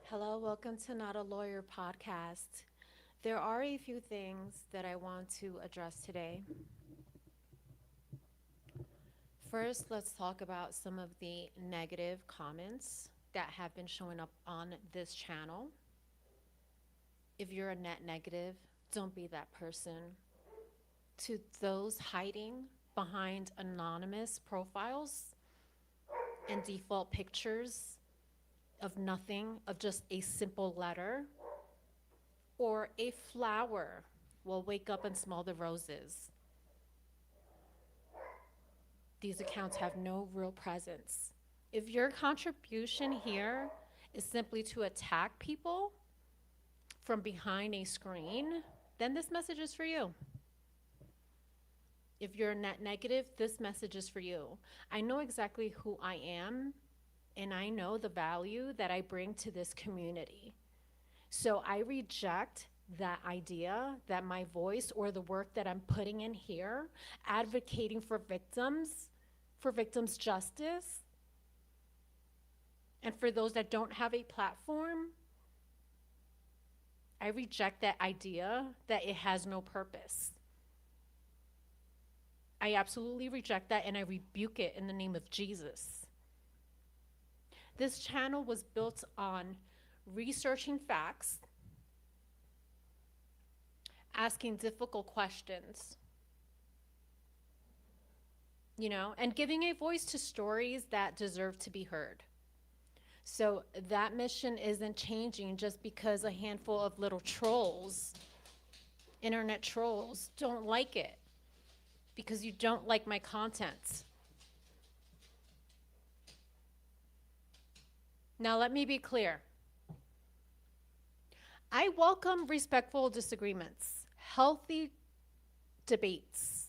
Hello, welcome to Not a Lawyer podcast. There are a few things that I want to address today. First, let's talk about some of the negative comments that have been showing up on this channel. If you're a net negative, don't be that person. To those hiding behind anonymous profiles and default pictures of nothing, of just a simple letter or a flower, will wake up and smell the roses. These accounts have no real presence. If your contribution here is simply to attack people from behind a screen, then this message is for you. If you're net negative, this message is for you. I know exactly who I am, and I know the value that I bring to this community. So I reject that idea that my voice or the work that I'm putting in here, advocating for victims' justice, and for those that don't have a platform, I reject that idea that it has no purpose. I absolutely reject that and I rebuke it in the name of Jesus. This channel was built on researching facts, asking difficult questions, and giving a voice to stories that deserve to be heard. So that mission isn't changing just because a handful of little trolls, internet trolls, don't like it, because you don't like my content. Now, let me be clear. I welcome respectful disagreements, healthy debates.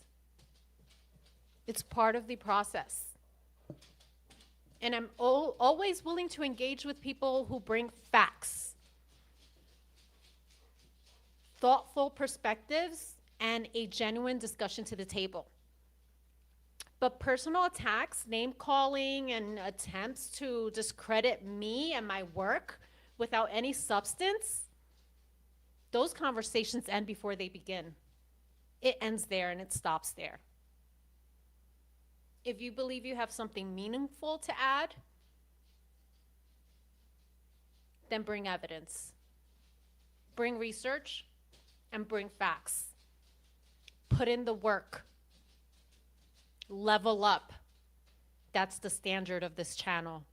It's part of the process. And I'm always willing to engage with people who bring facts, thoughtful perspectives, and a genuine discussion to the table. But personal attacks, name calling, and attempts to discredit me and my work without any substance, those conversations end before they begin. It ends there and it stops there. If you believe you have something meaningful to add, then bring evidence, bring research, and bring facts. Put in the work. Level up. That's the standard of this channel.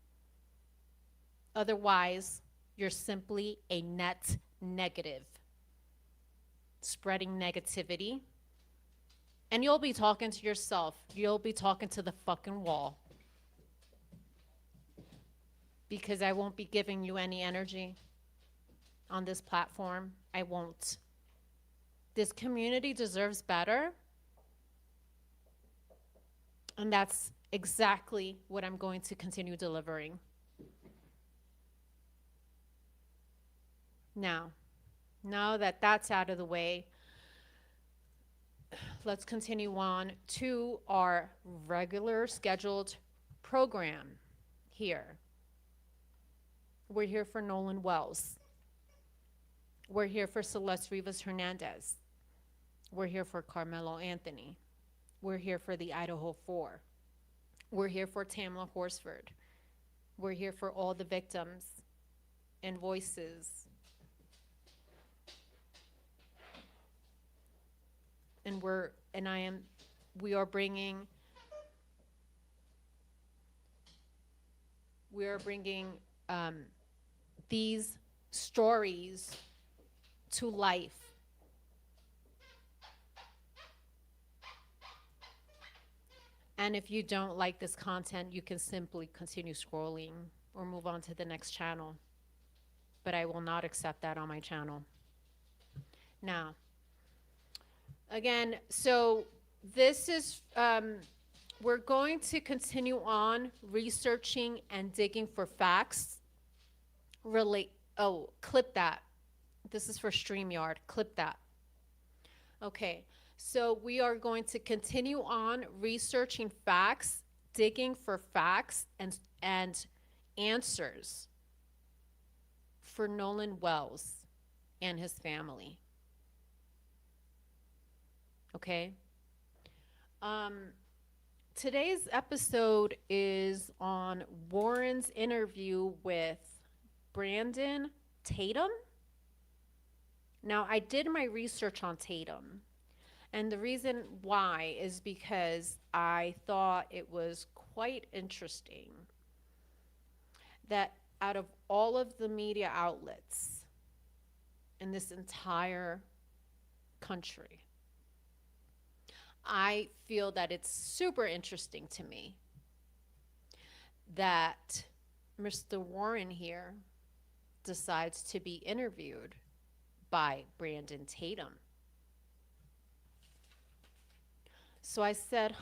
Otherwise, you're simply a net negative, spreading negativity. And you'll be talking to yourself. You'll be talking to the fucking wall. Because I won't be giving you any energy on this platform. I won't. This community deserves better. And that's exactly what I'm going to continue delivering. Now that that's out of the way, let's continue on to our regular scheduled program here. We're here for Nolan Wells. We're here for Celeste Rivas Hernandez. We're here for Carmelo Anthony. We're here for the Idaho 4. We're here for Tamla Horsford. We're here for all the victims and voices. We are bringing these stories to life. And if you don't like this content, you can simply continue scrolling or move on to the next channel. But I will not accept that on my channel. Now, again, so this is, we're going to continue on researching and digging for facts. Clip that. This is for StreamYard. Clip that. Okay. So we are going to continue on researching facts, digging for facts and answers for Nolan Wells and his family. Okay? Um, Today's episode is on Warren's interview with Brandon Tatum. Now, I did my research on Tatum, and the reason why is because I thought it was quite interesting that out of all of the media outlets in this entire country, I feel that it's super interesting to me that Mr. Warren here decides to be interviewed by Brandon Tatum. So I said,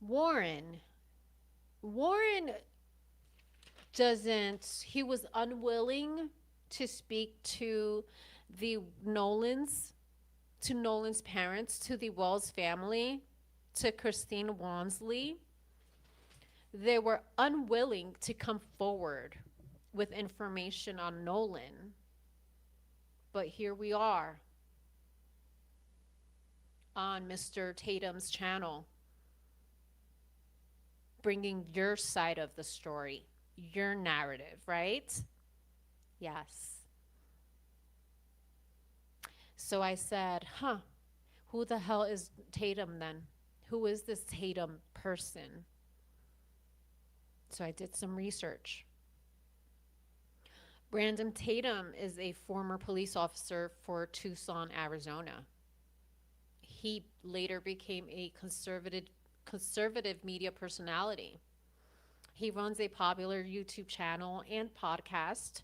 Warren, Warren he was unwilling to speak to the Nolans, to Nolan's parents, to the Wells family, to Christine Wansley. They were unwilling to come forward with information on Nolan. But here we are on Mr. Tatum's channel, bringing your side of the story, your narrative, right? Yes. So I said, who the hell is Tatum then? Who is this Tatum person? So I did some research. Brandon Tatum is a former police officer for Tucson, Arizona. He later became a conservative media personality. He runs a popular YouTube channel and podcast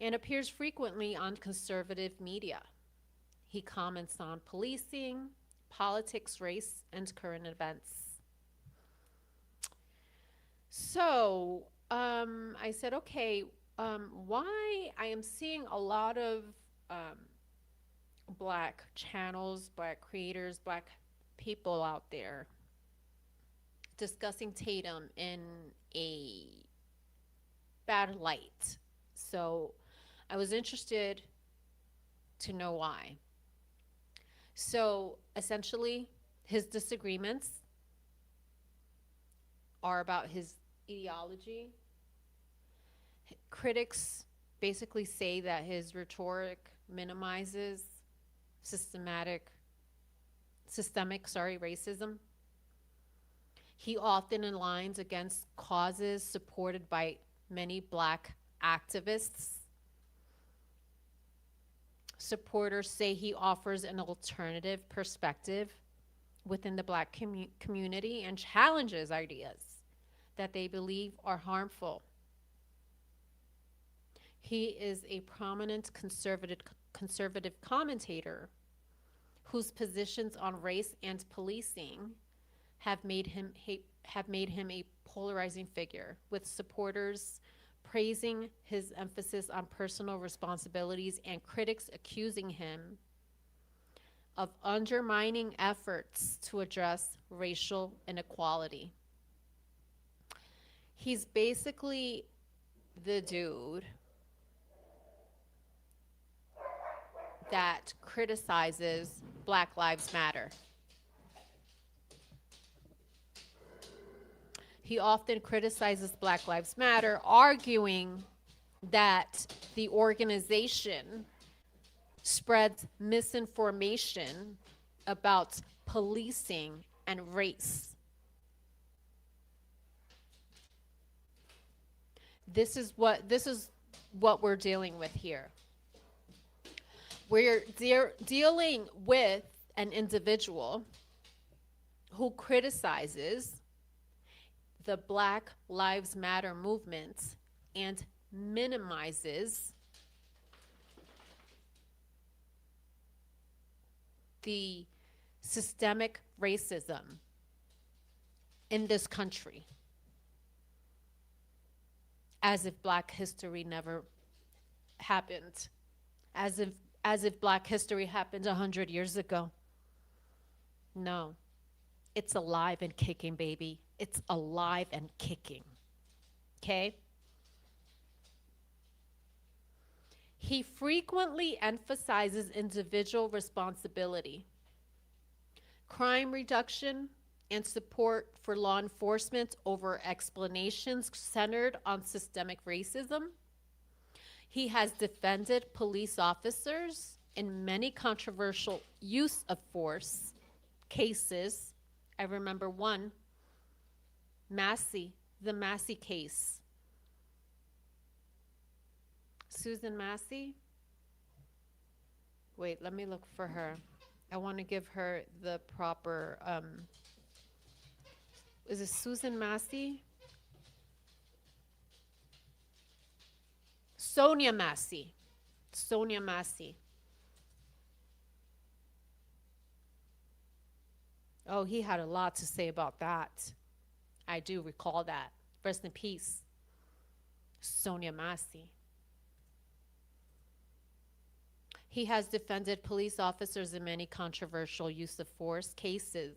and appears frequently on conservative media. He comments on policing, politics, race, and current events. So I said, okay, why I am seeing a lot of Black channels, Black creators, Black people out there discussing Tatum in a bad light. So I was interested to know why. So essentially, his disagreements are about his ideology. Critics basically say that his rhetoric minimizes systemic racism. He often aligns against causes supported by many Black activists. Supporters say he offers an alternative perspective within the Black community and challenges ideas that they believe are harmful. He is a prominent conservative commentator whose positions on race and policing have made him a polarizing figure, with supporters praising his emphasis on personal responsibilities and critics accusing him of undermining efforts to address racial inequality. He's basically the dude that criticizes Black Lives Matter. He often criticizes Black Lives Matter, arguing that the organization spreads misinformation about policing and race. This is what we're dealing with here. We're dealing with an individual who criticizes the Black Lives Matter movement and minimizes the systemic racism in this country, as if Black history never happened, as if Black history happened 100 years ago. No, it's alive and kicking, baby. It's alive and kicking. Okay? He frequently emphasizes individual responsibility, crime reduction, and support for law enforcement over explanations centered on systemic racism. He has defended police officers in many controversial use of force cases. I remember one, the Massey case. Susan Massey? Wait, let me look for her. I want to give her the proper, is it Susan Massey? Sonia Massey. Sonia Massey. Oh, he had a lot to say about that. I do recall that. Rest in peace, Sonia Massey. He has defended police officers in many controversial use of force cases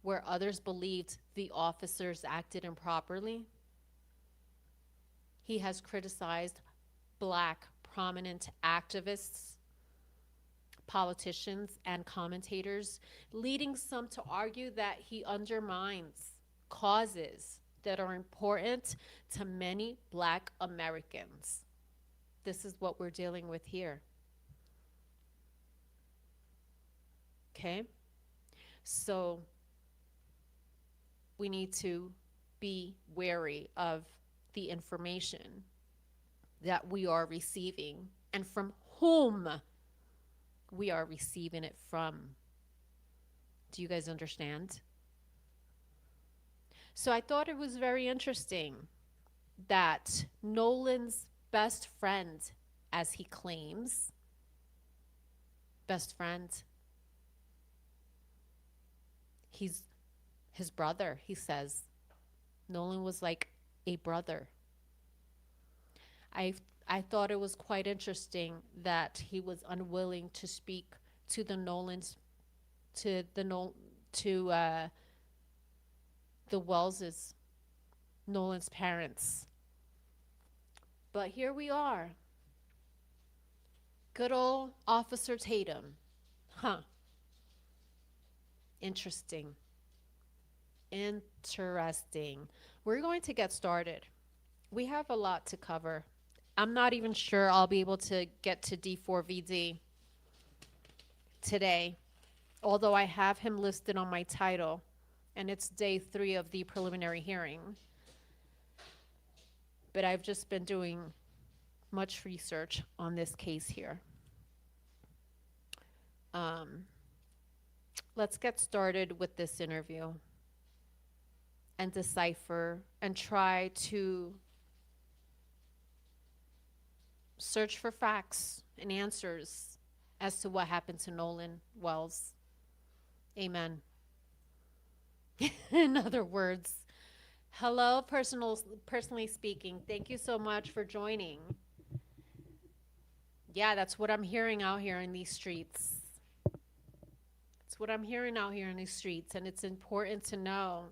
where others believed the officers acted improperly. He has criticized Black prominent activists, politicians, and commentators, leading some to argue that he undermines causes that are important to many Black Americans. This is what we're dealing with here. Okay? So we need to be wary of the information that we are receiving and from whom we are receiving it from. Do you guys understand? So I thought it was very interesting that Nolan's best friend, as he claims, best friend, he's his brother, he says. Nolan was like a brother. I thought it was quite interesting that he was unwilling to speak to the Nolans, to the Wellses, Nolan's parents. But here we are. Good old Officer Tatum. Huh. Interesting. Interesting. We're going to get started. We have a lot to cover. I'm not even sure I'll be able to get to D4VD today, although I have him listed on my title, and it's day 3 of the preliminary hearing. But I've just been doing much research on this case here. Let's get started with this interview and decipher and try to search for facts and answers as to what happened to Nolan Wells. Amen. In other words, hello, personally speaking. Thank you so much for joining. Yeah, that's what I'm hearing out here in these streets. That's what I'm hearing out here in these streets, and it's important to know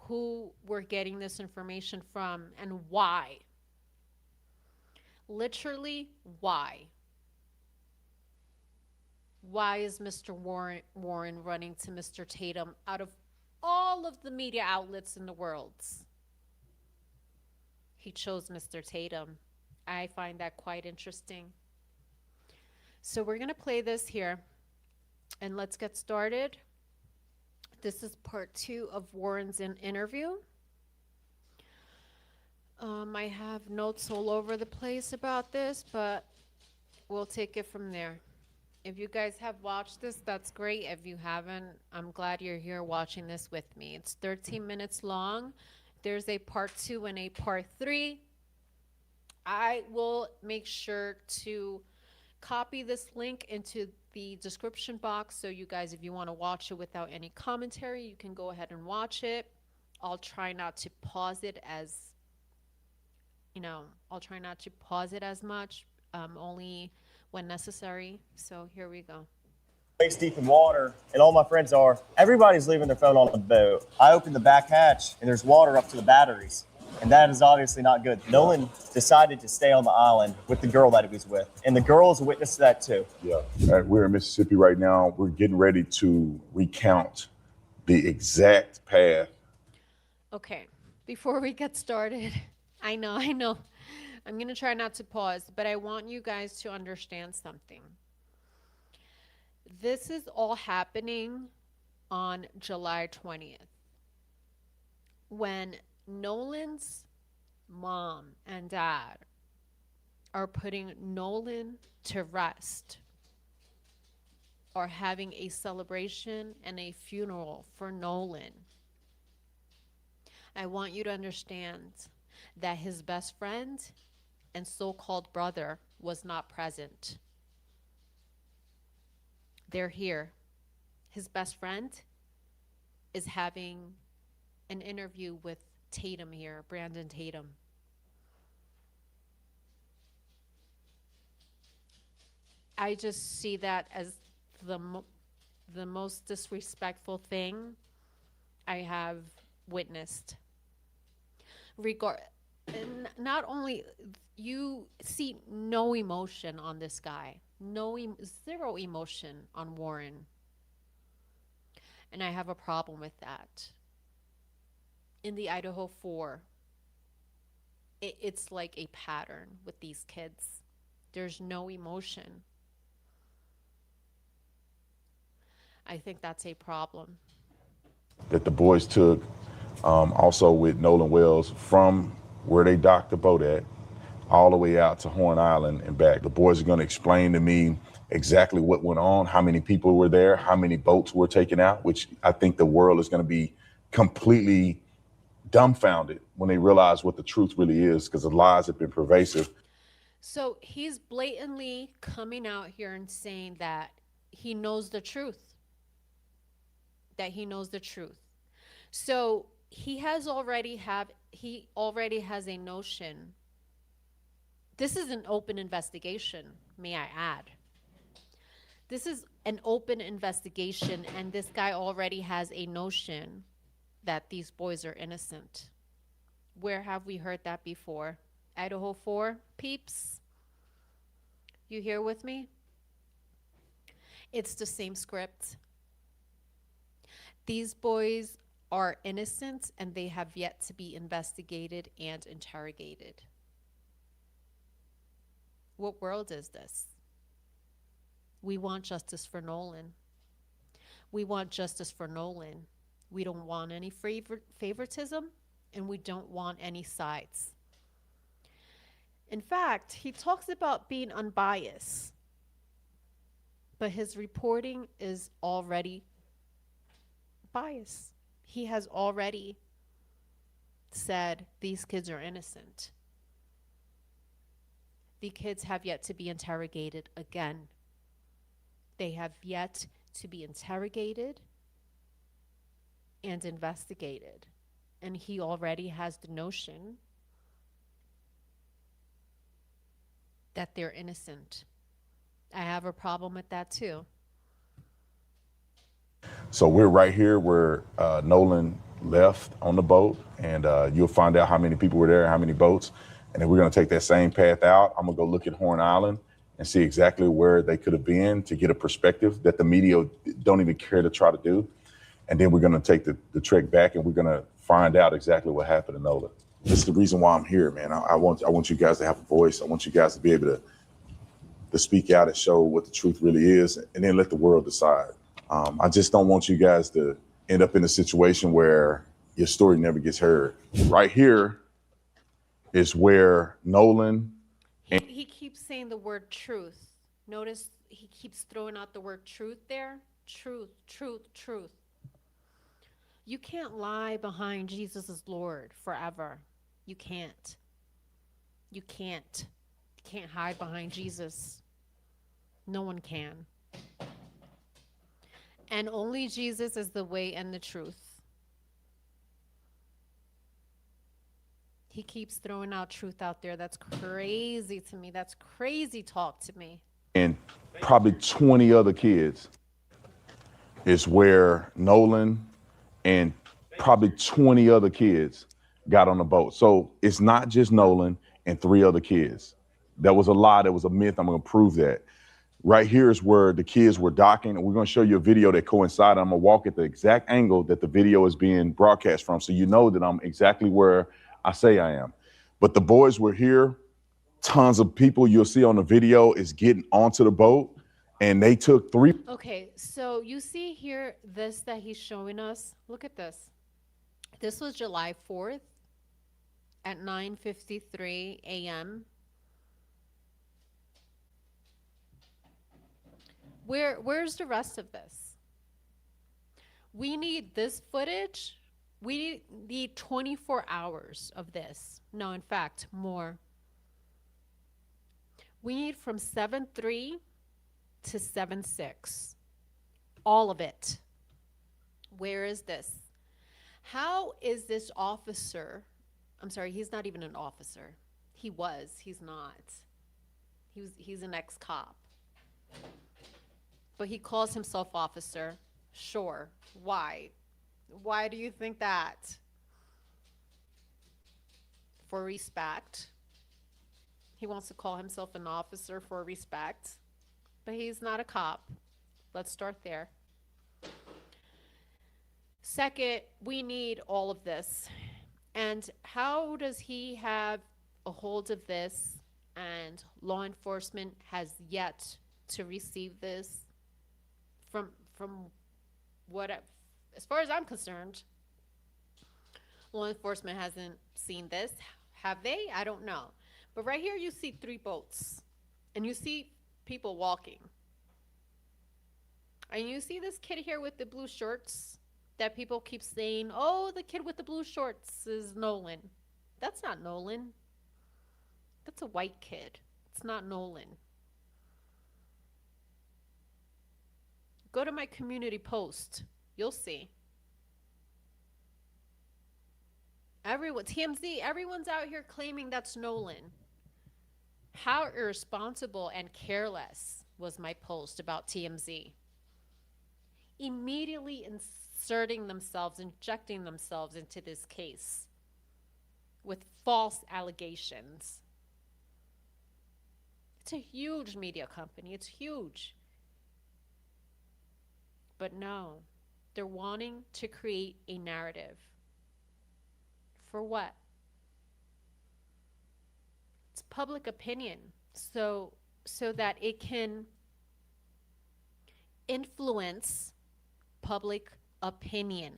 who we're getting this information from and why. Literally, why? Why is Mr. Warren running to Mr. Tatum out of all of the media outlets in the world? He chose Mr. Tatum. I find that quite interesting. So we're going to play this here, and let's get started. This is part 2 of Warren's interview. I have notes all over the place about this, but we'll take it from there. If you guys have watched this, that's great. If you haven't, I'm glad you're here watching this with me. It's 13 minutes long. There's a part 2 and a part 3. I will make sure to copy this link into the description box, so you guys, if you want to watch it without any commentary, you can go ahead and watch it. I'll try not to pause it as much, only when necessary. So here we go. Waist deep in water, and all my friends are, everybody's leaving their phone on the boat. I open the back hatch, and there's water up to the batteries. And that is obviously not good. Nolan decided to stay on the island with the girl that he was with. And the girl is a witness to that too. Yeah. We're in Mississippi right now. We're getting ready to recount the exact path. Okay, before we get started, I know. I'm going to try not to pause, but I want you guys to understand something. This is all happening on July 20th when Nolan's mom and dad are putting Nolan to rest, are having a celebration and a funeral for Nolan. I want you to understand that his best friend and so-called brother was not present. They're here. His best friend is having an interview with Tatum here, Brandon Tatum. I just see that as the most disrespectful thing I have witnessed. And not only, you see no emotion on this guy, zero emotion on Warren. And I have a problem with that. In the Idaho 4, it's like a pattern with these kids. There's no emotion. I think that's a problem. That the boys took, also with Nolan Wells, from where they docked the boat at, all the way out to Horn Island and back. The boys are going to explain to me exactly what went on, how many people were there, how many boats were taken out, which I think the world is going to be completely dumbfounded when they realize what the truth really is, because the lies have been pervasive. So he's blatantly coming out here and saying that he knows the truth. So he already has a notion. This is an open investigation, may I add. This is an open investigation, and this guy already has a notion that these boys are innocent. Where have we heard that before? Idaho 4, peeps? You here with me? It's the same script. These boys are innocent, and they have yet to be investigated and interrogated. What world is this? We want justice for Nolan. We want justice for Nolan. We don't want any favoritism, and we don't want any sides. In fact, he talks about being unbiased, but his reporting is already biased. He has already said these kids are innocent. The kids have yet to be interrogated again. They have yet to be interrogated and investigated. And he already has the notion that they're innocent. I have a problem with that too. So we're right here where Nolan left on the boat, and you'll find out how many people were there, how many boats. And then we're going to take that same path out. I'm going to go look at Horn Island and see exactly where they could have been to get a perspective that the media don't even care to try to do. And then we're going to take the trek back, and we're going to find out exactly what happened to Nolan. This is the reason why I'm here, man. I want you guys to have a voice. I want you guys to be able to speak out and show what the truth really is, and then let the world decide. I just don't want you guys to end up in a situation where your story never gets heard. Right here is where Nolan... He keeps saying the word truth. Notice he keeps throwing out the word truth there. Truth, truth, truth. You can't lie behind Jesus as Lord forever. You can't. You can't. You can't hide behind Jesus. No one can. And only Jesus is the way and the truth. He keeps throwing out truth out there. That's crazy to me. That's crazy talk to me. And probably 20 other kids is where Nolan and probably 20 other kids got on the boat. So it's not just Nolan and 3 other kids. That was a lie. That was a myth. I'm going to prove that. Right here is where the kids were docking, and we're going to show you a video that coincided. I'm going to walk at the exact angle that the video is being broadcast from, so you know that I'm exactly where I say I am. But the boys were here. Tons of people you'll see on the video is getting onto the boat, and they took 3. Okay, so you see here this that he's showing us. Look at this. This was July 4th at 9:53 a.m. Where's the rest of this? We need this footage. We need 24 hours of this. No, in fact, more. We need from 7:3 to 7:6. All of it. Where is this? How is this officer? I'm sorry, he's not even an officer. He was, he's not. He's an ex-cop. But he calls himself officer. Sure. Why? Why do you think that? For respect. He wants to call himself an officer for respect. But he's not a cop. Let's start there. Second, we need all of this. And how does he have a hold of this and law enforcement has yet to receive this? From what, as far as I'm concerned, law enforcement hasn't seen this. Have they? I don't know. But right here you see 3 boats and you see people walking. And you see this kid here with the blue shorts that people keep saying, oh, the kid with the blue shorts is Nolan. That's not Nolan. That's a white kid. It's not Nolan. Go to my community post. You'll see. Everyone, TMZ, everyone's out here claiming that's Nolan. How irresponsible and careless was my post about TMZ? Immediately injecting themselves into this case with false allegations. It's a huge media company. It's huge. But no, they're wanting to create a narrative. For what? It's public opinion. So that it can influence public opinion.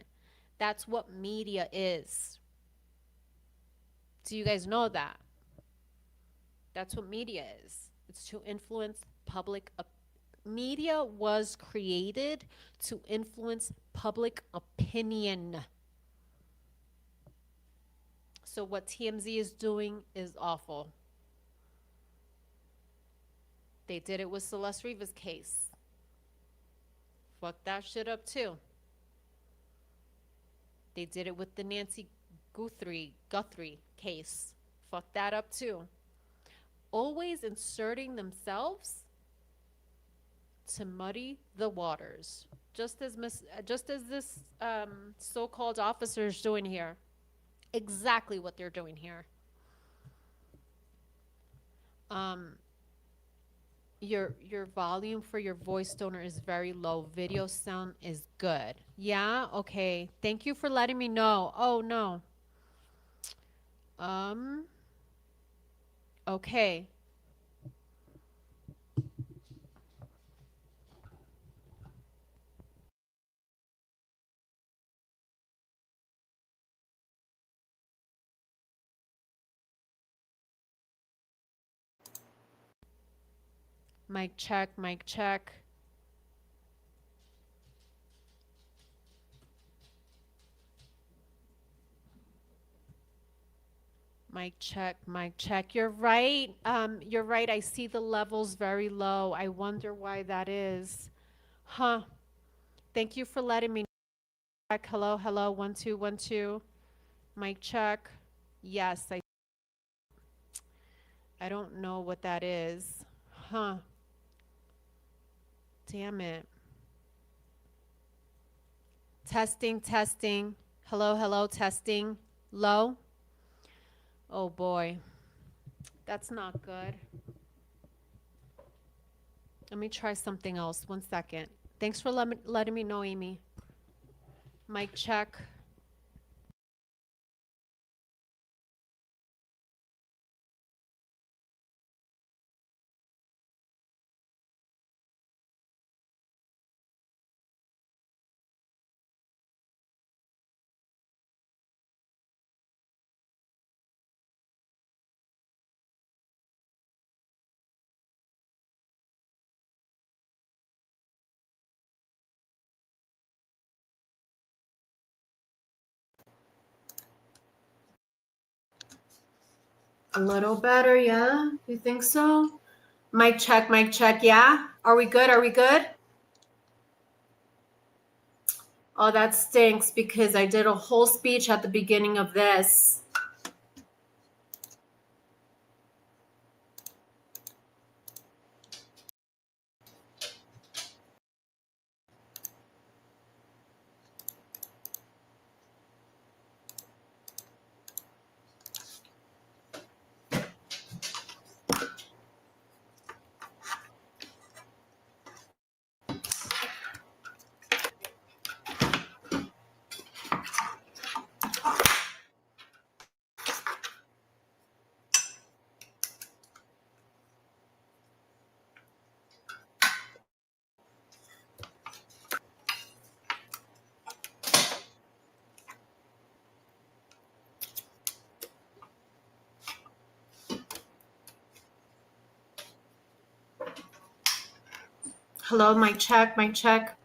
That's what media is. Do you guys know that? That's what media is. It's to influence public opinion. Media was created to influence public opinion. So what TMZ is doing is awful. They did it with Celeste Rivas' case. Fuck that shit up too. They did it with the Nancy Guthrie case. Fuck that up too. Always inserting themselves to muddy the waters, just as this so-called officer is doing here. Exactly what they're doing here. Your volume for your voice donor is very low. Video sound is good. Yeah, okay. Thank you for letting me know. Oh no. Okay. Mic check, mic check. Mic check, mic check. You're right. You're right. I see the levels very low. I wonder why that is. Huh. Thank you for letting me know. Hello, hello. 1 2 1 2. Mic check. Yes, I don't know what that is. Huh. Damn it. Testing, testing. Hello, hello, testing. Low. Oh boy, that's not good. Let me try something else. 1 second. Thanks for letting me know, Amy. Mic check. A little better, yeah? You think so? Mic check, yeah? Are we good? Are we good? Oh, that stinks because I did a whole speech at the beginning of this. Hello, mic check, mic check.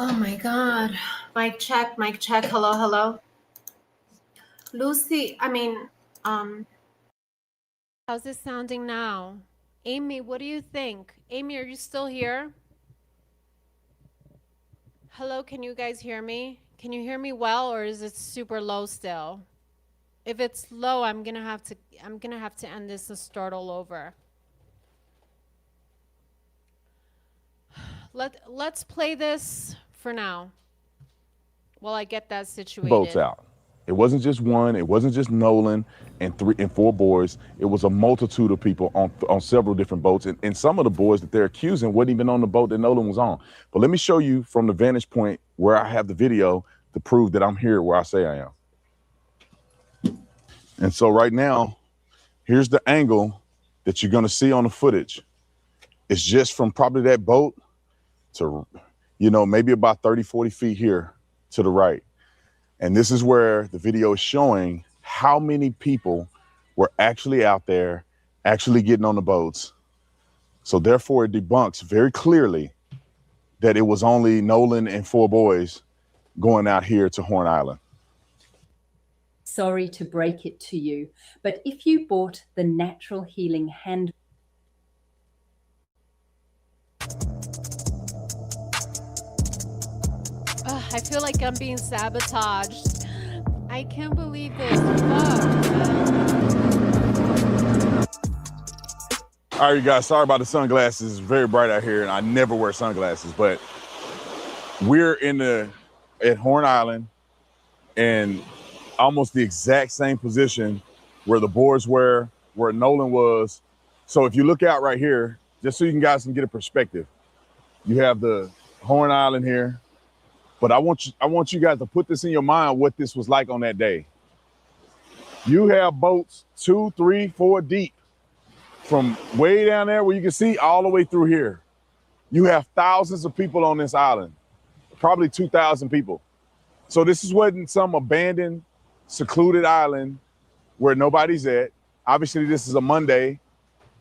Oh my God. Mic check, hello, hello. Lucy, how's it sounding now? Amy, what do you think? Amy, are you still here? Hello, can you guys hear me? Can you hear me well, or is it super low still? If it's low, I'm gonna have to end this and start all over. Let's play this for now while I get that situated. Boats out. It wasn't just one. It wasn't just Nolan and 3 and 4 boys. It was a multitude of people on several different boats. And some of the boys that they're accusing wasn't even on the boat that Nolan was on. But let me show you from the vantage point where I have the video to prove that I'm here where I say I am. And so right now, here's the angle that you're going to see on the footage. It's just from probably that boat to, maybe about 30, 40 feet here to the right. And this is where the video is showing how many people were actually out there, actually getting on the boats. So therefore, it debunks very clearly that it was only Nolan and 4 boys going out here to Horn Island. Sorry to break it to you, but if you bought the natural healing hand... I feel like I'm being sabotaged. I can't believe this. Fuck. All right, you guys, sorry about the sunglasses. It's very bright out here, and I never wear sunglasses, but we're at Horn Island in almost the exact same position where the boards were, where Nolan was. So if you look out right here, just so you guys can get a perspective, you have the Horn Island here. But I want you guys to put this in your mind, what this was like on that day. You have boats 2, 3, 4 deep from way down there where you can see all the way through here. You have thousands of people on this island, probably 2,000 people. So this wasn't some abandoned, secluded island where nobody's at. Obviously, this is a Monday,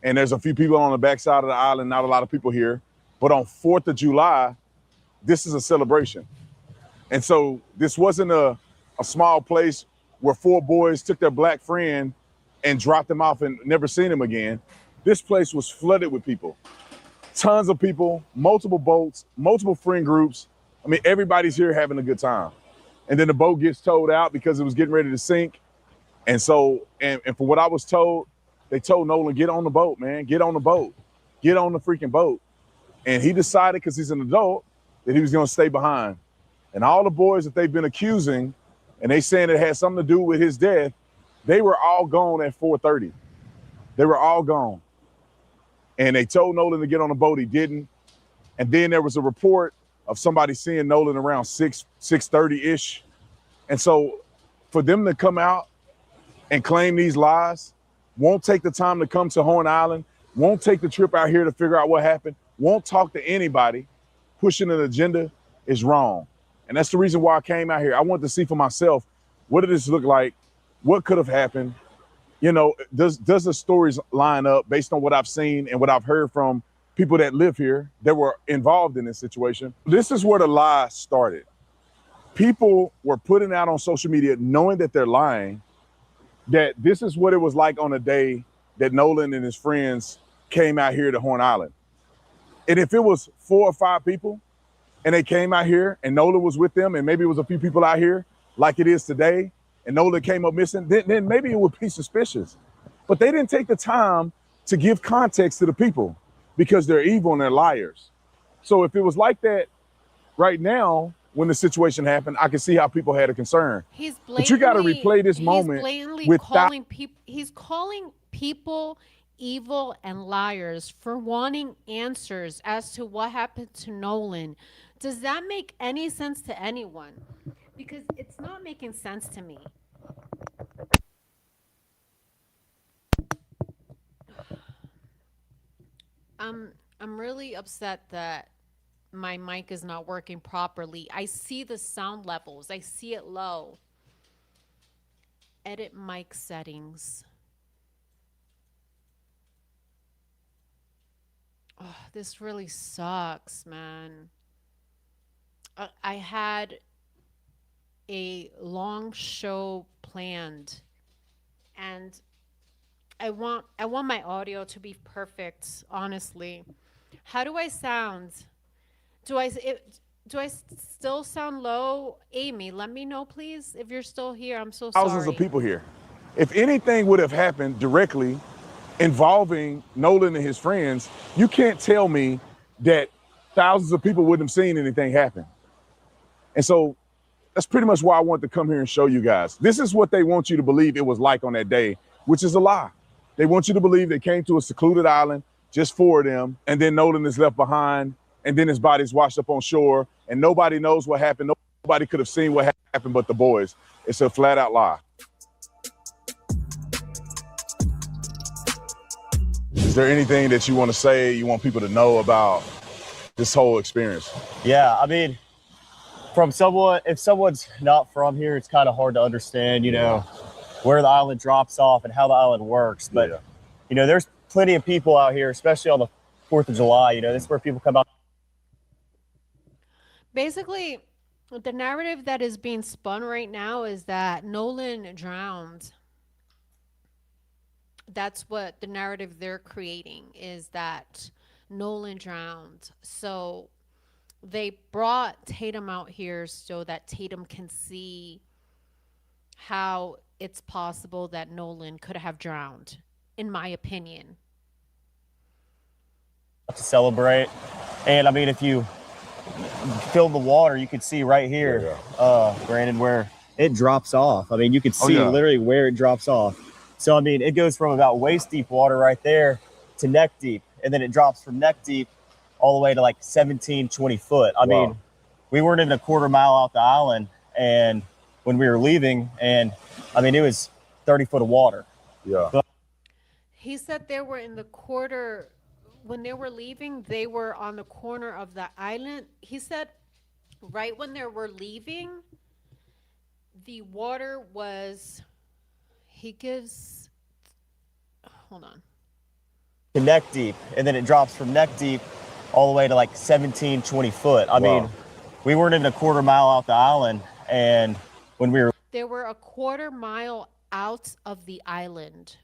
and there's a few people on the backside of the island, not a lot of people here. But on 4th of July, this is a celebration. And so this wasn't a small place where 4 boys took their black friend and dropped him off and never seen him again. This place was flooded with people. Tons of people, multiple boats, multiple friend groups. I mean, everybody's here having a good time. And then the boat gets towed out because it was getting ready to sink. And so, and from what I was told, they told Nolan, get on the boat, man, get on the boat, get on the freaking boat. And he decided, because he's an adult, that he was gonna stay behind. And all the boys that they've been accusing, and they saying it had something to do with his death, they were all gone at 4:30. They were all gone. And they told Nolan to get on the boat, he didn't. And then there was a report of somebody seeing Nolan around 6:30-ish. And so for them to come out and claim these lies, won't take the time to come to Horn Island, won't take the trip out here to figure out what happened, won't talk to anybody, pushing an agenda is wrong. And that's the reason why I came out here. I wanted to see for myself, what did this look like? What could have happened? You know, does the stories line up based on what I've seen and what I've heard from people that live here that were involved in this situation? This is where the lie started. People were putting out on social media, knowing that they're lying, that this is what it was like on a day that Nolan and his friends came out here to Horn Island. And if it was 4 or 5 people and they came out here and Nolan was with them and maybe it was a few people out here like it is today and Nolan came up missing, then maybe it would be suspicious. But they didn't take the time to give context to the people because they're evil and they're liars. So if it was like that right now, when the situation happened, I can see how people had a concern. But you got to replay this moment. He's calling people evil and liars for wanting answers as to what happened to Nolan. Does that make any sense to anyone? Because it's not making sense to me. I'm really upset that my mic is not working properly. I see the sound levels. I see it low. Edit mic settings. Oh, this really sucks, man. I had a long show planned and I want my audio to be perfect, honestly. How do I sound? Do I still sound low? Amy, let me know, please, if you're still here. I'm so sorry. Thousands of people here. If anything would have happened directly involving Nolan and his friends, you can't tell me that thousands of people wouldn't have seen anything happen. And so that's pretty much why I want to come here and show you guys. This is what they want you to believe it was like on that day, which is a lie. They want you to believe they came to a secluded island, just 4 of them, and then Nolan is left behind, and then his body's washed up on shore, and nobody knows what happened. Nobody could have seen what happened but the boys. It's a flat out lie. Is there anything that you want to say, you want people to know about this whole experience? Yeah, I mean, from someone, if someone's not from here, it's kind of hard to understand, you know, where the island drops off and how the island works. But, you know, there's plenty of people out here, especially on the 4th of July, you know, this is where people come out. Basically, the narrative that is being spun right now is that Nolan drowned. That's what the narrative they're creating, is that Nolan drowned. So they brought Tatum out here so that Tatum can see how it's possible that Nolan could have drowned, in my opinion. To celebrate. And I mean, if you fill the water, you could see right here, Brandon, where it drops off. I mean, you could see literally where it drops off. So, I mean, it goes from about waist deep water right there to neck deep. And then it drops from neck deep all the way to like 17, 20 foot. I mean, we weren't even a quarter mile out the island and when we were leaving, and I mean, it was 30 foot of water. Yeah. But he said they were in the quarter, when they were leaving, they were on the corner of the island. He said right when they were leaving, the water was, he gives, hold on. To neck deep, and then it drops from neck deep all the way to like 17, 20 foot. I mean, we weren't even a quarter mile out the island, and when we were, They were a quarter mile out of the island.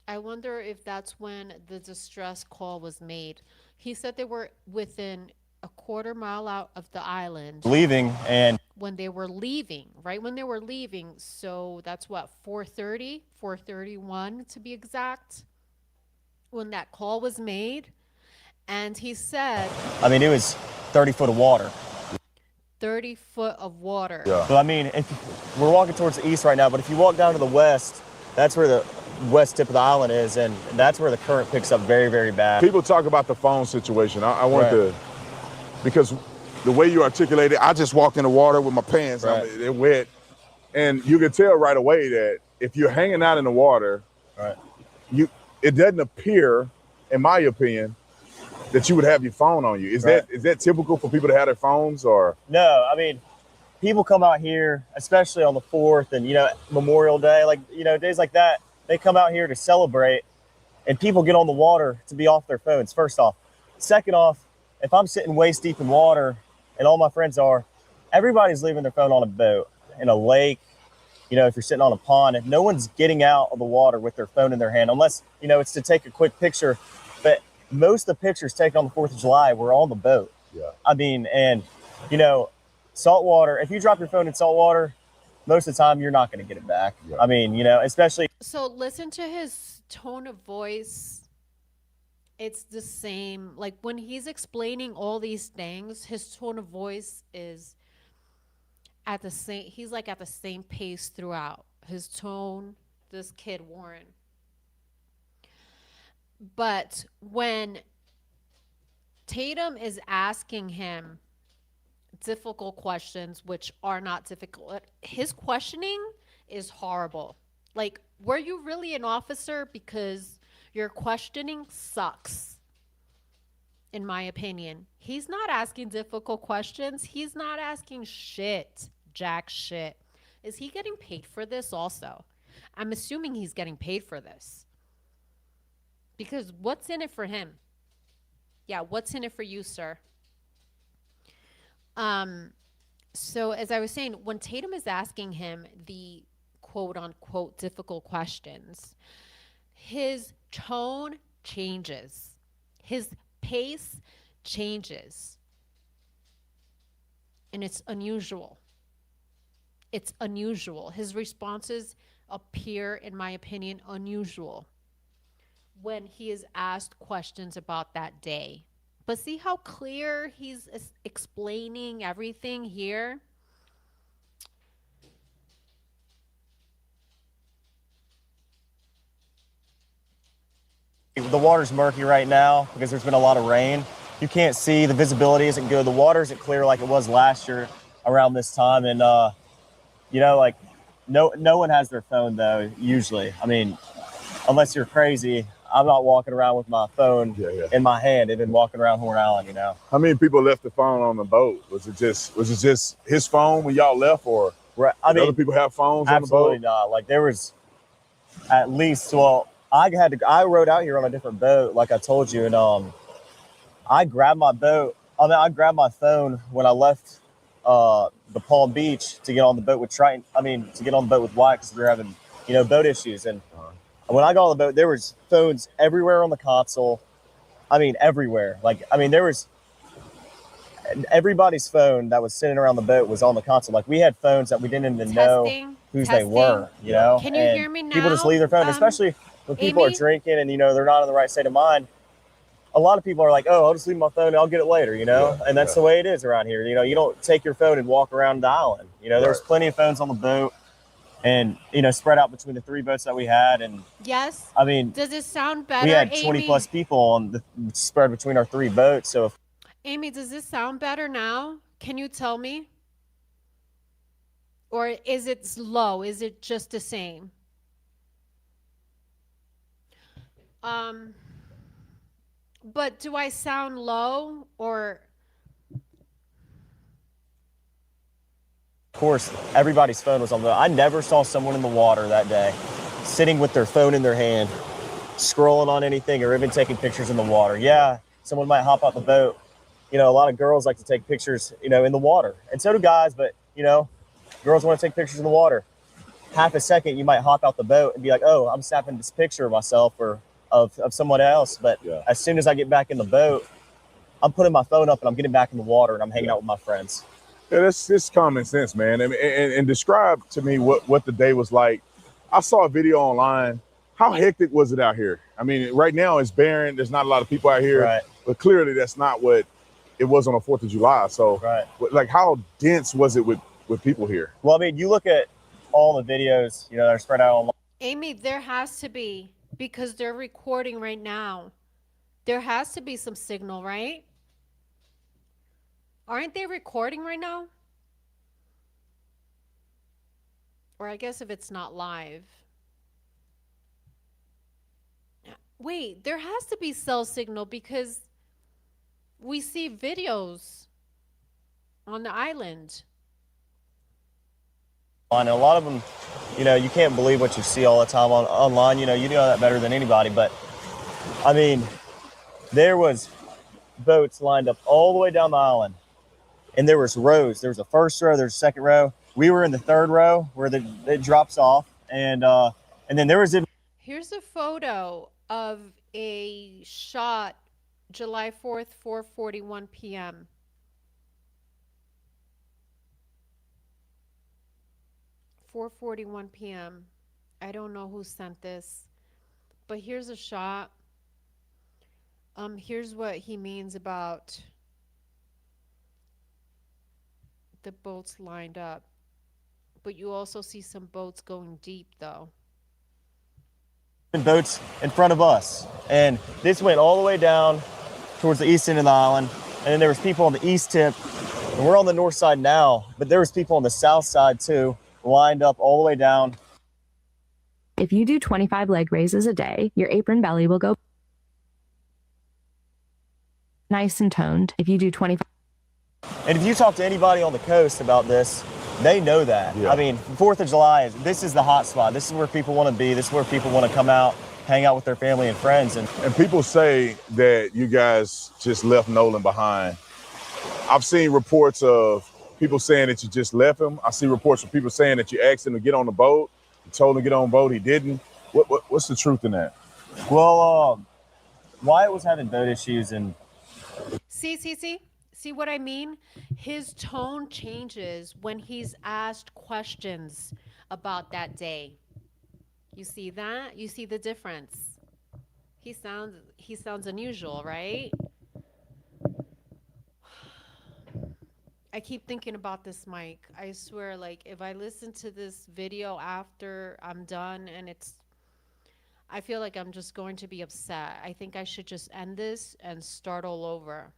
I wonder if that's when the distress call was made. He said they were within a quarter mile out of the island leaving, and when they were leaving, right when they were leaving. So that's what, 4:30, 4:31 to be exact, when that call was made. And he said, I mean, it was 30 foot of water. 30 foot of water. Yeah. But I mean, if we're walking towards the east right now, but if you walk down to the west, that's where the west tip of the island is, and that's where the current picks up very, very bad. People talk about the phone situation. I want Right. to, because the way you articulate it, I just walked in the water with my pants. Right. They're wet. And you can tell right away that if you're hanging out in the water, Right. it doesn't appear, in my opinion, that you would have your phone on you. Is Right. that typical for people to have their phones, or? No, I mean, people come out here, especially on the 4th and, Memorial Day, like, days like that, they come out here to celebrate, and people get on the water to be off their phones, first off. Second off, if I'm sitting waist deep in water, and all my friends are, everybody's leaving their phone on a boat, in a lake, if you're sitting on a pond, and no one's getting out of the water with their phone in their hand, unless, it's to take a quick picture. But most of the pictures taken on the 4th of July were on the boat. Yeah. I mean, and, salt water, if you drop your phone in salt water, most of the time you're not going to get it back. Yeah. I mean, especially. So listen to his tone of voice. It's the same. Like when he's explaining all these things, his tone of voice is at the same, he's like at the same pace throughout. His tone, this kid, Warren. But when Tatum is asking him difficult questions, which are not difficult, his questioning is horrible. Like, were you really an officer? Because your questioning sucks, in my opinion. He's not asking difficult questions. He's not asking shit, jack shit. Is he getting paid for this also? I'm assuming he's getting paid for this. Because what's in it for him? Yeah, what's in it for you, sir? So as I was saying, when Tatum is asking him the quote unquote difficult questions, his tone changes. His pace changes. And it's unusual. It's unusual. His responses appear, in my opinion, unusual when he is asked questions about that day. But see how clear he's explaining everything here? The water's murky right now because there's been a lot of rain. You can't see, the visibility isn't good. The water isn't clear like it was last year around this time. And, like no one has their phone though, usually. I mean, unless you're crazy, I'm not walking around with my phone in my hand and then walking around Horn Island, How many people left the phone on the boat? Was it just his phone when y'all left, or Right. did other people have phones on the Absolutely boat? not. Like there was at least, I rode out here on a different boat, like I told you, and I grabbed my phone when I left the Palm Beach to get on the boat with Triton. To get on the boat with Wyatt because we were having, boat issues. And when I got on the boat, there was phones everywhere on the console. Everywhere. There was everybody's phone that was sitting around the boat was on the console. Like we had phones that we didn't even know whose they were, Can you hear me now? People just leave their phone, especially when people are Amy? drinking and, they're not in the right state of mind. A lot of people are like, oh, I'll just leave my phone and I'll get it later, and that's the way it is around here. You don't take your phone and walk around the island. There's plenty of phones on the boat and, spread out between the 3 boats that we had. And Yes. does it sound better, we had Amy? 20 plus people on the spread between our 3 boats. So Amy, does this sound better now? Can you tell me? Or is it low? Is it just the same? But do I sound low or? of course, everybody's phone was on the boat. I never saw someone in the water that day sitting with their phone in their hand, scrolling on anything or even taking pictures in the water. Yeah, someone might hop out the boat you know, a lot of girls like to take pictures, you know, in the water, and so do guys. But you know, girls want to take pictures in the water. Half a second, you might hop out the boat and be like, "Oh, I'm snapping this picture of myself or of someone else." But as soon as I get back in the boat, I'm putting my phone up and I'm getting back in the water and I'm hanging out with my friends. Yeah, that's just common sense, man. I mean, and describe to me what the day was like. I saw a video online. How hectic was it out here? I mean, right now it's barren. There's not a lot of people out here, Right. but clearly that's not what it was on the 4th of July. So, like, how dense was it with people here? Well, I mean, you look at all the videos, you know, that are spread out online. Amy, there has to be, because they're recording right now. There has to be some signal, right? Aren't they recording right now? Or I guess if it's not live. Wait, there has to be cell signal because we see videos on the island. And a lot of them, you know, you can't believe what you see all the time online. You know that better than anybody. But I mean, there was boats lined up all the way down the island, and there was rows. There was a first row, there's a second row. We were in the third row where it drops off, and then there was a. Here's a photo of a shot July 4th, 4:41 p.m. p.m. I don't know who sent this, but here's a shot. Here's what he means about the boats lined up. But you also see some boats going deep, though. Boats in front of us, and this went all the way down towards the east end of the island, and then there was people on the east tip, and we're on the north side now, but there was people on the south side too, lined up all the way down. If you do 25 leg raises a day, your apron belly will go nice and toned. If you do 25, and if you talk to anybody on the coast about this, they know that. I mean, 4th of July, this is the hot spot. This is where people want to be. This is where people want to come out, hang out with their family and friends. And people say that you guys just left Nolan behind. I've seen reports of people saying that you just left him. I see reports of people saying that you asked him to get on the boat. You told him to get on the boat. He didn't. What's the truth in that? Well, Wyatt was having boat issues and. See what I mean? His tone changes when he's asked questions about that day. You see that? You see the difference? He sounds unusual, right? I keep thinking about this mic. I swear, like, if I listen to this video after I'm done and I feel like I'm just going to be upset. I think I should just end this and start all over.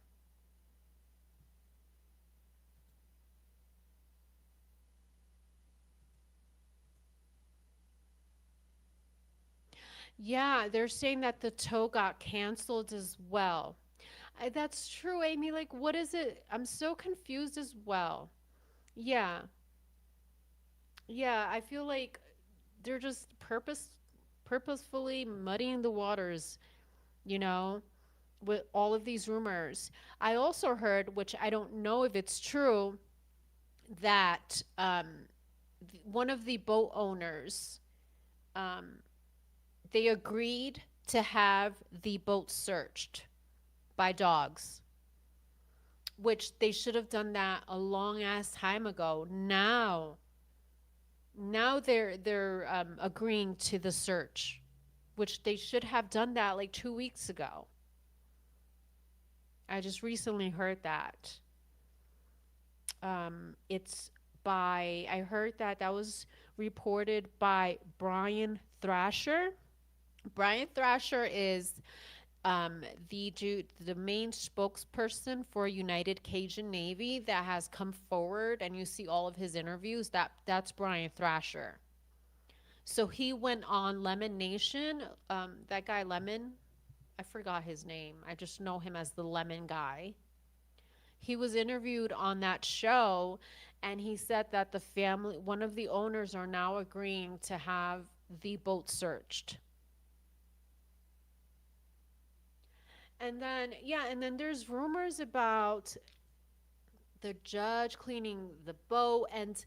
Yeah, they're saying that the tow got canceled as well. That's true, Amy. Like, what is it? I'm so confused as well. Yeah. Yeah, I feel like they're just purposefully muddying the waters, you know, with all of these rumors. I also heard, which I don't know if it's true, that one of the boat owners, they agreed to have the boat searched by dogs, which they should have done that a long ass time ago. Now they're agreeing to the search, which they should have done that like 2 weeks ago. I just recently heard that. I heard that was reported by Brian Thrasher. Brian Thrasher is the main spokesperson for United Cajun Navy that has come forward, and you see all of his interviews. That's Brian Thrasher. So he went on Lemon Nation. That guy Lemon, I forgot his name. I just know him as the Lemon guy. He was interviewed on that show, and he said that one of the owners are now agreeing to have the boat searched. And then, yeah, and then there's rumors about the judge cleaning the boat. And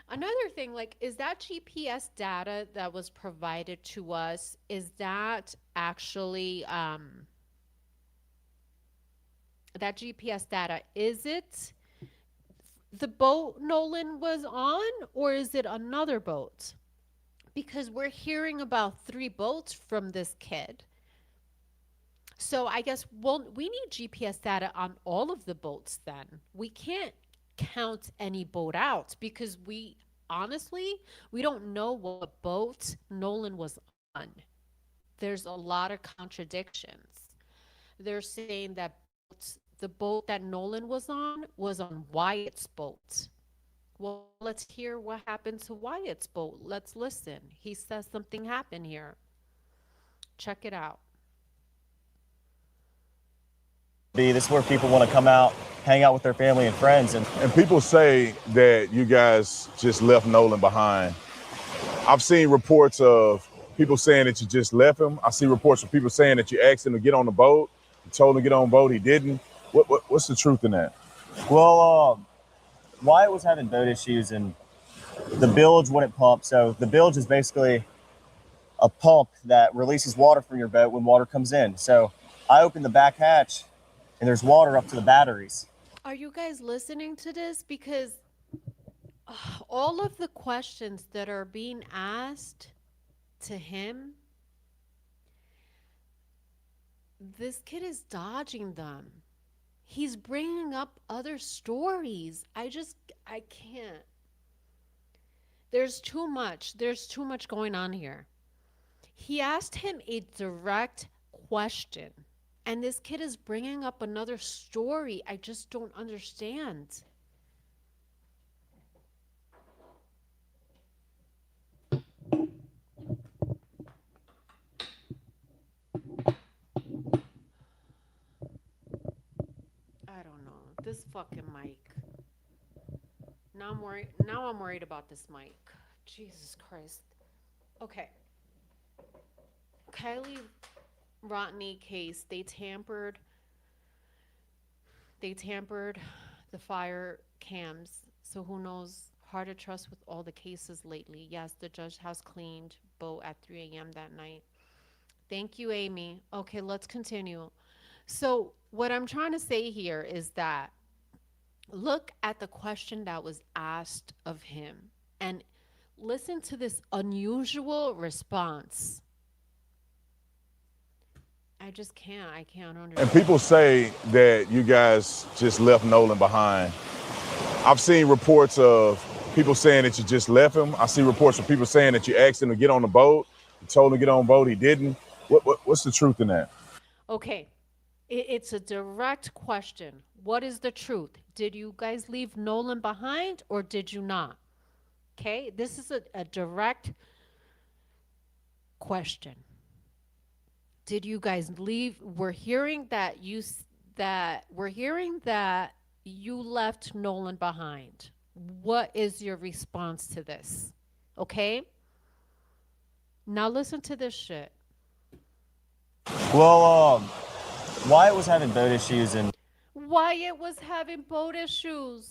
another thing, like, is that GPS data that was provided to us, is that actually, that GPS data, is it the boat Nolan was on, or is it another boat? Because we're hearing about 3 boats from this kid. So I guess, well, we need GPS data on all of the boats then. We can't count any boat out because we honestly, we don't know what boat Nolan was on. There's a lot of contradictions. They're saying that the boat that Nolan was on Wyatt's boat. Well, let's hear what happened to Wyatt's boat. Let's listen. He says something happened here. Check it out. This is where people want to come out, hang out with their family and friends. And people say that you guys just left Nolan behind. I've seen reports of people saying that you just left him. I see reports of people saying that you asked him to get on the boat. You told him to get on the boat. He didn't. What's the truth in that? Well, Wyatt was having boat issues and the bilge wouldn't pump. So the bilge is basically a pump that releases water from your boat when water comes in. So I opened the back hatch and there's water up to the batteries. Are you guys listening to this? Because all of the questions that are being asked to him, this kid is dodging them. He's bringing up other stories. I can't. There's too much. There's too much going on here. He asked him a direct question, and this kid is bringing up another story. I just don't understand. I don't know. This fucking mic. Now I'm worried about this mic. Jesus Christ. Okay. Kylie Rodney case, they tampered the fire cams. So who knows? Hard to trust with all the cases lately. Yes, the judge has cleaned boat at 3 a.m. that night. Thank you, Amy. Okay, let's continue. So what I'm trying to say here is that look at the question that was asked of him and listen to this unusual response. I just can't. I can't understand. And people say that you guys just left Nolan behind. I've seen reports of people saying that you just left him. I see reports of people saying that you asked him to get on the boat. You told him to get on the boat. He didn't. What's the truth in that? Okay. It's a direct question. What is the truth? Did you guys leave Nolan behind or did you not? Okay. This is a direct question. Did you guys leave? We're hearing that you left Nolan behind. What is your response to this? Okay? Now listen to this shit. Well, Wyatt was having boat issues and Wyatt was having boat issues.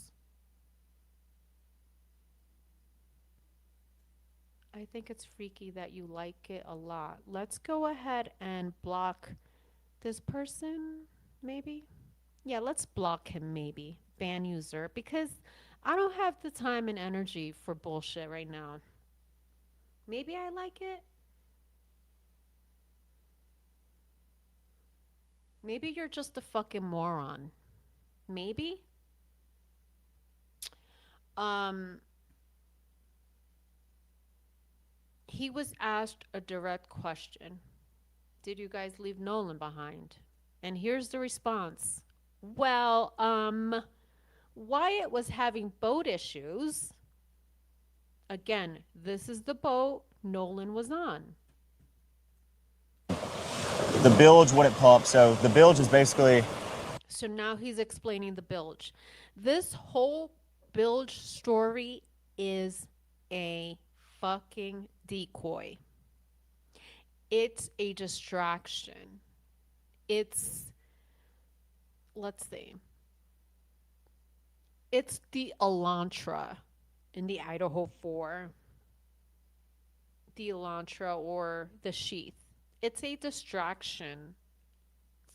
I think it's freaky that you like it a lot. Let's go ahead and block this person, maybe. Yeah, let's block him, maybe. Ban user, because I don't have the time and energy for bullshit right now. Maybe I like it. Maybe you're just a fucking moron. Maybe. He was asked a direct question. Did you guys leave Nolan behind? And here's the response. Well, Wyatt was having boat issues. Again, this is the boat Nolan was on. the bilge wouldn't pump. So the bilge is basically... So now he's explaining the bilge. This whole bilge story is a fucking decoy. It's a distraction. It's let's see. It's the Elantra in the Idaho 4. The Elantra or the sheath. It's a distraction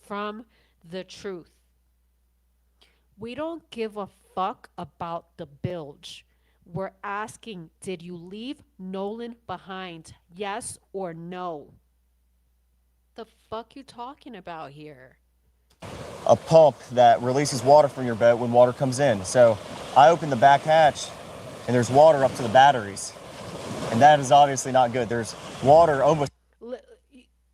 from the truth. We don't give a fuck about the bilge. We're asking, did you leave Nolan behind? Yes or no? The fuck you talking about here? A pump that releases water from your boat when water comes in. So I opened the back hatch and there's water up to the batteries. And that is obviously not good. There's water almost.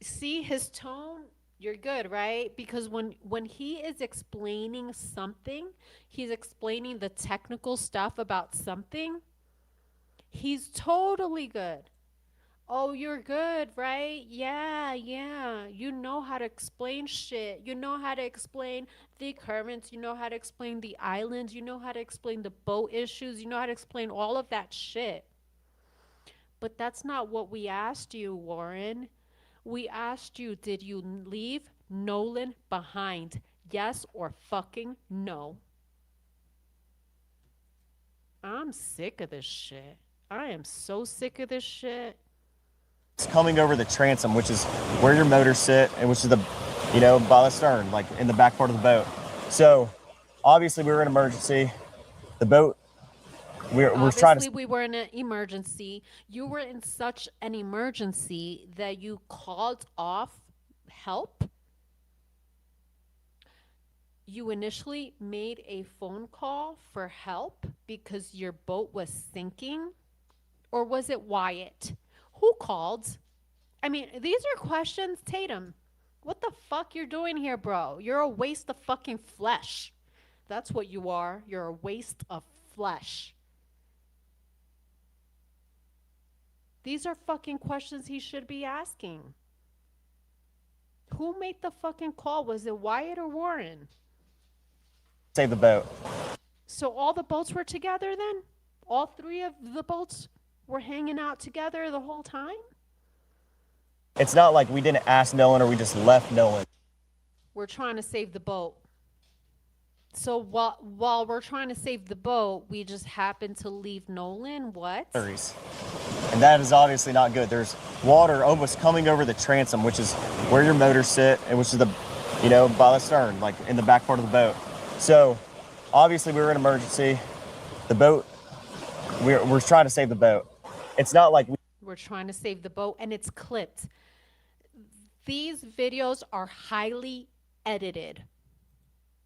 See his tone? You're good, right? Because when he is explaining something, he's explaining the technical stuff about something. He's totally good. Oh, you're good, right? Yeah, yeah. You know how to explain shit. You know how to explain the currents. You know how to explain the islands. You know how to explain the boat issues. You know how to explain all of that shit. But that's not what we asked you, Warren. We asked you, did you leave Nolan behind? Yes or fucking no? I'm sick of this shit. I am so sick of this shit. It's coming over the transom, which is where your motors sit, and which is the, by the stern, like in the back part of the boat. So obviously we were in emergency. The boat, we're trying to. Obviously, we were in an emergency. You were in such an emergency that you called off help. You initially made a phone call for help because your boat was sinking? Or was it Wyatt? Who called? I mean, these are questions, Tatum. What the fuck you're doing here, bro? You're a waste of fucking flesh. That's what you are. You're a waste of flesh. These are fucking questions he should be asking. Who made the fucking call? Was it Wyatt or Warren? Save the boat. So all the boats were together then? All three of the boats were hanging out together the whole time? It's not like we didn't ask Nolan or we just left Nolan. We're trying to save the boat. So while we're trying to save the boat, we just happen to leave Nolan. What? And that is obviously not good. There's water almost coming over the transom, which is where your motors sit, and which is the, by the stern, like in the back part of the boat. So obviously we were in emergency. The boat, we're trying to save the boat. It's not like we're trying to save the boat, and it's clipped. These videos are highly edited.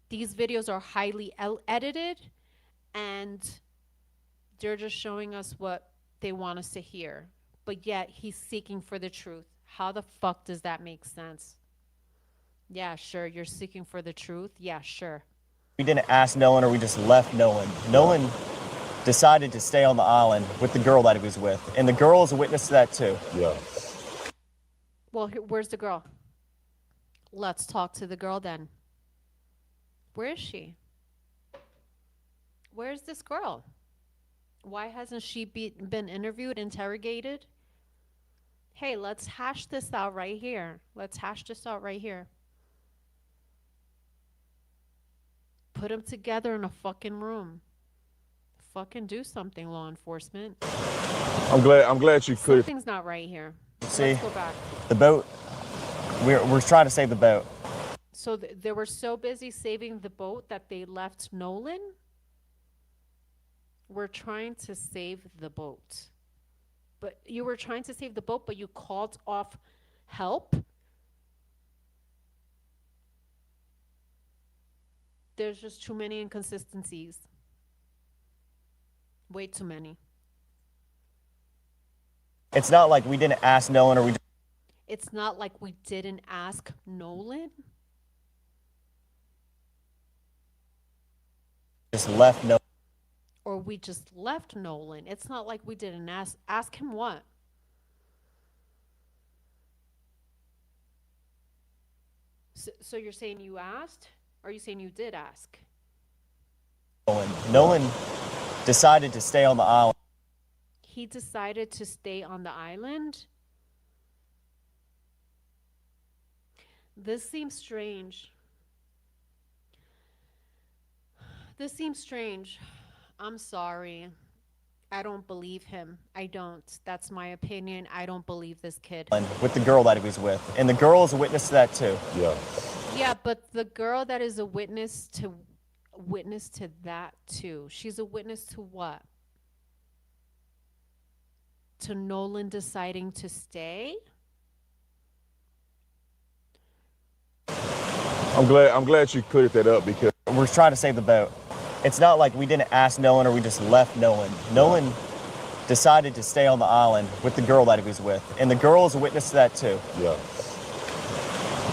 These videos are highly edited, and they're just showing us what they want us to hear. But yet, he's seeking for the truth. How the fuck does that make sense? Yeah, sure, you're seeking for the truth. Yeah, sure. We didn't ask Nolan or we just left Nolan. Nolan decided to stay on the island with the girl that he was with. And the girl is a witness to that too. Yeah. Well, where's the girl? Let's talk to the girl then. Where is she? Where's this girl? Why hasn't she been interviewed, interrogated? Hey, let's hash this out right here. Let's hash this out right here. Put them together in a fucking room. Fucking do something, law enforcement. I'm glad you cleared. Something's not right here. See, let's go back. The boat, we're trying to save the boat. So they were so busy saving the boat that they left Nolan? We're trying to save the boat. But you were trying to save the boat, but you called off help? There's just too many inconsistencies. Way too many. It's not like we didn't ask Nolan or we It's not like we didn't ask Nolan? just left Nolan. Or we just left Nolan. It's not like we didn't ask him what? So you're saying you asked? Or are you saying you did ask? Nolan decided to stay on the island. He decided to stay on the island? This seems strange. This seems strange. I'm sorry. I don't believe him. I don't. That's my opinion. I don't believe this kid. With the girl that he was with. And the girl is a witness to that too. Yeah. Yeah, but the girl that is a witness to that too. She's a witness to what? To Nolan deciding to stay? I'm glad you cleared that up because We're trying to save the boat. It's not like we didn't ask Nolan or we just left Nolan. Nolan decided to stay on the island with the girl that he was with. And the girl is a witness to that too. yeah.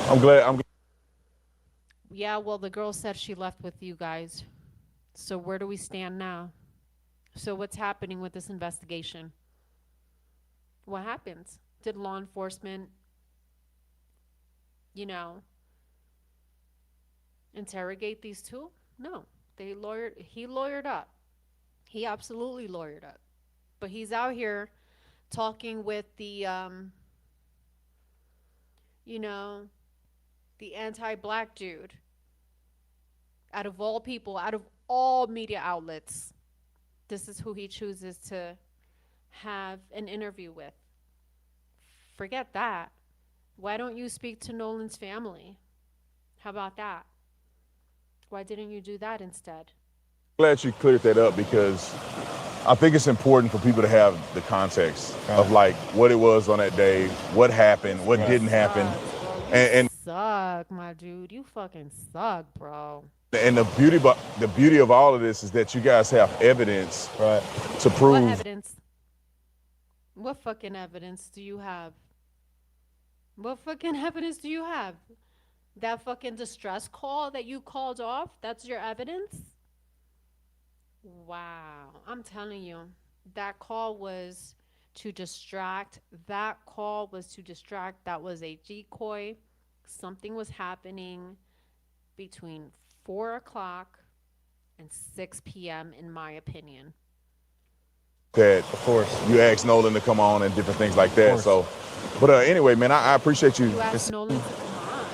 I'm glad. Yeah, well, the girl said she left with you guys. So where do we stand now? So what's happening with this investigation? What happens? Did law enforcement, interrogate these two? No. He lawyered up. He absolutely lawyered up. But he's out here talking with the the anti-black dude. Out of all people, out of all media outlets, this is who he chooses to have an interview with. Forget that. Why don't you speak to Nolan's family? How about that? Why didn't you do that instead? Glad you cleared that up because I think it's important for people to have the context of like what it was on that day, what happened, what didn't happen, and suck, my dude. You fucking suck, bro. And the beauty of all of this is that you guys have evidence, right, to prove. What evidence? What fucking evidence do you have? What fucking evidence do you have? That fucking distress call that you called off? That's your evidence? Wow. I'm telling you, that call was to distract. That call was to distract. That was a decoy. Something was happening between 4 o'clock and 6 p.m., in my opinion. That, of course, you asked Nolan to come on and different things like that. So, but anyway, man, I appreciate you. You asked Nolan to come on.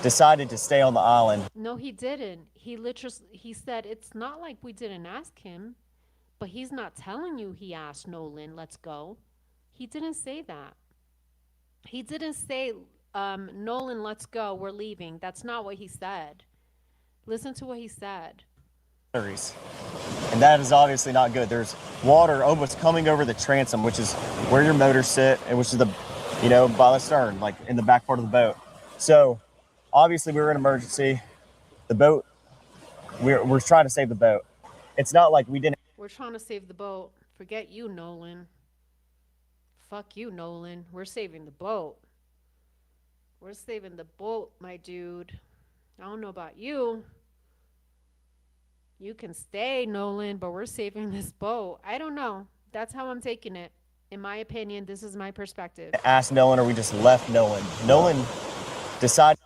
Decided to stay on the island. No, he didn't. He said it's not like we didn't ask him, but he's not telling you he asked Nolan, let's go. He didn't say that. He didn't say, Nolan, let's go, we're leaving. That's not what he said. Listen to what he said. And that is obviously not good. There's water almost coming over the transom, which is where your motors sit, and which is by the stern, like in the back part of the boat. So obviously we were in emergency. The boat, we're trying to save the boat. It's not like we didn't. We're trying to save the boat. Forget you, Nolan. Fuck you, Nolan. We're saving the boat. We're saving the boat, my dude. I don't know about you. You can stay, Nolan, but we're saving this boat. I don't know. That's how I'm taking it. In my opinion, this is my perspective. Asked Nolan or we just left Nolan. Nolan decided.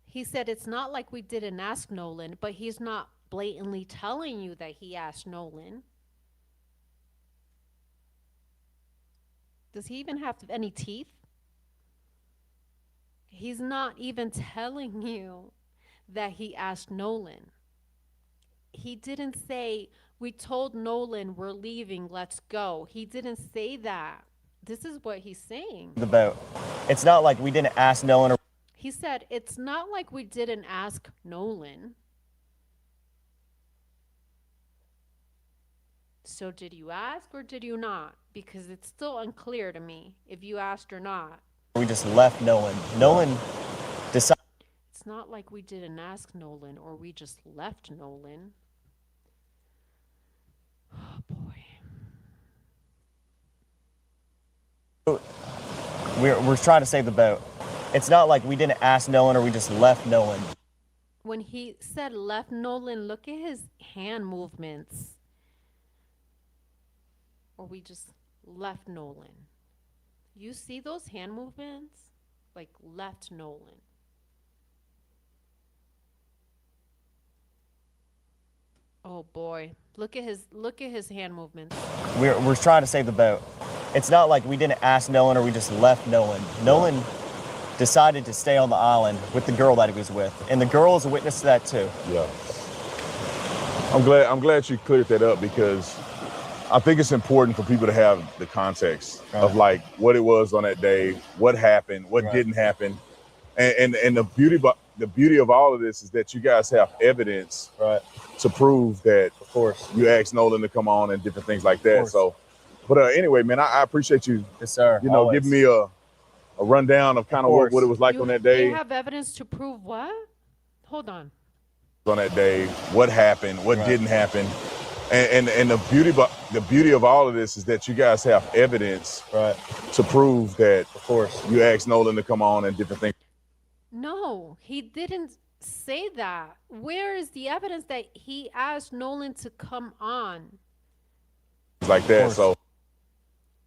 He said it's not like we didn't ask Nolan, but he's not blatantly telling you that he asked Nolan. Does he even have any teeth? He's not even telling you that he asked Nolan. He didn't say, we told Nolan we're leaving, let's go. He didn't say that. This is what he's saying. The boat. It's not like we didn't ask Nolan. He said, it's not like we didn't ask Nolan. So did you ask or did you not? Because it's still unclear to me if you asked or not. We just left Nolan. Nolan decided. It's not like we didn't ask Nolan or we just left Nolan. Oh, boy. We're trying to save the boat. It's not like we didn't ask Nolan or we just left Nolan. When he said left Nolan, look at his hand movements. Or we just left Nolan. You see those hand movements? Like left Nolan. Oh boy. Look at his hand movements. We're trying to save the boat. It's not like we didn't ask Nolan or we just left Nolan. Nolan decided to stay on the island with the girl that he was with. And the girl is a witness to that too. Yeah. I'm glad you cleared that up, because I think it's important for people to have the context of like what it was on that day, what happened, what didn't happen, and the beauty of all of this is that you guys have evidence to prove that. Of course, you asked Nolan to come on and different things like that. So, but anyway, man, I appreciate you. Yes, sir. You know, giving me a rundown of kind of what it was like on that day. They have evidence to prove what? Hold on. On that day, what happened, what didn't happen, and the beauty of all of this is that you guys have evidence to prove that. Of course, you asked Nolan to come on and different things. No, he didn't say that. Where is the evidence that he asked Nolan to come on? Like that, so.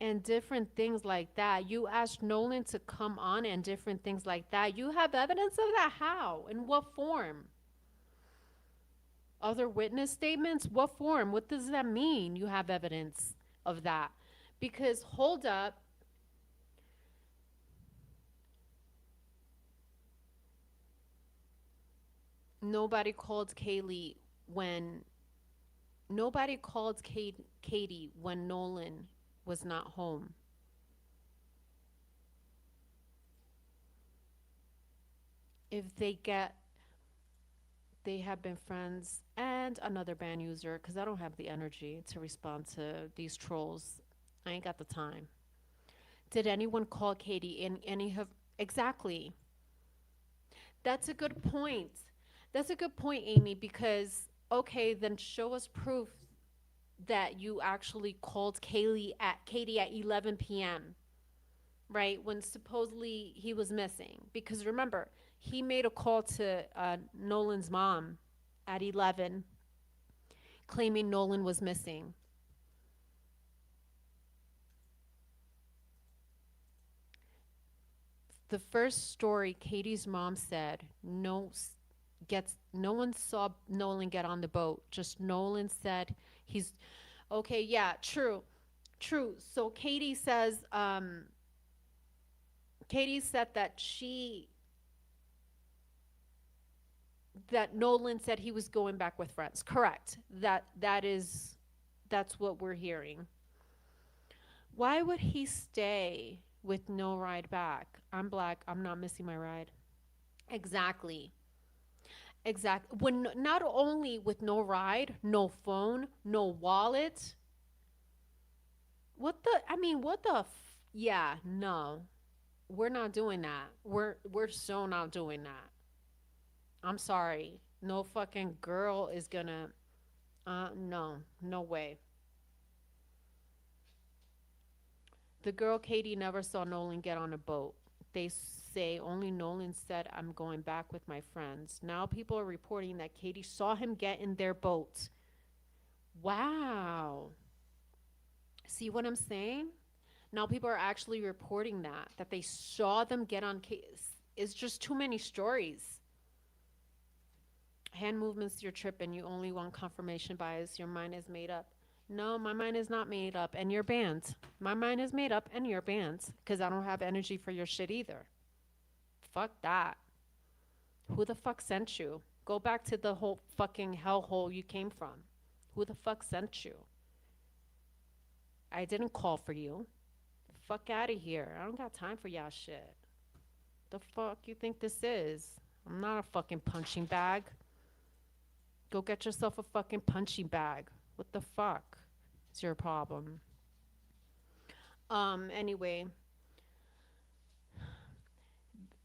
And different things like that. You asked Nolan to come on and different things like that. You have evidence of that? How? In what form? Other witness statements? What form? What does that mean? You have evidence of that? Because hold up. Nobody called Katie when Nolan was not home. If they have been friends and another band user, because I don't have the energy to respond to these trolls. I ain't got the time. Did anyone call Katie in any of exactly? That's a good point. That's a good point, Amy, because okay, then show us proof that you actually called Katie at 11 p.m. right? When supposedly he was missing. Because remember, he made a call to Nolan's mom at 11 claiming Nolan was missing. The first story, Katie's mom said, no one saw Nolan get on the boat. Just Nolan said he's okay. Yeah, true. So Katie said that Nolan said he was going back with friends. Correct. That's what we're hearing. Why would he stay with no ride back? I'm black. I'm not missing my ride. Exactly. When not only with no ride, no phone, no wallet. Yeah, no. We're not doing that. We're so not doing that. I'm sorry. No fucking girl is gonna no way. The girl Katie never saw Nolan get on a boat. They say only Nolan said, I'm going back with my friends. Now people are reporting that Katie saw him get in their boat. Wow. See what I'm saying? Now people are actually reporting that they saw them get on. It's just too many stories. Hand movements, you're tripping. You only want confirmation bias. Your mind is made up. No, my mind is not made up, and your banned. My mind is made up, and you're banned, because I don't have energy for your shit either. Fuck that. Who the fuck sent you? Go back to the whole fucking hellhole you came from. Who the fuck sent you? I didn't call for you. Fuck out of here. I don't got time for y'all shit. The fuck you think this is? I'm not a fucking punching bag. Go get yourself a fucking punching bag. What the fuck? It's your problem. Anyway,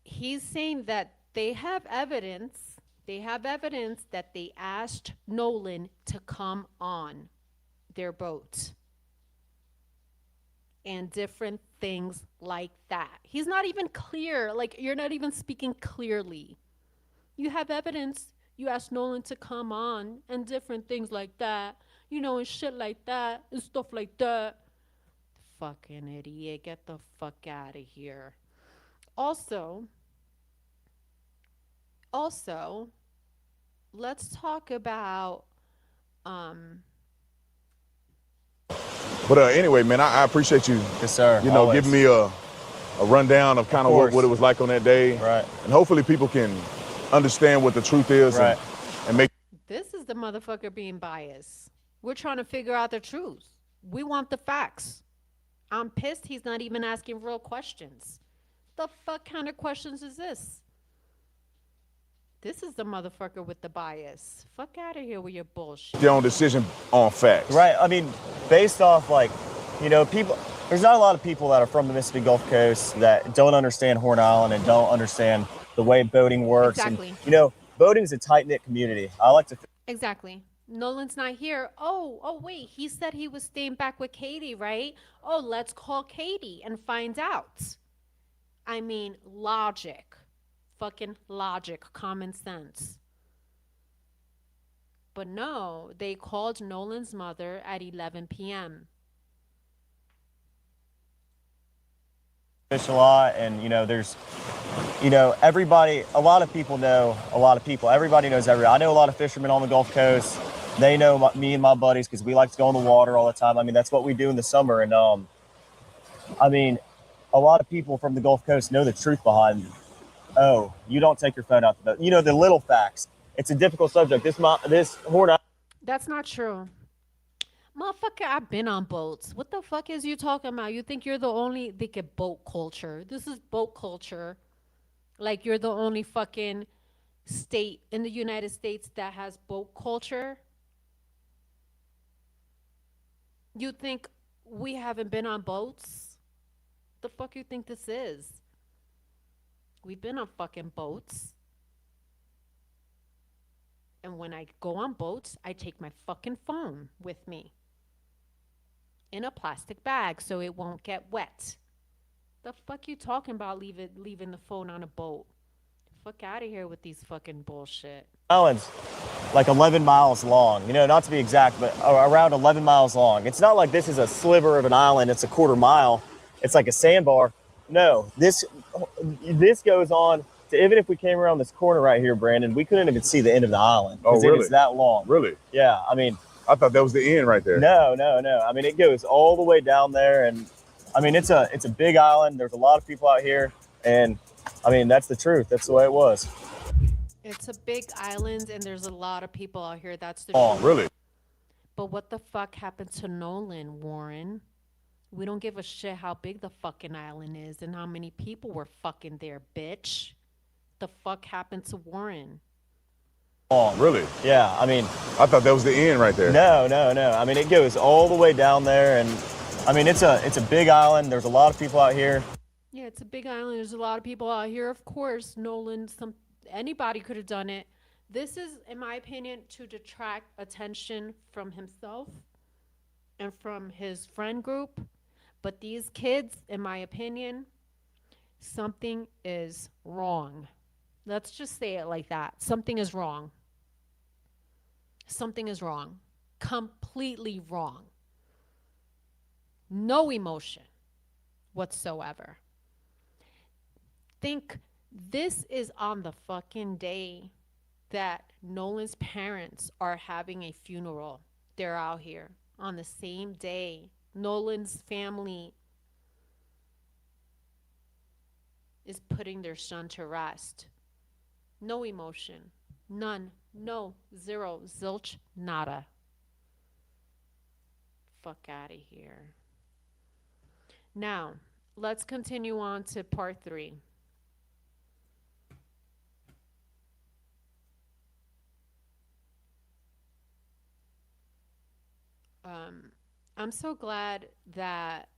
he's saying that they have evidence that they asked Nolan to come on their boat. And different things like that. He's not even clear. Like, you're not even speaking clearly. You have evidence. You asked Nolan to come on and different things like that. You know, and shit like that and stuff like that. Fucking idiot. Get the fuck out of here. Also, let's talk about But anyway, man, I appreciate you. Yes, sir. You know, giving me a rundown of kind of what it was like on that day. Right. And hopefully people can understand what the truth is and make. This is the motherfucker being biased. We're trying to figure out the truth. We want the facts. I'm pissed he's not even asking real questions. The fuck kind of questions is this? This is the motherfucker with the bias. Fuck out of here with your bullshit. Their own decision on facts. Right. I mean, based off like, people. There's not a lot of people that are from the Mississippi Gulf Coast that don't understand Horn Island and don't understand the way boating works. Exactly. And boating is a tight knit community. I like to. Exactly. Nolan's not here. Oh, wait. He said he was staying back with Katie, right? Oh, let's call Katie and find out. I mean, logic. Fucking logic. Common sense. But no, they called Nolan's mother at 11 p.m. Fish a lot, and there's everybody, a lot of people know a lot of people. Everybody knows everybody. I know a lot of fishermen on the Gulf Coast. They know me and my buddies because we like to go in the water all the time. I mean, that's what we do in the summer. And I mean, a lot of people from the Gulf Coast know the truth behind, oh, you don't take your phone out the boat. The little facts. It's a difficult subject. This Horn Island. That's not true. Motherfucker, I've been on boats. What the fuck is you talking about? You think you're the only they get boat culture. This is boat culture. Like you're the only fucking state in the United States that has boat culture. You think we haven't been on boats? The fuck you think this is? We've been on fucking boats. And when I go on boats, I take my fucking phone with me in a plastic bag so it won't get wet. The fuck you talking about leaving the phone on a boat? Fuck out of here with these fucking bullshit. Island's like 11 miles long, not to be exact, but around 11 miles long. It's not like this is a sliver of an island. It's a quarter mile. It's like a sandbar. No, this goes on to, even if we came around this corner right here, Brandon, we couldn't even see the end of the island. Oh, really? It's that long. Really? Yeah. I mean, I thought that was the end right there. No. I mean, it goes all the way down there, and I mean, it's a big island. There's a lot of people out here, and I mean, that's the truth. That's the way it was. It's a big island, and there's a lot of people out here. That's the Oh, truth. really? But what the fuck happened to Nolan, Warren? We don't give a shit how big the fucking island is and how many people were fucking there, bitch. The fuck happened to Warren? Oh, really? Yeah. I mean, I thought that was the end right there. No. I mean, it goes all the way down there, and I mean, it's a big island. There's a lot of people out here. Yeah, it's a big island. There's a lot of people out here. Of course, Nolan, anybody could have done it. This is, in my opinion, to detract attention from himself and from his friend group. But these kids, in my opinion, something is wrong. Let's just say it like that. Something is wrong. Something is wrong. Completely wrong. No emotion whatsoever. Think this is on the fucking day that Nolan's parents are having a funeral. They're out here on the same day. Nolan's family is putting their son to rest. No emotion. None. No. Zero. Zilch. Nada. Fuck out of here. Now, let's continue on to part 3. I'm so glad that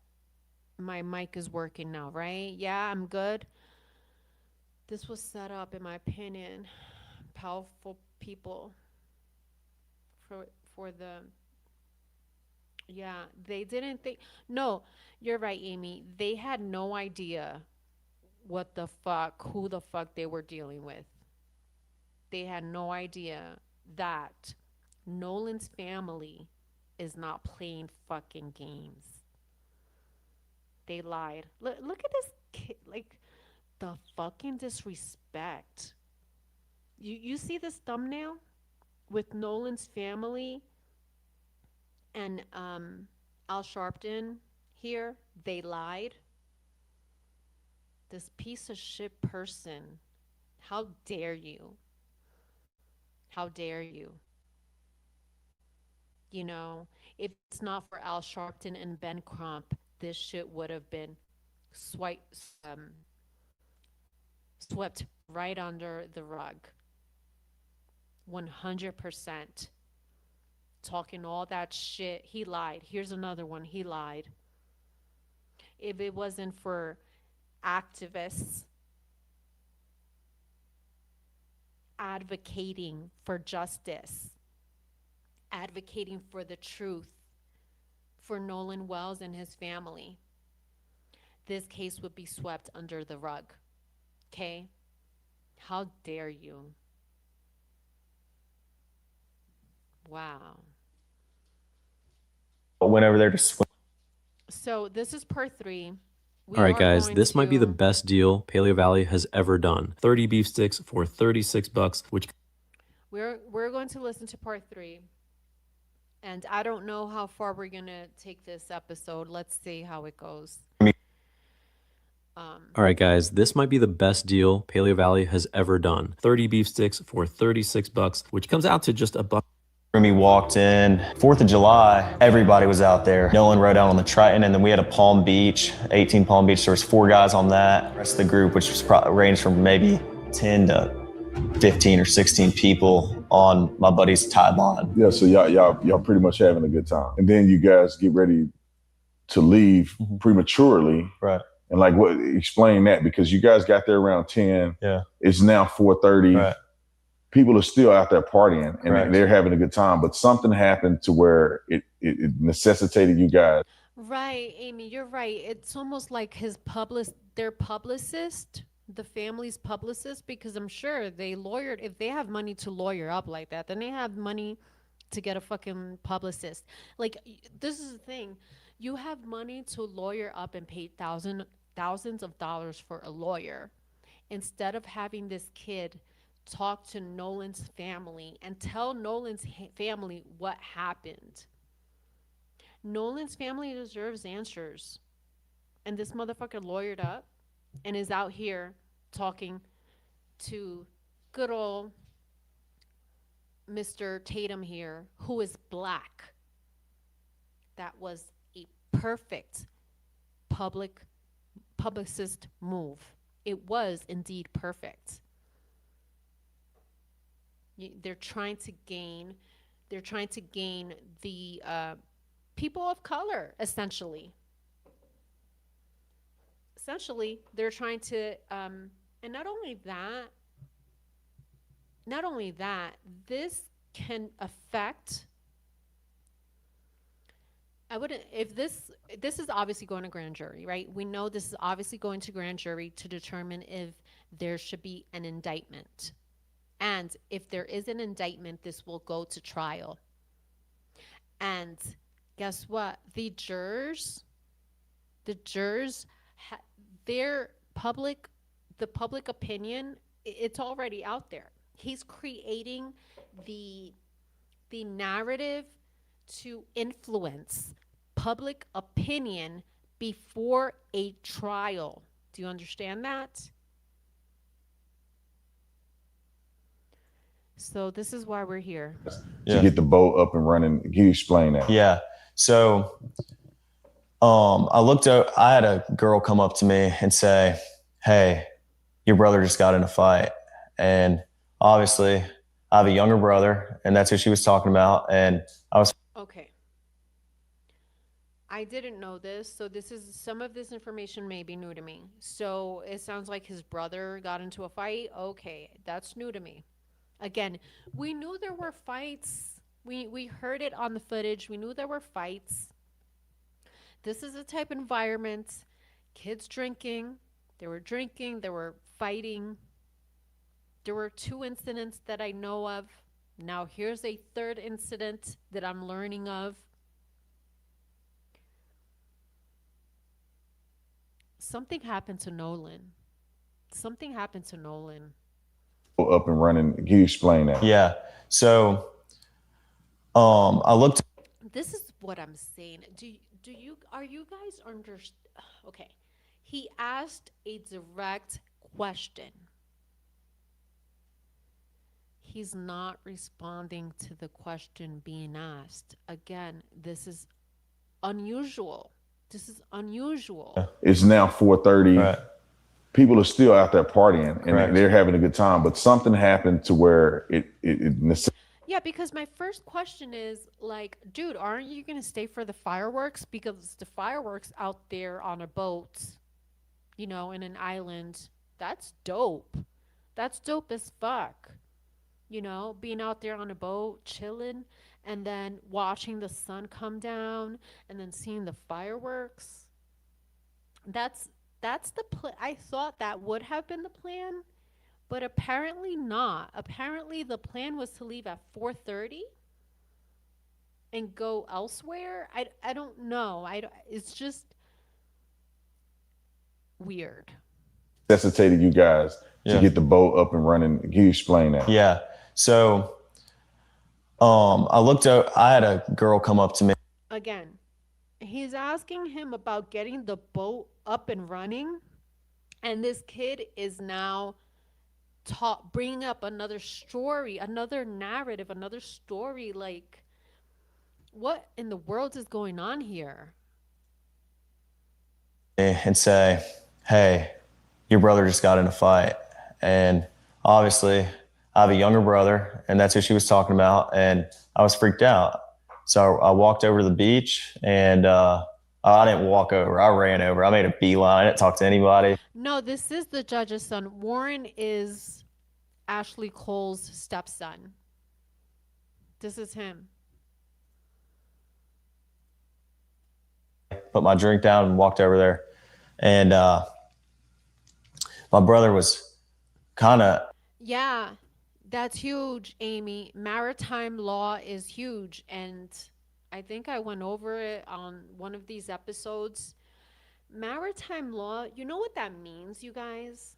my mic is working now, right? Yeah, I'm good. This was set up, in my opinion, powerful people for the, yeah, they didn't think, no, you're right, Amy. They had no idea what the fuck, who the fuck they were dealing with. They had no idea that Nolan's family is not playing fucking games. They lied. Look at this kid, like the fucking disrespect. You see this thumbnail with Nolan's family and Al Sharpton here? They lied. This piece of shit person. How dare you? How dare you? You know, if it's not for Al Sharpton and Ben Crump, this shit would have been swiped, swept right under the rug. 100%. Talking all that shit. He lied. Here's another one. He lied. If it wasn't for activists advocating for justice, advocating for the truth, for Nolan Wells and his family, this case would be swept under the rug. Okay? How dare you? Wow. Went over there to swim. So this is part 3. All right, guys, this might be the best deal Paleo Valley has ever done. 30 beef sticks for $36, which we're going to listen to part 3. And I don't know how far we're going to take this episode. Let's see how it goes. All right, guys, this might be the best deal Paleo Valley has ever done. 30 beef sticks for $36, which comes out to just a buck. We walked in, 4th of July, everybody was out there. Nolan rode out on the Triton, and then we had a Palm Beach, 18 Palm Beach. There was 4 guys on that. The rest of the group, which was ranged from maybe 10 to 15 or 16 people on my buddy's tide line. Yeah, so y'all pretty much having a good time. And then you guys get ready to leave prematurely. Right. And like, what? Explain that, because you guys got there around 10. Yeah. It's now 4:30. Right. People are still out there partying and Correct. they're having a good time, but something happened to where it necessitated you guys. Right, Amy, you're right. It's almost like their publicist, the family's publicist, because I'm sure they lawyered. If they have money to lawyer up like that, then they have money to get a fucking publicist. Like, this is the thing. You have money to lawyer up and pay thousands of dollars for a lawyer, instead of having this kid talk to Nolan's family and tell Nolan's family what happened. Nolan's family deserves answers. And this motherfucker lawyered up and is out here talking to good old Mr. Tatum here, who is black. That was a perfect publicist move. It was indeed perfect. They're trying to gain the people of color, essentially. They're trying to, and not only that, this can affect. I wouldn't, if this is obviously going to grand jury, right? We know this is obviously going to grand jury to determine if there should be an indictment. And if there is an indictment, this will go to trial. And guess what? The jurors, the public opinion, it's already out there. He's creating the narrative to influence public opinion before a trial. Do you understand that? So this is why we're here. To get the boat up and running. Can you explain that? Yeah. So I had a girl come up to me and say, "Hey, your brother just got in a fight." And obviously I have a younger brother, and that's who she was talking about. And I was okay. I didn't know this, so some of this information may be new to me. So it sounds like his brother got into a fight. Okay, that's new to me. Again, we knew there were fights. We heard it on the footage. We knew there were fights. This is a type of environment. Kids drinking. They were drinking. They were fighting. There were 2 incidents that I know of. Now here's a 3rd incident that I'm learning of. Something happened to Nolan. Up and running. Can you explain that? Yeah. So I looked. This is what I'm saying. Are you guys okay. He asked a direct question. He's not responding to the question being asked. Again, this is unusual. This is unusual. It's now 4:30. Right. People are still out there partying and Correct. they're having a good time, but something happened to where it Yeah, because my first question is like, dude, aren't you going to stay for the fireworks? Because the fireworks out there on a boat, you know, in an island, that's dope. That's dope as fuck. You know, being out there on a boat, chilling, and then watching the sun come down and then seeing the fireworks. That's the I thought that would have been the plan, but apparently not. Apparently the plan was to leave at 4:30 and go elsewhere. I don't know. It's just weird. necessitated you guys to Yeah. get the boat up and running. Can you explain that? Yeah. So I had a girl come up to me. Again, he's asking him about getting the boat up and running, and this kid is now bringing up another story, another narrative, another story. Like, what in the world is going on here? And say, hey, your brother just got in a fight. And obviously, I have a younger brother, and that's who she was talking about. And I was freaked out. So I walked over to the beach, and I didn't walk over. I ran over. I made a beeline. I didn't talk to anybody. No, this is the judge's son. Warren is Ashley Cole's stepson. This is him. Put my drink down and walked over there. And my brother was kind of. Yeah, that's huge, Amy. Maritime law is huge. And I think I went over it on one of these episodes. Maritime law, you know what that means, you guys?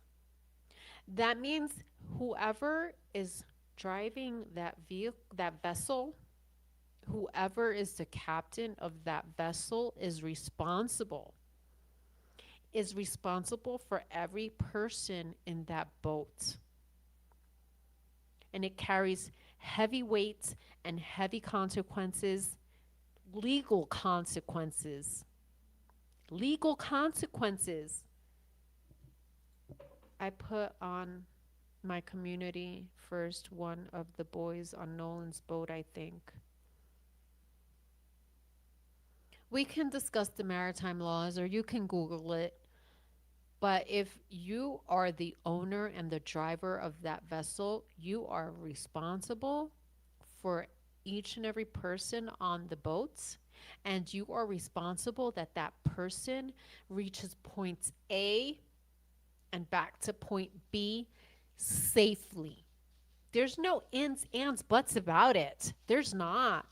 That means whoever is driving that vehicle, that vessel, whoever is the captain of that vessel is responsible for every person in that boat. And it carries heavy weight and heavy consequences, legal consequences. Legal consequences. I put on my community first one of the boys on Nolan's boat, I think. We can discuss the maritime laws or you can Google it. But if you are the owner and the driver of that vessel, you are responsible for each and every person on the boats, and you are responsible that that person reaches point A and back to point B safely. There's no ands, buts about it. There's not.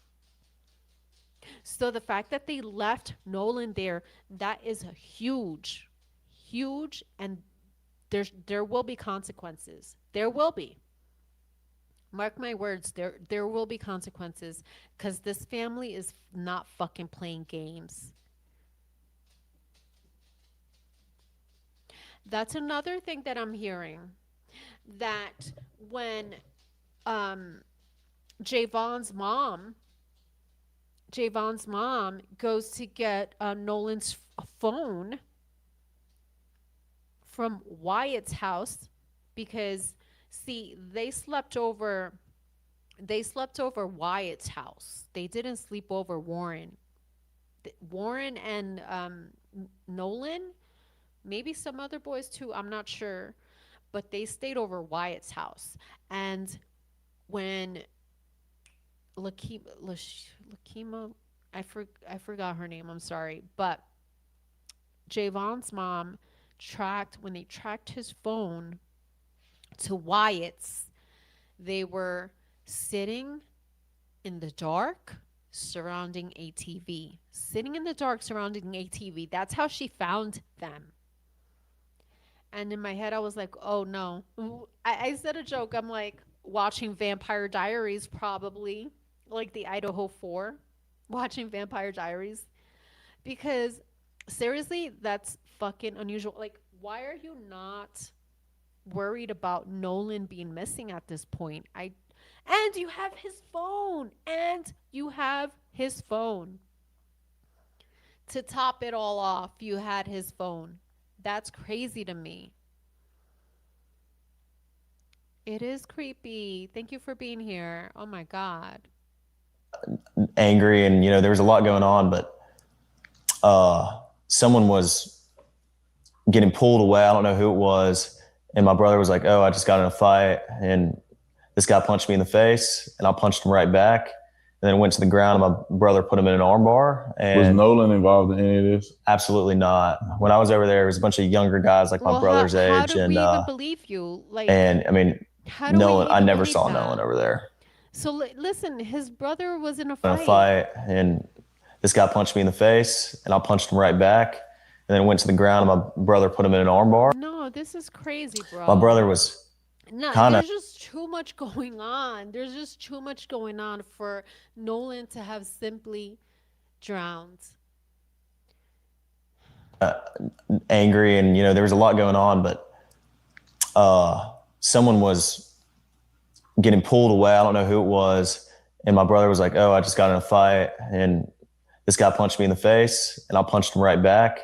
So the fact that they left Nolan there, that is huge, and there will be consequences. There will be. Mark my words, there will be consequences because this family is not fucking playing games. That's another thing that I'm hearing, that when Javon's mom goes to get Nolan's phone from Wyatt's house, because see, they slept over Wyatt's house. They didn't sleep over Warren. Warren and Nolan, maybe some other boys too, I'm not sure, but they stayed over Wyatt's house. And when Lakima, I forgot her name, I'm sorry, but Javon's mom when they tracked his phone to Wyatt's, they were sitting in the dark surrounding a TV. Sitting in the dark surrounding a TV. That's how she found them. And in my head, I was like, oh no. I said a joke. I'm like, watching Vampire Diaries, probably. Like the Idaho 4. Watching Vampire Diaries. Because seriously, that's fucking unusual. Like, why are you not worried about Nolan being missing at this point? And you have his phone. And you have his phone. To top it all off, you had his phone. That's crazy to me. It is creepy. Thank you for being here. Oh my God. Angry, and there was a lot going on, but someone was getting pulled away. I don't know who it was, and my brother was like, "Oh, I just got in a fight, and this guy punched me in the face, and I punched him right back, and then went to the ground, and my brother put him in an armbar." And was Nolan involved in any of this? Absolutely not. When I was over there was a bunch of younger guys like my brother's how age, do and we even believe you? Like, and I mean, how do Nolan. we I even never believe saw that? Nolan over there So listen, his brother was in a in fight. a fight, and this guy punched me in the face, and I punched him right back, and then went to the ground, and my brother put him in an armbar. No, this is crazy, bro. My brother was No, kinda- there's just too much going on. There's just too much going on for Nolan to have simply drowned. angry, and there was a lot going on, but someone was getting pulled away. I don't know who it was, and my brother was like, "Oh, I just got in a fight, and this guy punched me in the face, and I punched him right back,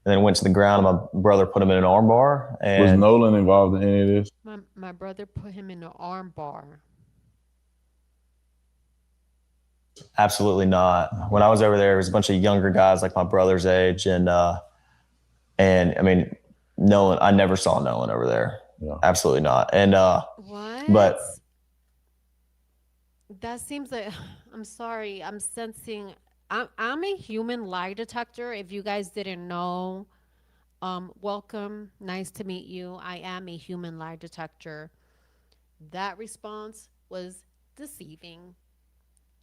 and then went to the ground, and my brother put him in an armbar." And was Nolan involved in any of this? My brother put him in an arm bar. Absolutely not. When I was over there was a bunch of younger guys like my brother's age, and I mean, Nolan. I never saw Nolan over there. Yeah. Absolutely not. And What? but that seems like, I'm sorry, I'm sensing, I'm a human lie detector. If you guys didn't know, welcome, nice to meet you. I am a human lie detector. That response was deceiving.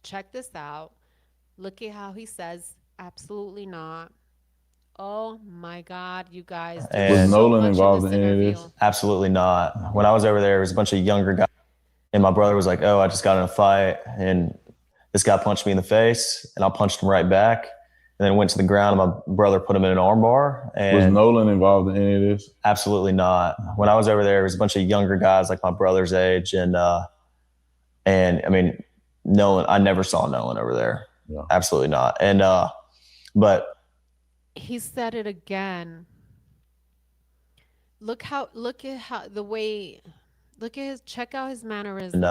Check this out. Look at how he says, absolutely not. Oh my God, you guys. And- Was Was Nolan involved in any of interview. this? absolutely not. When I was over there was a bunch of younger guys, and my brother was like, "Oh, I just got in a fight, and this guy punched me in the face, and I punched him right back, and then went to the ground, and my brother put him in an armbar." And Was Nolan involved in any of this? absolutely not. When I was over there was a bunch of younger guys like my brother's age, and I mean, Nolan. I never saw Nolan over there. Yeah. Absolutely not. And but He said it again. Look at how the way, check out his mannerism.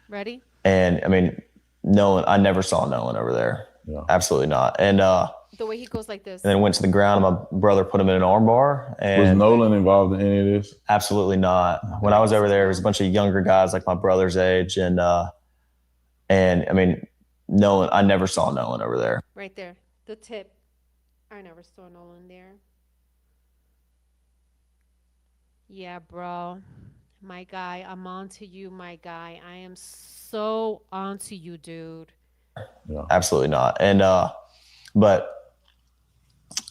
Ready? and I mean, Nolan. I never saw Nolan over there. Yeah. Absolutely not. And The way he goes like this. and then went to the ground, and my brother put him in an armbar. And Was Nolan involved in any of this? absolutely not. When I was over there was a bunch of younger guys like my brother's age, and I mean, Nolan. I never saw Nolan over there. Right there. The tip. I never saw Nolan there. Yeah, bro. My guy, I'm on to you, my guy. I am so on to you, dude. Yeah. Absolutely not. And but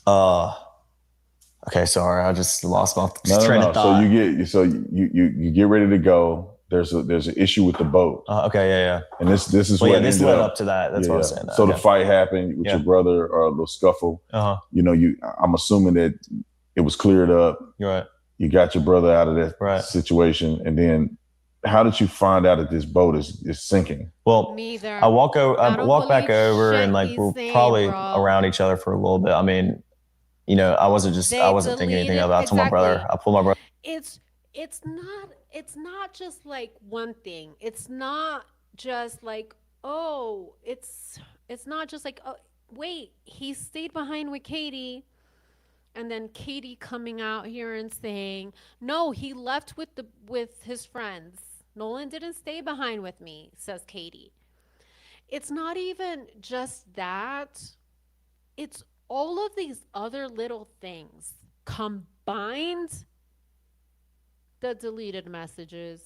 okay, sorry, I just lost my train of So thought. you get ready to go. There's an issue with the boat, Okay, yeah. and this is Well, what yeah, this ended led up to that. That's what I was saying. So the fight happened with Yeah. your brother, or a little scuffle. Uh-huh. I'm assuming that it was cleared up. You're right. You got your brother out of that Right. situation, and then how did you find out that this boat is sinking? Well, Me either. I walk don't back believe over, shit and like he's we're saying, probably bro. around each other for a little bit. I mean, I wasn't thinking anything deleted- about it. I told my brother. exactly. I pulled my brother. It's not just like one thing. It's not just like, oh, it's not just like, oh, wait, he stayed behind with Katie, and then Katie coming out here and saying, no, he left with his friends. Nolan didn't stay behind with me, says Katie. It's not even just that. It's all of these other little things combined. The deleted messages,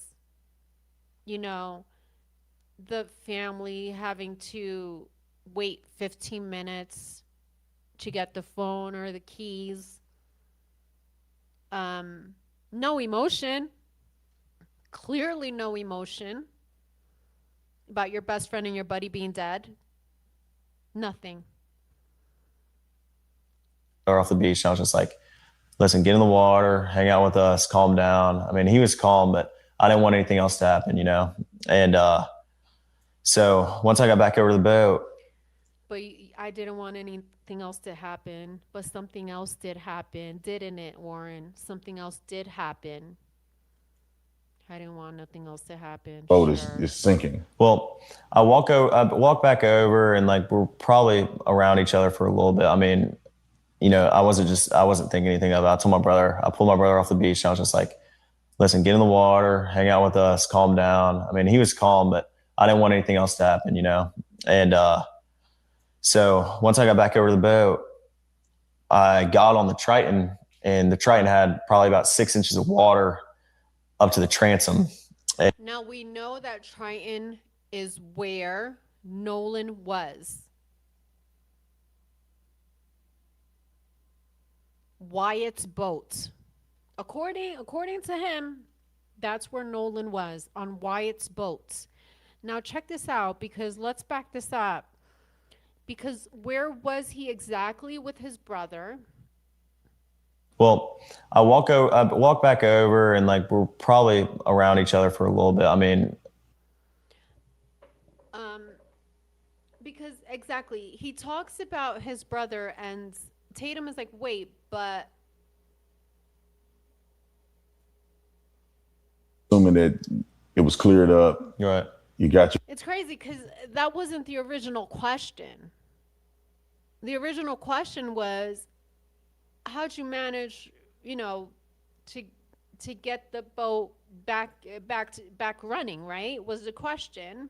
the family having to wait 15 minutes to get the phone or the keys. No emotion. Clearly no emotion about your best friend and your buddy being dead. Nothing. Off the beach, and I was just like, listen, get in the water, hang out with us, calm down. I mean, he was calm, but I didn't want anything else to happen, And so once I got back over to the boat, But I didn't want anything else to happen, but something else did happen, didn't it, Warren? Something else did happen. I didn't want nothing else to happen. Boat Sure. is sinking. well, I walk back over, and like we're probably around each other for a little bit. I mean, I wasn't thinking anything of it. I pulled my brother off the beach, and I was just like, listen, get in the water, hang out with us, calm down. I mean, he was calm, but I didn't want anything else to happen, And so once I got back over to the boat, I got on the Triton, and the Triton had probably about 6 inches of water up to the transom. Now we know that Triton is where Nolan was. Wyatt's boat. According to him, that's where Nolan was, on Wyatt's boat. Now check this out, because let's back this up. Because where was he exactly with his brother? Well, I walk back over, and like we're probably around each other for a little bit. I mean, Because exactly, he talks about his brother, and Tatum is like, wait, but Assuming that it was cleared up, you're right. you got your it's crazy because that wasn't the original question. The original question was, how'd you manage, to get the boat back running, right? Was the question.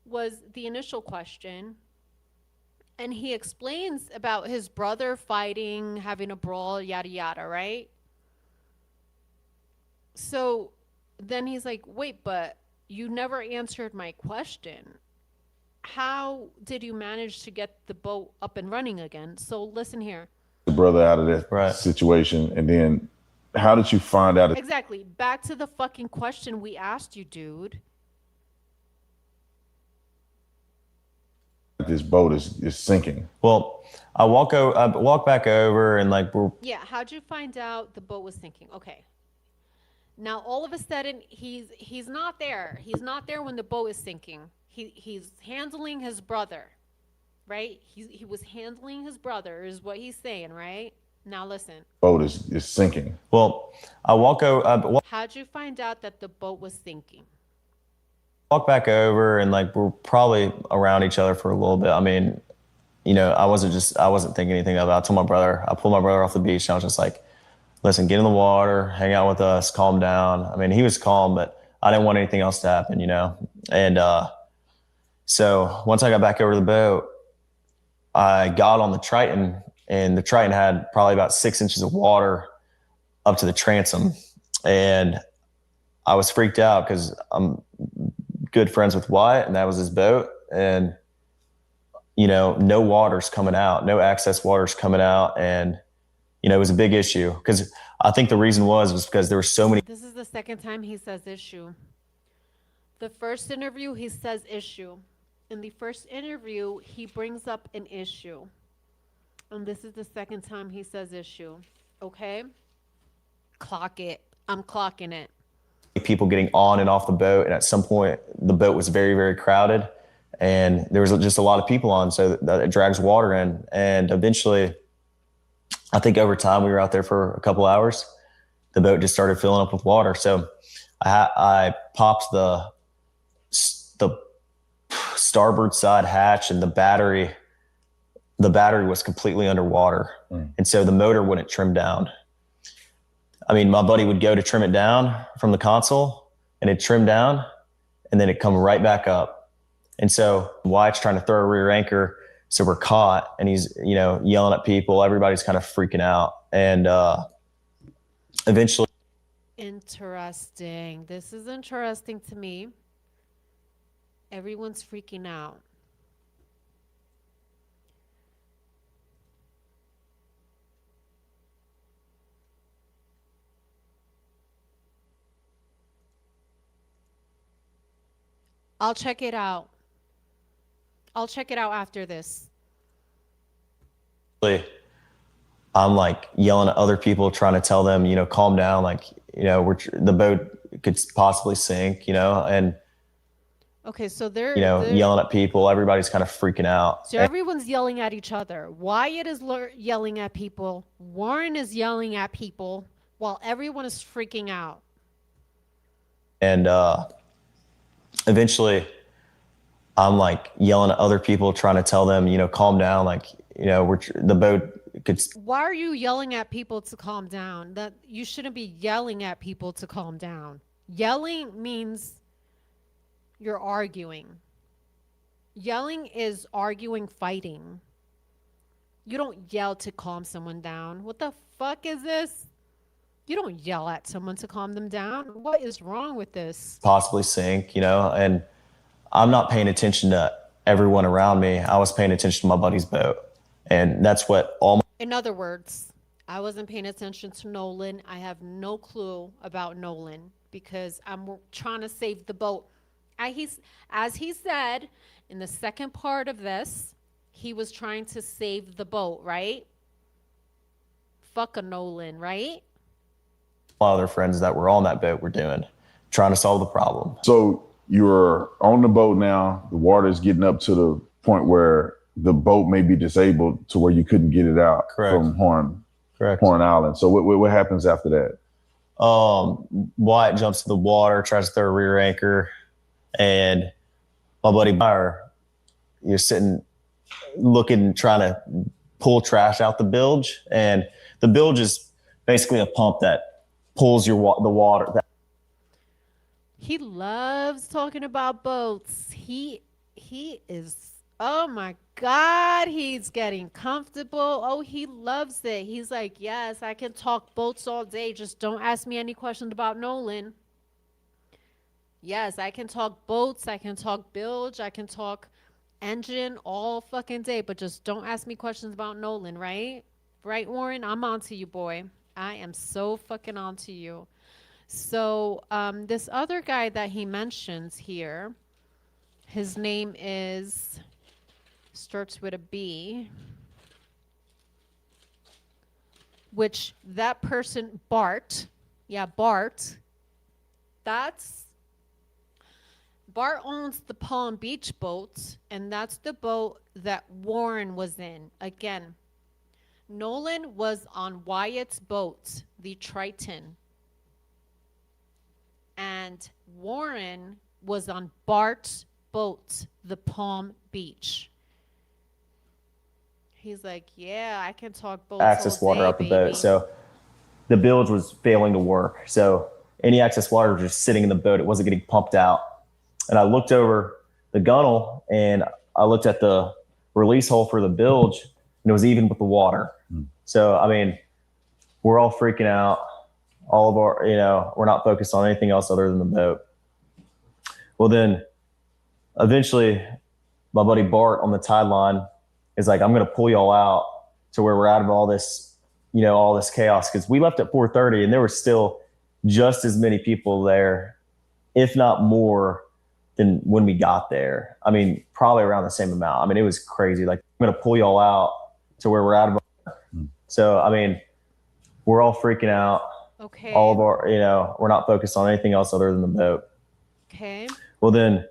Was the initial question. And he explains about his brother fighting, having a brawl, yada yada, right? So then he's like, wait, but you never answered my question. How did you manage to get the boat up and running again? So listen here. brother out of that Right. situation, and then how did you find out Exactly. Back to the fucking question we asked you, dude. this boat is sinking? Well, I walk back over, and like we're Yeah, how'd you find out the boat was sinking? Okay. Now all of a sudden he's not there. He's not there when the boat is sinking. He's handling his brother, right? He was handling his brother is what he's saying, right? Now listen. Boat is sinking. well, How'd you find out that the boat was sinking? walk back over, and like we're probably around each other for a little bit. I mean, I wasn't thinking anything of it. I pulled my brother off the beach, and I was just like, listen, get in the water, hang out with us, calm down. I mean, he was calm, but I didn't want anything else to happen, And so once I got back over to the boat, I got on the Triton, and the Triton had probably about 6 inches of water up to the transom. And I was freaked out because I'm good friends with Wyatt, and that was his boat. And, no water's coming out, no access water's coming out. And, it was a big issue because I think the reason was because there were so many. This is the second time he says issue. The first interview, he says issue. In the first interview, he brings up an issue. And this is the second time he says issue. Okay? Clock it. I'm clocking it. People getting on and off the boat. And at some point, the boat was very, very crowded. And there was just a lot of people on, so that it drags water in. And eventually, I think over time, we were out there for a couple hours. The boat just started filling up with water. So I popped the starboard side hatch, and the battery was completely underwater. And so the motor wouldn't trim down. I mean, my buddy would go to trim it down from the console, and it'd trim down, and then it'd come right back up. And so Wyatt's trying to throw a rear anchor, so we're caught, and he's, yelling at people. Everybody's kind of freaking out. And eventually. Interesting. This is interesting to me. Everyone's freaking out. I'll check it out. I'll check it out after this. I'm like yelling at other people, trying to tell them, calm down. Like, the boat could possibly sink, and Okay, so they're yelling at people. Everybody's kind of freaking out. So everyone's yelling at each other. Wyatt is yelling at people. Warren is yelling at people while everyone is freaking out. And eventually, I'm like yelling at other people, trying to tell them, calm down. Like, the boat could. Why are you yelling at people to calm down? That you shouldn't be yelling at people to calm down. Yelling means you're arguing. Yelling is arguing, fighting. You don't yell to calm someone down. What the fuck is this? You don't yell at someone to calm them down. What is wrong with this? Possibly sink, and I'm not paying attention to everyone around me. I was paying attention to my buddy's boat. And that's what all. In other words, I wasn't paying attention to Nolan. I have no clue about Nolan because I'm trying to save the boat. As he said in the second part of this, he was trying to save the boat, right? Fuck a Nolan, right? My other friends that were on that boat were doing, trying to solve the problem. So you're on the boat now. The water's getting up to the point where the boat may be disabled to where you couldn't get it out. Correct. From Horn Correct. Island. So what happens after that? Wyatt jumps to the water, tries to throw a rear anchor, and my buddy Meyer, you're sitting, looking, trying to pull trash out the bilge, and the bilge is basically a pump that pulls the water. He loves talking about boats. He is, oh my God, he's getting comfortable. Oh, he loves it. He's like, yes, I can talk boats all day. Just don't ask me any questions about Nolan. Yes, I can talk boats. I can talk bilge. I can talk engine all fucking day. But just don't ask me questions about Nolan, right? Right, Warren? I'm on to you, boy. I am so fucking on to you. So this other guy that he mentions here, his name starts with a B, which that person, Bart, Bart owns the Palm Beach boat, and that's the boat that Warren was in. Again, Nolan was on Wyatt's boat, the Triton, and Warren was on Bart's boat, the Palm Beach. He's like, yeah, I can talk boats Access all water day, out the baby. boat. So the bilge was failing to work. So any excess water was just sitting in the boat. It wasn't getting pumped out. And I looked over the gunnel and I looked at the release hole for the bilge, and it was even with the water. So, I mean, we're all freaking out. All of our, we're not focused on anything else other than the boat. Well, then eventually my buddy Bart on the tide line is like, I'm going to pull y'all out to where we're out of all this, all this chaos. Cause we left at 4:30 and there were still just as many people there, if not more than when we got there. I mean, probably around the same amount. I mean, it was crazy. Like, I'm going to pull y'all out to where we're out of. So, I mean, we're all freaking out. Okay. All of our, we're not focused on anything else other than the boat. Okay. Well, then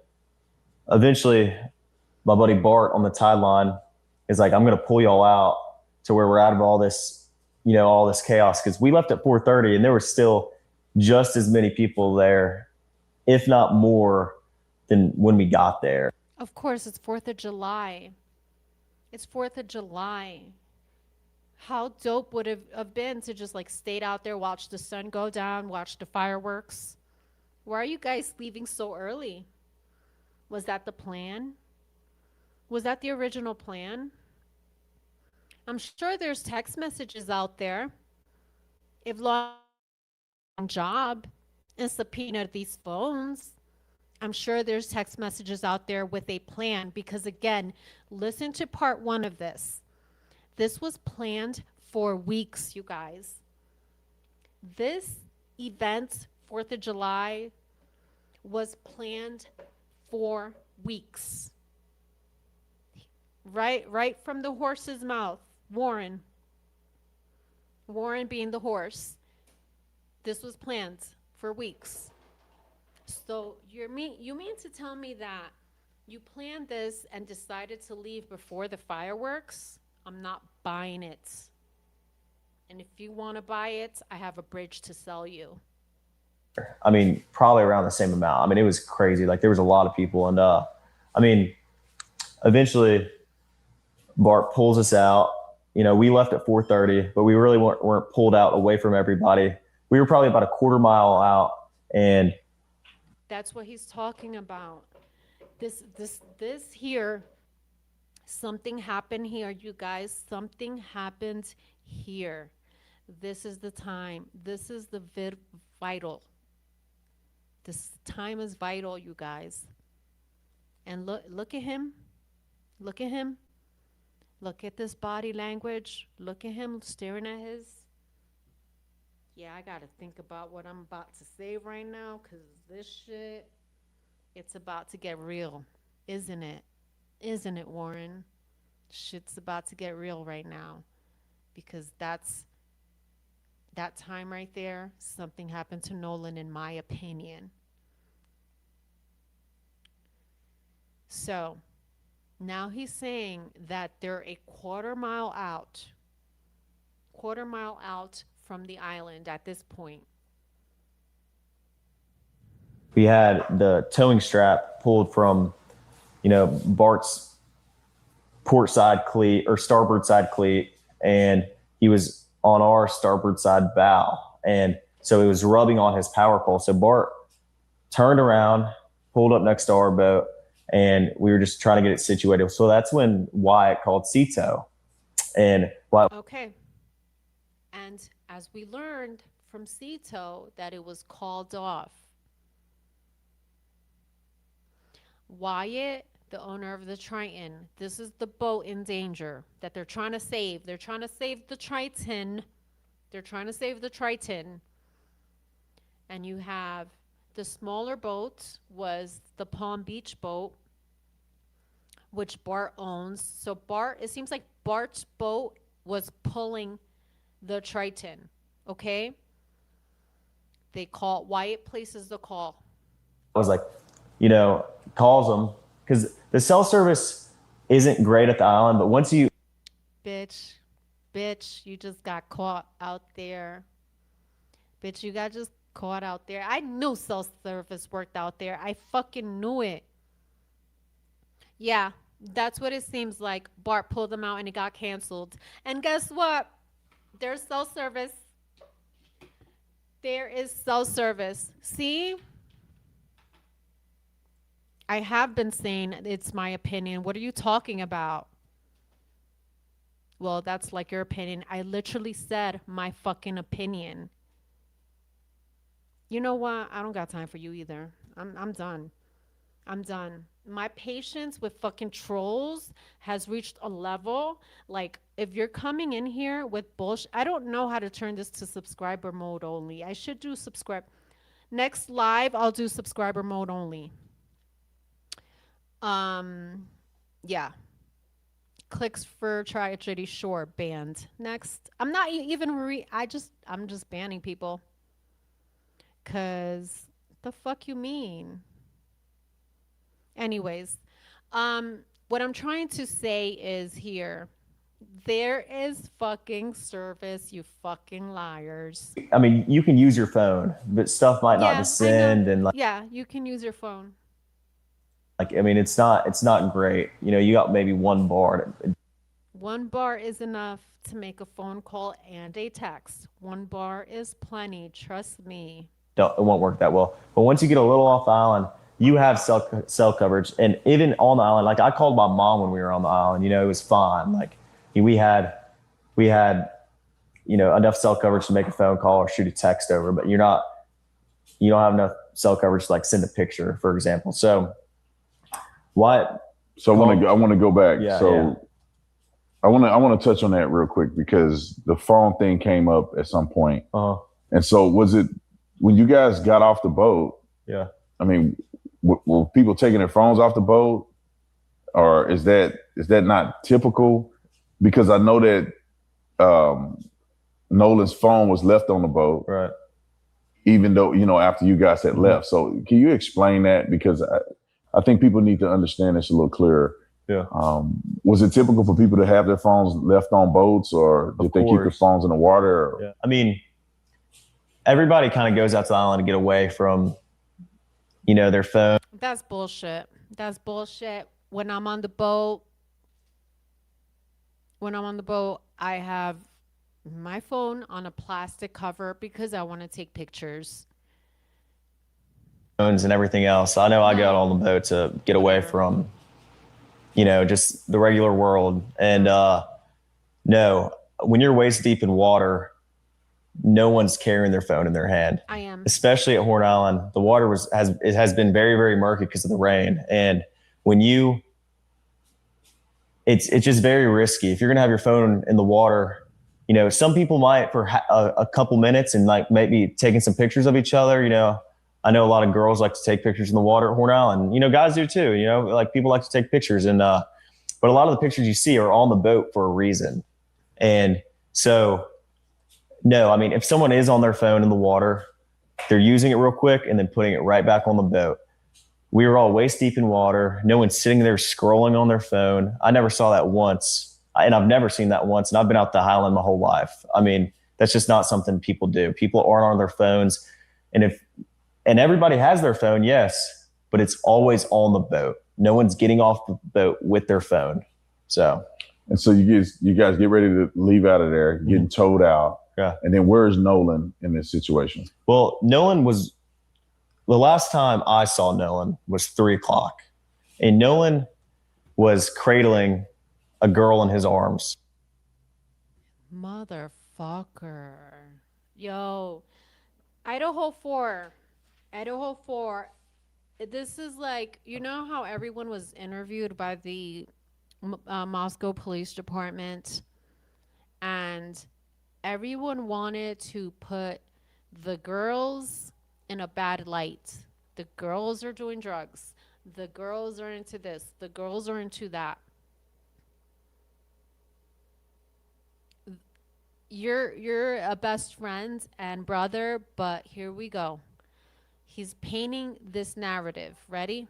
eventually my buddy Bart on the tide line is like, I'm going to pull y'all out to where we're out of all this, all this chaos. Cause we left at 4:30 and there were still just as many people there, if not more than when we got there. Of course, it's 4th of July. It's 4th of July. How dope would it have been to just like stayed out there, watch the sun go down, watch the fireworks? Why are you guys leaving so early? Was that the plan? Was that the original plan? I'm sure there's text messages out there. If long job and subpoena these phones, I'm sure there's text messages out there with a plan, because again, listen to part 1 of this. This was planned for weeks, you guys. This event, 4th of July, was planned for weeks. Right from the horse's mouth. Warren being the horse. This was planned for weeks. So you mean to tell me that you planned this and decided to leave before the fireworks? I'm not buying it. And if you want to buy it, I have a bridge to sell you. I mean, probably around the same amount. I mean, it was crazy. Like there was a lot of people, and I mean, eventually Bart pulls us out. You know, we left at 4:30, but we really weren't pulled out away from everybody. We were probably about a quarter mile out, and that's what he's talking about. This here, something happened here, you guys. Something happened here. This is the time. This is the vital. This time is vital, you guys. And look at him. Look at him. Look at this body language. Look at him staring at his. Yeah, I got to think about what I'm about to say right now, because this shit, it's about to get real. Isn't it? Isn't it, Warren? Shit's about to get real right now, because that's that time right there. Something happened to Nolan, in my opinion. So now he's saying that they're a quarter mile out from the island at this point. we had the towing strap pulled from, you know, Bart's port side cleat or starboard side cleat, and he was on our starboard side bow. And so it was rubbing on his power pole. So Bart turned around, pulled up next to our boat, and we were just trying to get it situated. So that's when Wyatt called Cito. And Wyatt. Okay. And as we learned from Cito, that it was called off. Wyatt, the owner of the Triton, this is the boat in danger that they're trying to save. They're trying to save the Triton. They're trying to save the Triton. And you have the smaller boat was the Palm Beach boat, which Bart owns. So Bart, it seems like Bart's boat was pulling the Triton, okay? They call, Wyatt places the call. I was like, you know, calls them, because the cell service isn't great at the island, but once you... Bitch, you just got caught out there. Bitch, you got just caught out there. I knew cell service worked out there. I fucking knew it. Yeah, that's what it seems like. Bart pulled them out and it got canceled. And guess what? There's cell service. There is cell service. See? I have been saying it's my opinion. What are you talking about? Well, that's like your opinion. I literally said my fucking opinion. You know what? I don't got time for you either. I'm done. I'm done. My patience with fucking trolls has reached a level. Like, if you're coming in here with bullshit, I don't know how to turn this to subscriber mode only. I should do subscribe. Next live, I'll do subscriber mode only. Yeah. Clicks for tragedy, sure, banned. Next. I'm not even I'm just banning people. Cause the fuck you mean? Anyways, what I'm trying to say is here, there is fucking service, you fucking liars. I mean, you can use your phone, but stuff might not descend, and like, yeah, you can use your phone. Like, I mean, it's not great. You know, you got maybe one bar. One bar is enough to make a phone call and a text. One bar is plenty, trust me. It won't work that well. But once you get a little off the island, you have cell coverage. And even on the island, like I called my mom when we were on the island, you know, it was fine. Like we had, you know, enough cell coverage to make a phone call or shoot a text over, but you don't have enough cell coverage to like send a picture, for example. So what? So I want to go back. Yeah, so yeah. I want to touch on that real quick, because the phone thing came up at some point. And so was it when you guys got off the boat? Yeah. I mean, were people taking their phones off the boat, or is that not typical? Because I know that Nolan's phone was left on the boat. Right. even though, after you guys had left. So can you explain that? Because I think people need to understand this a little clearer. Yeah. Was it typical for people to have their phones left on boats, or did they keep their phones in the water? Yeah. I mean, everybody kind of goes out to the island to get away from, their phone. That's bullshit. That's bullshit. When I'm on the boat, I have my phone on a plastic cover because I want to take pictures. Phones and everything else. I know I go out on the boat to get away from, just the regular world. And no, when you're waist deep in water, no one's carrying their phone in their hand. I am. Especially at Horn Island. The water has been very, very murky because of the rain. And when it's just very risky. If you're going to have your phone in the water, some people might for a couple minutes and like maybe taking some pictures of each other. I know a lot of girls like to take pictures in the water at Horn Island. Guys do too. Like people like to take pictures, and but a lot of the pictures you see are on the boat for a reason. And so, no, I mean, if someone is on their phone in the water, they're using it real quick and then putting it right back on the boat. We were all waist deep in water. No one's sitting there scrolling on their phone. I never saw that once, and I've never seen that once. And I've been out the Highland my whole life. I mean, that's just not something people do. People aren't on their phones, and everybody has their phone, yes, but it's always on the boat. No one's getting off the boat with their phone. So, and so you guys get ready to leave out of there, getting towed out. Yeah. And then where's Nolan in this situation? Well, Nolan was, the last time I saw Nolan was 3:00, and Nolan was cradling a girl in his arms. Motherfucker. Yo, Idaho 4. This is like, how everyone was interviewed by the Moscow Police Department, and everyone wanted to put the girls in a bad light. The girls are doing drugs. The girls are into this. The girls are into that. You're a best friend and brother, but here we go. He's painting this narrative. Ready?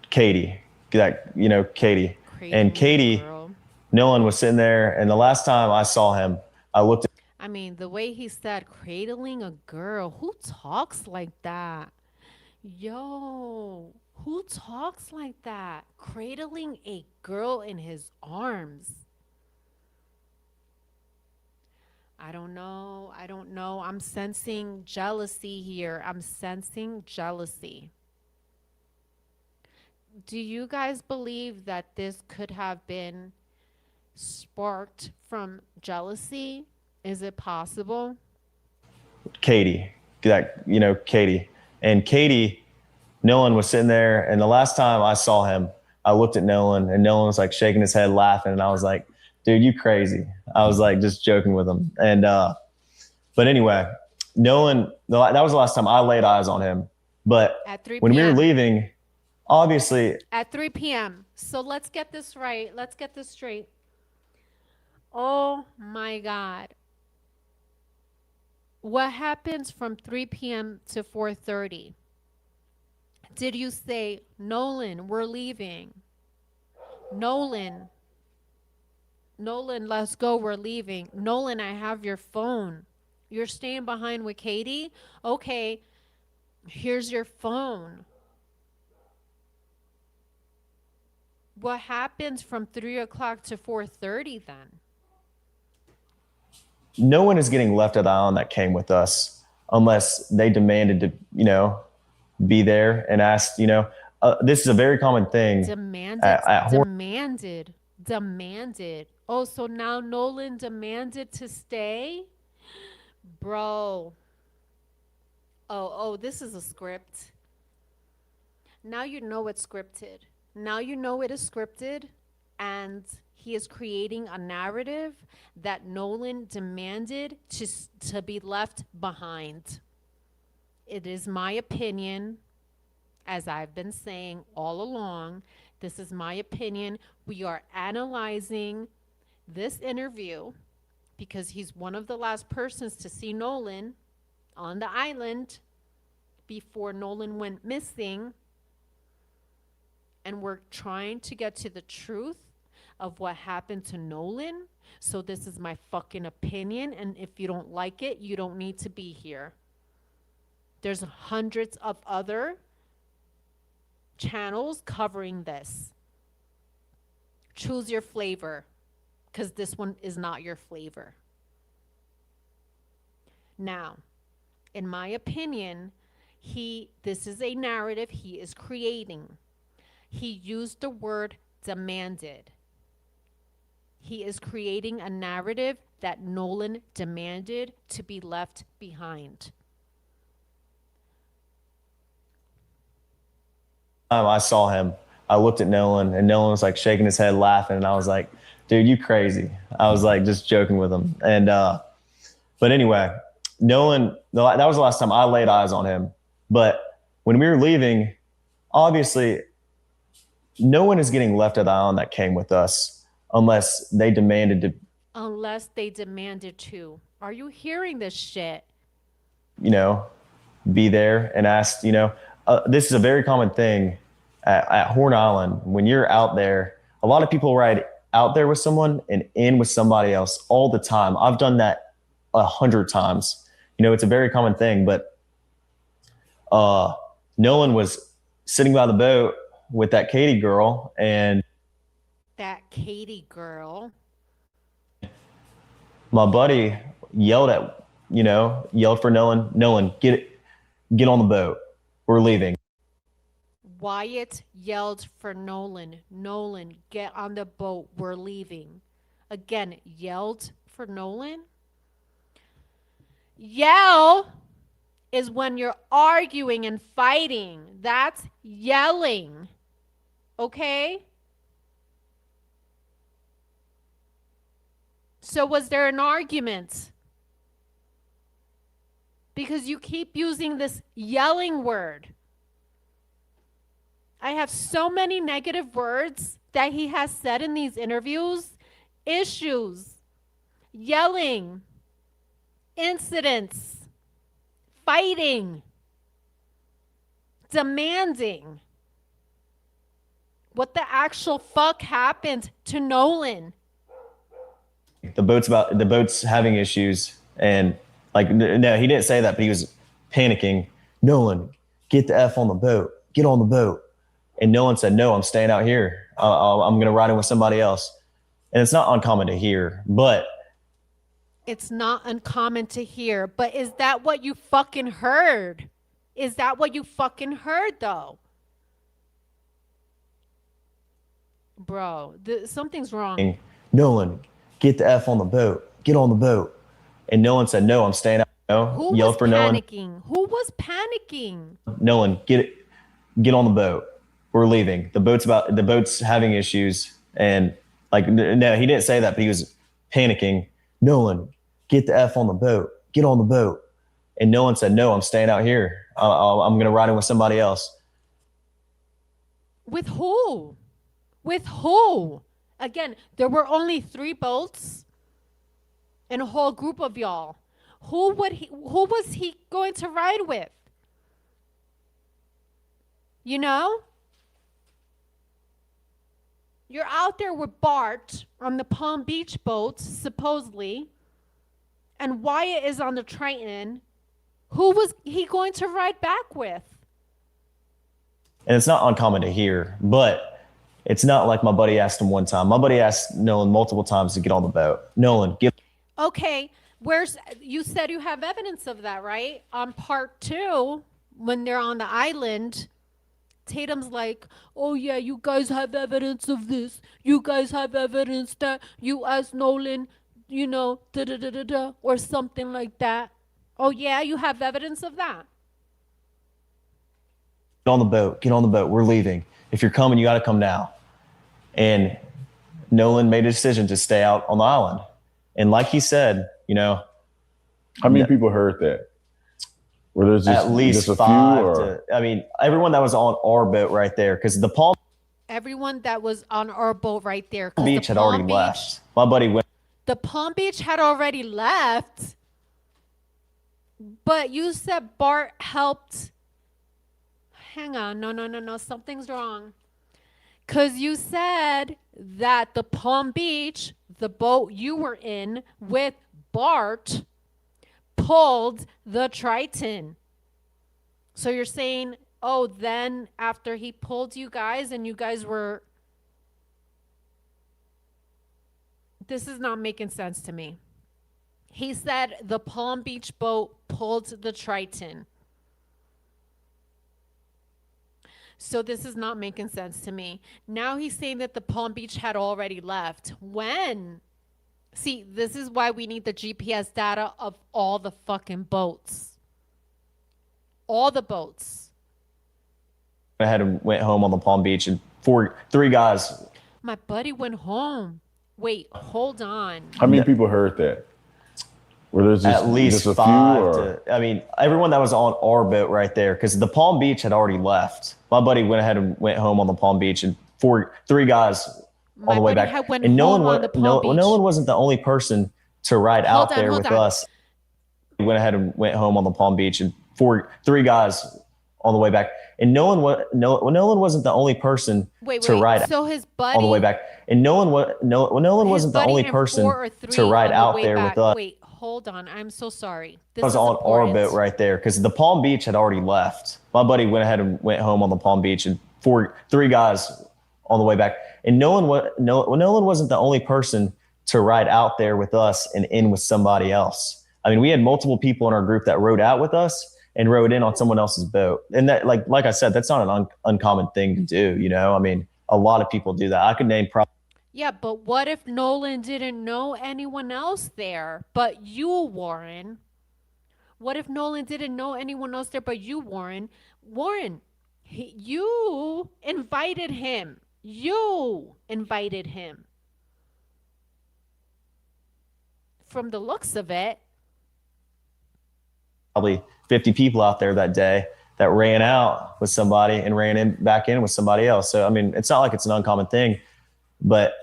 Katie. Katie. Crazy And Katie, girl. Nolan was sitting there, and the last time I saw him, I looked at. I mean, the way he said cradling a girl, who talks like that? Yo, who talks like that? Cradling a girl in his arms. I don't know. I'm sensing jealousy here. Do you guys believe that this could have been sparked from jealousy? Is it possible? Katie. Katie. And Katie, Nolan was sitting there, and the last time I saw him, I looked at Nolan, and Nolan was like shaking his head laughing, and I was like, dude, you crazy. I was like just joking with him. And but anyway, Nolan, that was the last time I laid eyes on him. But at 3 when we were p.m. leaving, obviously at 3 p.m. So let's get this right. Let's get this straight. Oh my God. What happens from 3 p.m. to 4:30? Did you say, Nolan, we're leaving? Nolan, let's go, we're leaving. Nolan, I have your phone. You're staying behind with Katie? Okay, here's your phone. What happens from 3 o'clock to 4:30 then? no one is getting left at the island that came with us unless they demanded to, be there and asked, this is a very common thing. Demanded. Oh, so now Nolan demanded to stay? Bro. Oh, this is a script. Now you know it's scripted. Now you know it is scripted, and he is creating a narrative that Nolan demanded to be left behind. It is my opinion, as I've been saying all along, this is my opinion. We are analyzing this interview because he's one of the last persons to see Nolan, on the island before Nolan went missing, and we're trying to get to the truth of what happened to Nolan. So this is my fucking opinion, and if you don't like it, you don't need to be here. There's hundreds of other channels covering this. Choose your flavor, because this one is not your flavor. Now, in my opinion, this is a narrative he is creating. He used the word demanded. He is creating a narrative that Nolan demanded to be left behind. I saw him, I looked at Nolan, and Nolan was like shaking his head, laughing, and I was like, dude, you crazy. I was like just joking with him. And but anyway, Nolan, that was the last time I laid eyes on him. But when we were leaving, obviously no one is getting left at the island that came with us unless they demanded to. Unless they demanded to. Are you hearing this shit? You know, be there and ask, you know, this is a very common thing at Horn Island. When you're out there, a lot of people ride out there with someone and in with somebody else all the time. I've done that 100 times. You know, it's a very common thing, but Nolan was sitting by the boat with that Katie girl, and that Katie girl, my buddy yelled for Nolan, get on the boat. We're leaving. Wyatt yelled for Nolan, get on the boat. We're leaving. Again, yelled for Nolan. Yell is when you're arguing and fighting. That's yelling. Okay? So was there an argument? Because you keep using this yelling word. I have so many negative words that he has said in these interviews. Issues, yelling, incidents, fighting, demanding. What the actual fuck happened to Nolan? The boat's having issues, and like, no, he didn't say that, but he was panicking. Nolan, get the F on the boat. Get on the boat. And Nolan said, no, I'm staying out here. I'm going to ride in with somebody else. And it's not uncommon to hear, but. It's not uncommon to hear, but is that what you fucking heard? Is that what you fucking heard, though? Bro, something's wrong. Nolan, get the F on the boat. Get on the boat. And Nolan said, no, I'm staying out. No. Who Yelled was for panicking? Nolan. Who was panicking? Nolan, get on the boat. We're leaving. The boat's having issues, and like, no, he didn't say that, but he was panicking. Nolan, get the F on the boat. Get on the boat. And Nolan said, no, I'm staying out here. I'm going to ride in with somebody else. With who? With who? Again, there were only 3 boats and a whole group of y'all. Who was he going to ride with? You know? You're out there with Bart on the Palm Beach boats, supposedly, and Wyatt is on the Triton. Who was he going to ride back with? And it's not uncommon to hear, but it's not like my buddy asked him one time. My buddy asked Nolan multiple times to get on the boat. Nolan, get. Okay, you said you have evidence of that, right? On part 2, when they're on the island, Tatum's like, oh yeah, you guys have evidence of this. You guys have evidence that you asked Nolan, you know, da-da-da-da-da, or something like that. Oh yeah, you have evidence of that. Get on the boat. Get on the boat. We're leaving. If you're coming, you got to come now. And Nolan made a decision to stay out on the island. And like he said, you know. How many people heard that? Were there just at least just a 5 few, or? I mean, everyone that was on our boat right there, because the Palm Everyone that was on our boat right there. 'Cause Beach the had already Palm left. My buddy went. The Palm Beach had already left. But you said Bart helped. Hang on. No. Something's wrong. Because you said that the Palm Beach, the boat you were in with Bart, pulled the Triton. So you're saying, oh, then after he pulled you guys and you guys were. This is not making sense to me. He said the Palm Beach boat pulled the Triton. So this is not making sense to me. Now he's saying that the Palm Beach had already left. When? See, this is why we need the GPS data of all the fucking boats. All the boats. I had him went home on the Palm Beach, and three guys. My buddy went home. Wait, hold on. How many people heard that? Were there just, at least just a five. few, or? I mean, everyone that was on our boat right there, because the Palm Beach had already left. My buddy went ahead and went home on the Palm Beach, and three guys on the way back. And Nolan wasn't the only person to ride out there with us. He went ahead and went home on the Palm Beach, and three guys on the way back. And Nolan wasn't the only person to ride so his buddy, on the way back. And Nolan wasn't the only person to ride out there with us. Wait, hold on. I'm so sorry. This was on our boat right there, because the Palm Beach had already left. My buddy went ahead and went home on the Palm Beach, and three guys on the way back. And Nolan wasn't the only person to ride out there with us and in with somebody else. I mean, we had multiple people in our group that rode out with us and rode in on someone else's boat. And that, like I said, that's not an uncommon thing to do. You know, I mean, a lot of people do that. I could name probably. Yeah, but what if Nolan didn't know anyone else there but you, Warren? What if Nolan didn't know anyone else there but you, Warren? Warren, you invited him. You invited him. From the looks of it. Probably 50 people out there that day that ran out with somebody and ran back in with somebody else. So, I mean, it's not like it's an uncommon thing, but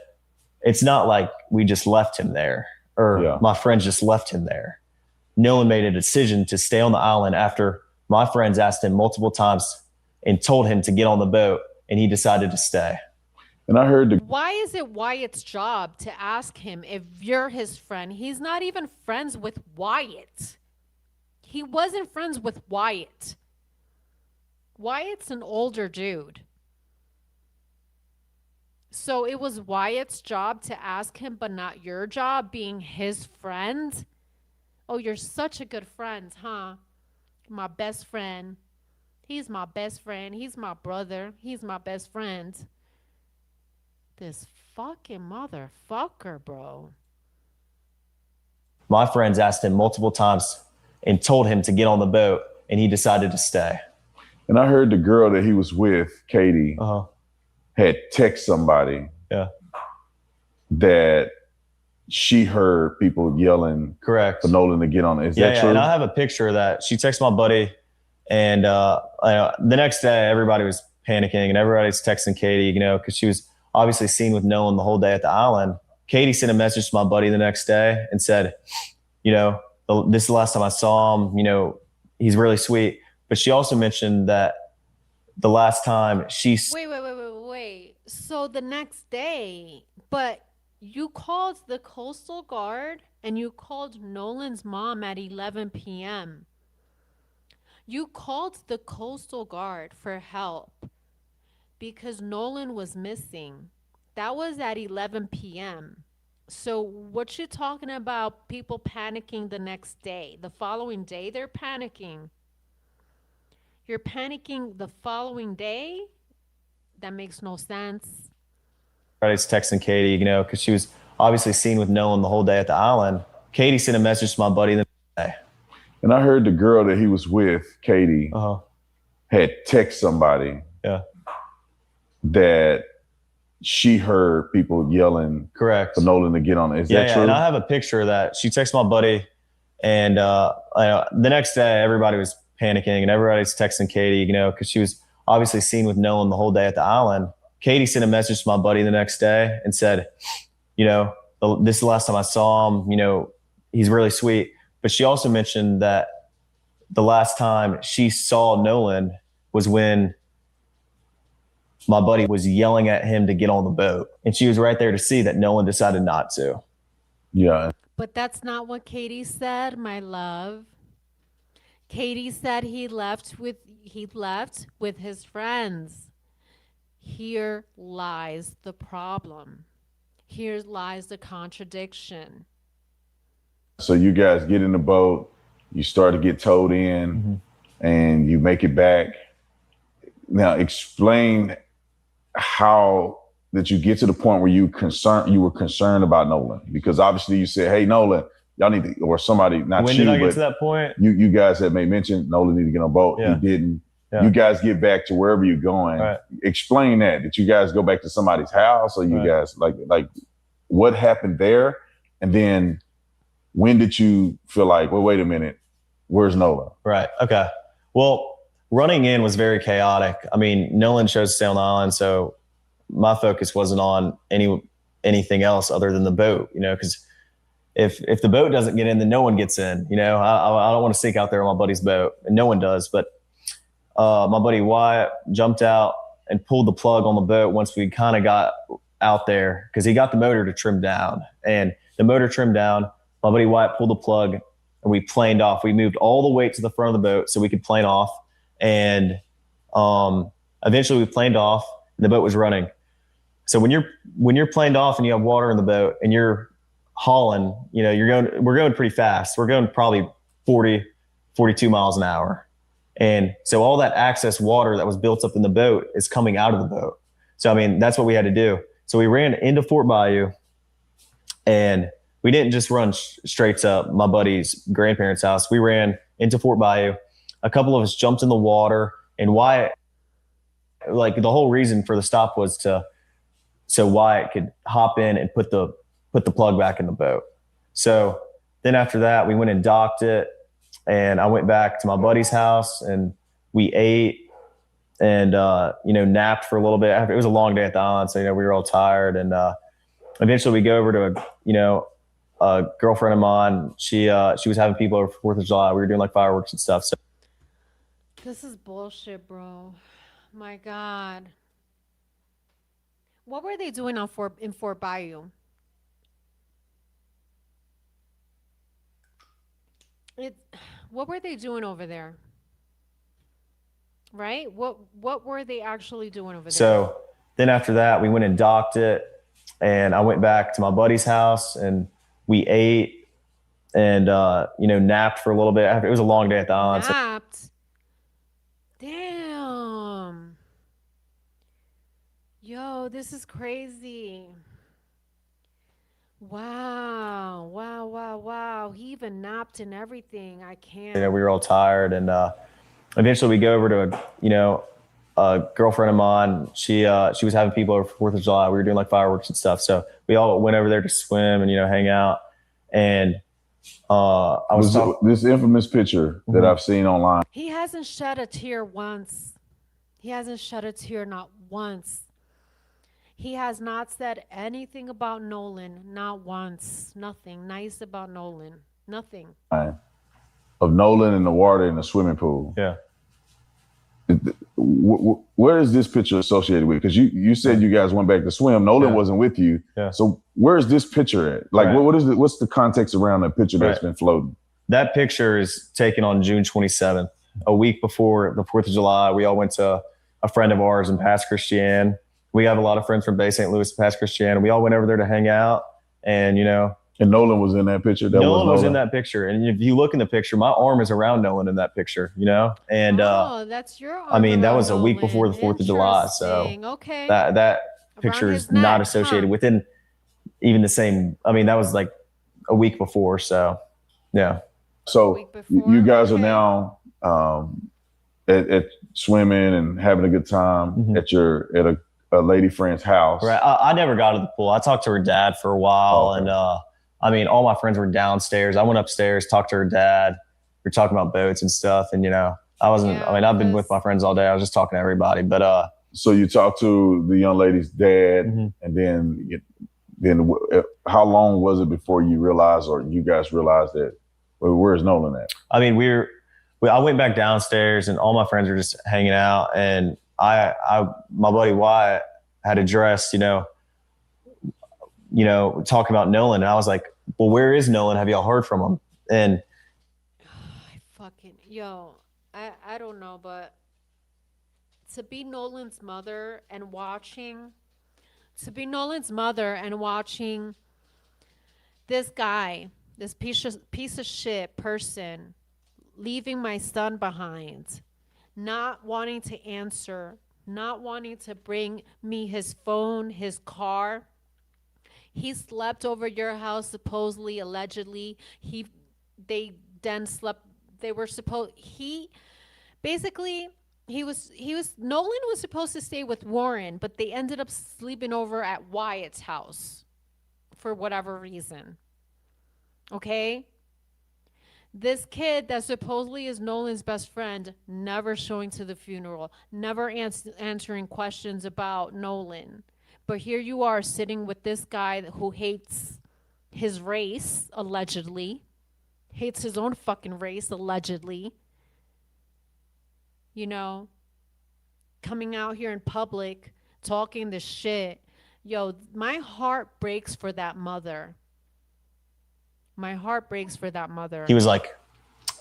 it's not like we just left him there, or my friends just left him there. Nolan made a decision to stay on the island after my friends asked him multiple times and told him to get on the boat, and he decided to stay. And I heard why is it Wyatt's job to ask him if you're his friend? He's not even friends with Wyatt. He wasn't friends with Wyatt. Wyatt's an older dude. So it was Wyatt's job to ask him, but not your job, being his friend? Oh, you're such a good friend, huh? My best friend. He's my best friend. He's my brother. He's my best friend. This fucking motherfucker, bro. My friends asked him multiple times and told him to get on the boat, and he decided to stay. And I heard the girl that he was with, Katie, had text somebody that she heard people yelling correct for Nolan to get on it. Is that true? And I have a picture of that. She texted my buddy, and the next day everybody was panicking and everybody's texting Katie, you know, because she was obviously seen with Nolan the whole day at the island. Katie sent a message to my buddy the next day and said, you know, this is the last time I saw him, you know, he's really sweet. But she also mentioned that the last time she... Wait. So the next day, but you called the Coastal Guard and you called Nolan's mom at 11 p.m. You called the Coastal Guard for help because Nolan was missing. That was at 11 p.m. So what you talking about people panicking the next day? The following day they're panicking. You're panicking the following day? That makes no sense. Everybody's texting Katie, you know, because she was obviously seen with Nolan the whole day at the island. Katie sent a message to my buddy the next day. And I heard the girl that he was with, Katie, had text somebody that she heard people yelling correct for Nolan to get on it. Is that true? And I have a picture of that. She texted my buddy, and the next day everybody was panicking and everybody's texting Katie, you know, because she was obviously seen with Nolan the whole day at the island. Katie sent a message to my buddy the next day and said, you know, this is the last time I saw him, you know, he's really sweet. But she also mentioned that the last time she saw Nolan was when my buddy was yelling at him to get on the boat. And she was right there to see that Nolan decided not to. Yeah. But that's not what Katie said, my love. Katie said he left with his friends. Here lies the problem. Here lies the contradiction. So you guys get in the boat, you start to get towed in, and you make it back. Now explain how did you get to the point where you were concerned about Nolan? Because obviously you said, hey, Nolan, y'all need to, or somebody, not when you, did I get but to that point? You guys had made mention Nolan needed to get on a boat. Yeah. He didn't. Yeah. You guys get back to wherever you're going. Right. Explain that. Did you guys go back to somebody's house, or you guys like what happened there? And then when did you feel like, well, wait a minute, where's Nolan? Right. Okay. Well, running in was very chaotic. I mean, Nolan chose to stay on the island, so my focus wasn't on anything else other than the boat, you know, because if the boat doesn't get in, then no one gets in. You know, I don't want to sink out there on my buddy's boat, and no one does. But my buddy Wyatt jumped out and pulled the plug on the boat once we kind of got out there, because he got the motor to trim down, and the motor trimmed down. My buddy Wyatt pulled the plug, and we planed off. We moved all the weight to the front of the boat so we could plane off, and eventually we planed off, and the boat was running. So when you're planed off and you have water in the boat and you're hauling, you know, we're going pretty fast. We're going probably 40, 42 miles an hour. And so all that excess water that was built up in the boat is coming out of the boat. So, I mean, that's what we had to do. So we ran into Fort Bayou, and we didn't just run straight to my buddy's grandparents' house. We ran into Fort Bayou. A couple of us jumped in the water, and Wyatt, like, the whole reason for the stop was so Wyatt could hop in and put the plug back in the boat. So then after that, we went and docked it, and I went back to my buddy's house, and we ate and, napped for a little bit. It was a long day at the island, so, we were all tired. And eventually we go over to, a girlfriend of mine. She was having people over for 4th of July. We were doing like fireworks and stuff. So This is bullshit, bro. My God. What were they doing in Fort Bayou? What were they doing over there? Right? What were they actually doing over there? So then after that, we went and docked it, and I went back to my buddy's house, and we ate and, napped for a little bit. It was a long day at the island. Napped? Damn. Yo, this is crazy. Wow. He even napped and everything. I can't. We were all tired, and eventually we go over to a girlfriend of mine. She was having people over for 4th of July. We were doing like fireworks and stuff. So we all went over there to swim and, hang out. And this infamous picture that I've seen online. He hasn't shed a tear once. He hasn't shed a tear, not once. He has not said anything about Nolan, not once. Nothing nice about Nolan. Nothing. Of Nolan in the water in the swimming pool. Yeah. Where is this picture associated with? Because you said you guys went back to swim. Nolan wasn't with you. Yeah. So where is this picture at? Like, what's the context around the picture that's been floating? That picture is taken on June 27th, a week before the 4th of July. We all went to a friend of ours in Pass Christian. We have a lot of friends from Bay St. Louis, Pass Christian. We all went over there to hang out, and, And Nolan was in that picture. Nolan was in that picture. And if you look in the picture, my arm is around Nolan in that picture, And that's your arm. I mean, that was a week Nolan. before the 4th of July. So okay. that picture is not associated within even the same. I mean, that was like a week before. So, yeah. So you guys are now at swimming and having a good time at a lady friend's house. Right. I never got to the pool. I talked to her dad for a while, and I mean, all my friends were downstairs. I went upstairs, talked to her dad. We were talking about boats and stuff, and I wasn't. Yeah, I mean, I've been with my friends all day. I was just talking to everybody, but So you talked to the young lady's dad, and then how long was it before you realized, or you guys realized that? Well, where's Nolan at? I mean, we I went back downstairs and all my friends were just hanging out, and my buddy Wyatt had addressed, talking about Nolan, and I was like, well, where is Nolan? Have y'all heard from him? And I don't know, but to be Nolan's mother and watching, this guy, this piece of shit person leaving my son behind, not wanting to answer, not wanting to bring me his phone, his car. He slept over your house, supposedly, allegedly. They then slept. They were supposed. Basically, Nolan was supposed to stay with Warren, but they ended up sleeping over at Wyatt's house for whatever reason. Okay? This kid that supposedly is Nolan's best friend never showing to the funeral, never answering questions about Nolan. But here you are sitting with this guy who hates his race, allegedly. Hates his own fucking race, allegedly. Coming out here in public, talking this shit. Yo, my heart breaks for that mother. My heart breaks for that mother. he was like,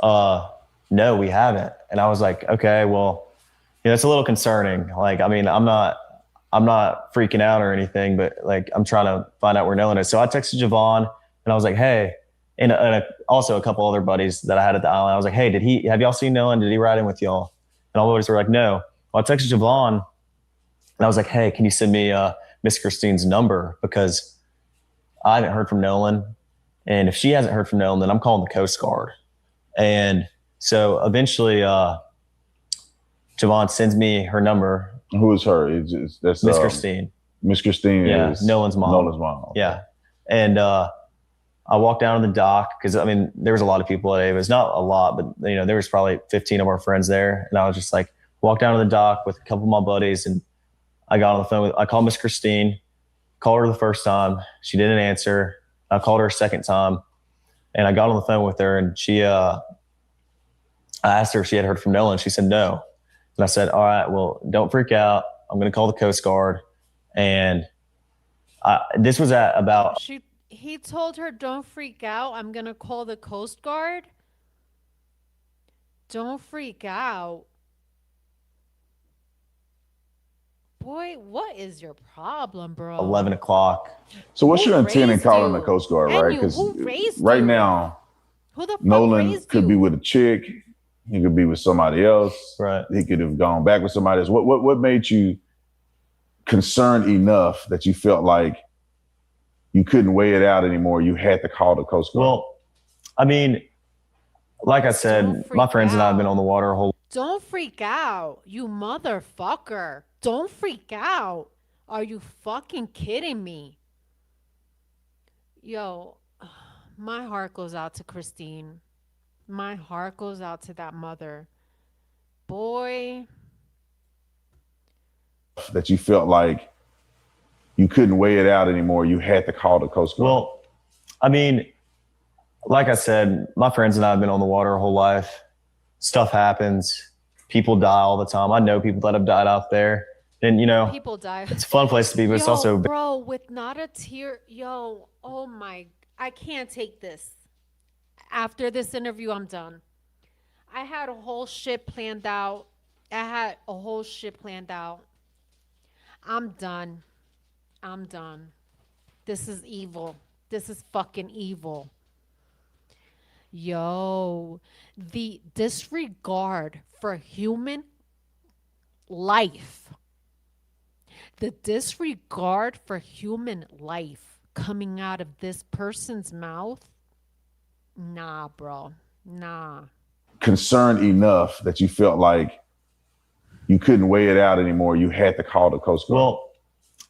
no, we haven't. And I was like, okay, well, it's a little concerning. Like, I mean, I'm not freaking out or anything, but like, I'm trying to find out where Nolan is. So I texted Javon and I was like, hey, and also a couple other buddies that I had at the island. I was like, hey, have y'all seen Nolan? Did he ride in with y'all? And all the buddies were like, no. Well, I texted Javon and I was like, hey, can you send me Miss Christine's number? Because I haven't heard from Nolan. And if she hasn't heard from Nolan, then I'm calling the Coast Guard. And so eventually Javon sends me her number. Who is her? That's Miss Christine. Miss Christine is Nolan's mom. Nolan's mom. Okay. Yeah. And I walked down to the dock because, I mean, there was a lot of people at Ava's. Not a lot, but, there was probably 15 of our friends there. And I was just like, walked down to the dock with a couple of my buddies. And I got on the phone. I called Miss Christine, called her the first time. She didn't answer. I called her a second time. And I got on the phone with her. And I asked her if she had heard from Nolan. She said no. And I said, all right, well, don't freak out. I'm going to call the Coast Guard. And this was at about... He told her, don't freak out. I'm going to call the Coast Guard. Don't freak out. Boy, what is your problem, bro? 11 o'clock. So what's Who your intent in raised calling you? the Coast Guard, And right? you, Because who raised right you? now, Who the fuck Nolan raised could you? be with a chick. He could be with somebody else. Right. He could have gone back with somebody else. What made you concerned enough that you felt like you couldn't weigh it out anymore? You had to call the Coast Guard. Well, I mean, like I said, my friends and I have been on the water a whole... Don't freak out, you motherfucker. Don't freak out. Are you fucking kidding me? Yo, my heart goes out to Christine. My heart goes out to that mother. Boy. That you felt like you couldn't weigh it out anymore. You had to call the Coast Guard. Well, I mean, like I said, my friends and I have been on the water our whole life. Stuff happens. People die all the time. I know people that have died out there. And, People die. it's a fun place to be, but it's also... Bro, with not a tear. Yo, oh my. I can't take this. After this interview, I'm done. I had a whole shit planned out. I'm done. This is evil. This is fucking evil. Yo, the disregard for human life. The disregard for human life coming out of this person's mouth. Nah, bro. Nah. Concerned enough that you felt like you couldn't weigh it out anymore. You had to call the Coast Guard. Well,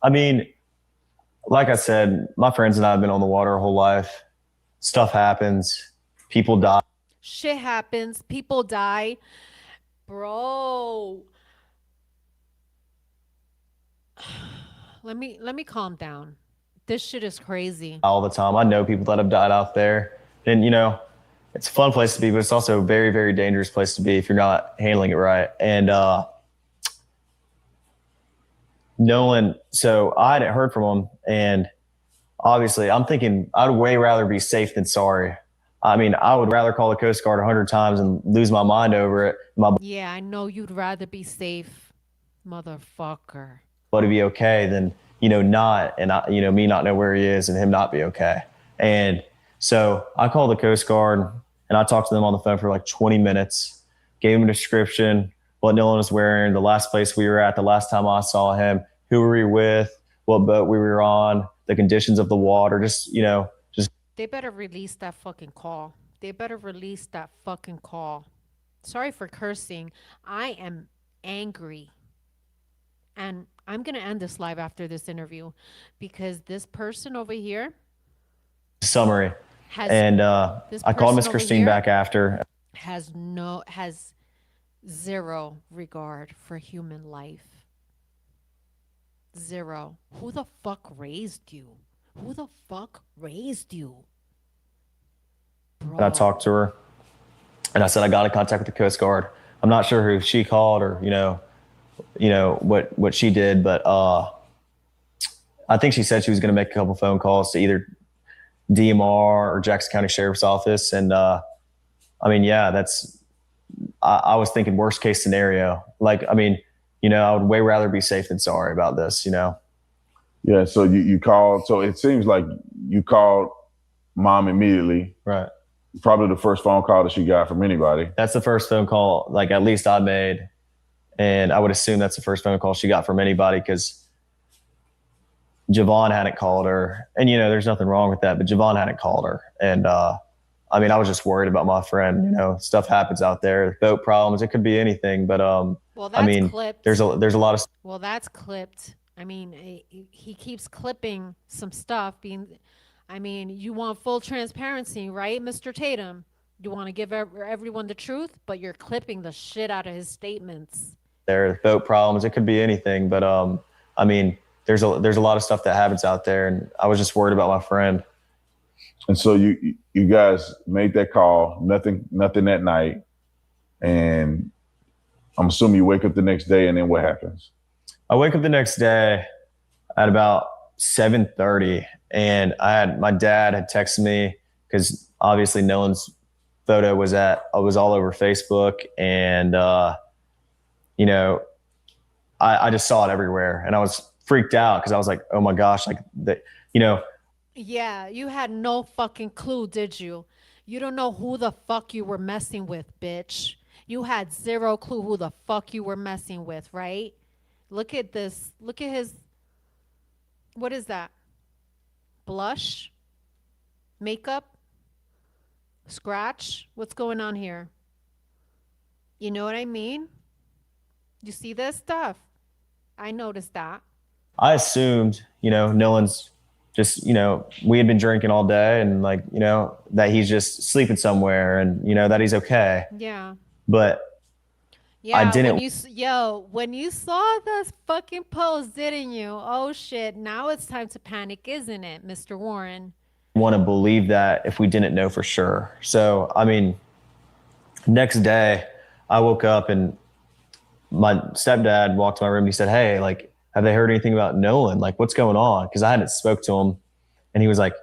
I mean, like I said, my friends and I have been on the water our whole life. Stuff happens. People die. Shit happens. People die. Bro. Let me calm down. This shit is crazy. All the time. I know people that have died out there. And, it's a fun place to be, but it's also a very, very dangerous place to be if you're not handling it right. And Nolan, so I hadn't heard from him, and obviously I'm thinking I'd way rather be safe than sorry. I mean, I would rather call the Coast Guard 100 times and lose my mind over it. My Yeah, I know you'd rather be safe, motherfucker. buddy be okay than, not, and me not know where he is and him not be okay. And so I called the Coast Guard and I talked to them on the phone for like 20 minutes, gave him a description, what Nolan was wearing, the last place we were at, the last time I saw him, who were we with, what boat we were on, the conditions of the water, just. They better release that fucking call. They better release that fucking call. Sorry for cursing. I am angry. And I'm going to end this live after this interview because this person over here Summary. has I called Miss Christine back after. has zero regard for human life. Zero. Who the fuck raised you? Who the fuck raised you? Bro. And I talked to her and I said, I got in contact with the Coast Guard. I'm not sure who she called or, what she did, but I think she said she was going to make a couple phone calls to either DMR or Jackson County Sheriff's Office. And I was thinking worst case scenario. Like, I would way rather be safe than sorry about this, Yeah, so you called. So it seems like you called mom immediately. Right. Probably the first phone call that she got from anybody. That's the first phone call, like at least I made. And I would assume that's the first phone call she got from anybody because Javon hadn't called her. And, there's nothing wrong with that, but Javon hadn't called her. And, I was just worried about my friend. Stuff happens out there, boat problems. It could be anything. But, well, that's clipped. There's a lot of. Well, that's clipped. He keeps clipping some stuff you want full transparency, right, Mr. Tatum? You want to give everyone the truth, but you're clipping the shit out of his statements. There, boat problems. It could be anything, but there's a lot of stuff that happens out there, and I was just worried about my friend. And so you guys made that call. Nothing that night, and I'm assuming you wake up the next day, and then what happens? I wake up the next day at about 7:30, and my dad had texted me because obviously Nolan's photo was all over Facebook, and I just saw it everywhere, and I was freaked out because I was like, oh my gosh, like that, Yeah, you had no fucking clue, did you? You don't know who the fuck you were messing with, bitch. You had zero clue who the fuck you were messing with, right? Look at this. Look at his, what is that? Blush? Makeup? Scratch? What's going on here? You know what I mean? You see this stuff? I noticed that. I assumed, Nolan's just, we had been drinking all day and that he's just sleeping somewhere and, that he's okay. Yeah. But yeah, I didn't. When you saw this fucking post, didn't you? Oh shit. Now it's time to panic, isn't it, Mr. Warren? Want to believe that if we didn't know for sure. So, next day I woke up and my stepdad walked to my room and he said, hey, like, have they heard anything about Nolan? Like, what's going on? Because I hadn't spoke to him. And he was like,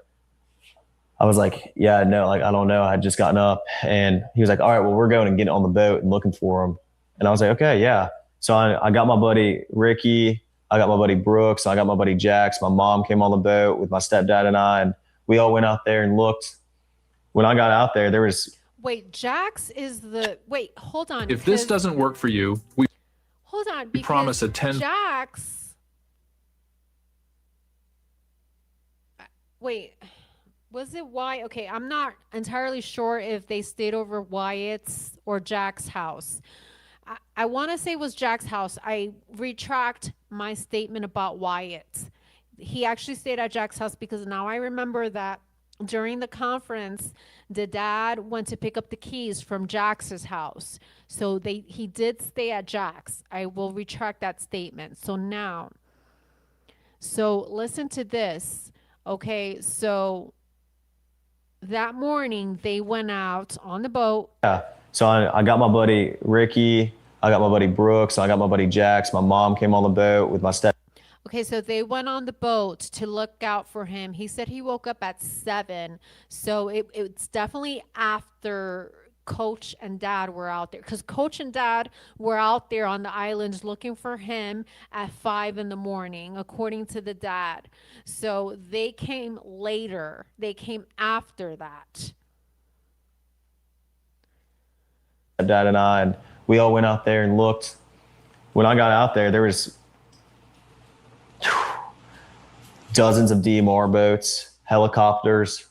I was like, yeah, no, like, I don't know. I had just gotten up. And he was like, all right, well, we're going and getting on the boat and looking for him. And I was like, okay, yeah. So I got my buddy Ricky. I got my buddy Brooks. I got my buddy Jax. My mom came on the boat with my stepdad and I. And we all went out there and looked. When I got out there, there was... Wait, Jax is the... Wait, hold on. If this doesn't work for you, hold on, we promise a 10... Jax... Wait, was it Wyatt? Okay, I'm not entirely sure if they stayed over Wyatt's or Jack's house. I want to say it was Jack's house. I retract my statement about Wyatt. He actually stayed at Jack's house because now I remember that during the conference, the dad went to pick up the keys from Jax's house. So he did stay at Jack's. I will retract that statement. So listen to this. Okay, so that morning they went out on the boat. So I got my buddy Ricky, I got my buddy Brooks, I got my buddy Jax. My mom came on the boat with my step. Okay, so they went on the boat to look out for him. He said he woke up at 7. So it's definitely after Coach and Dad were out there, because Coach and Dad were out there on the islands looking for him at 5 in the morning, according to the dad. So they came later. They came after that. Dad and I, and we all went out there and looked. When I got out there was dozens of DMR boats, helicopters.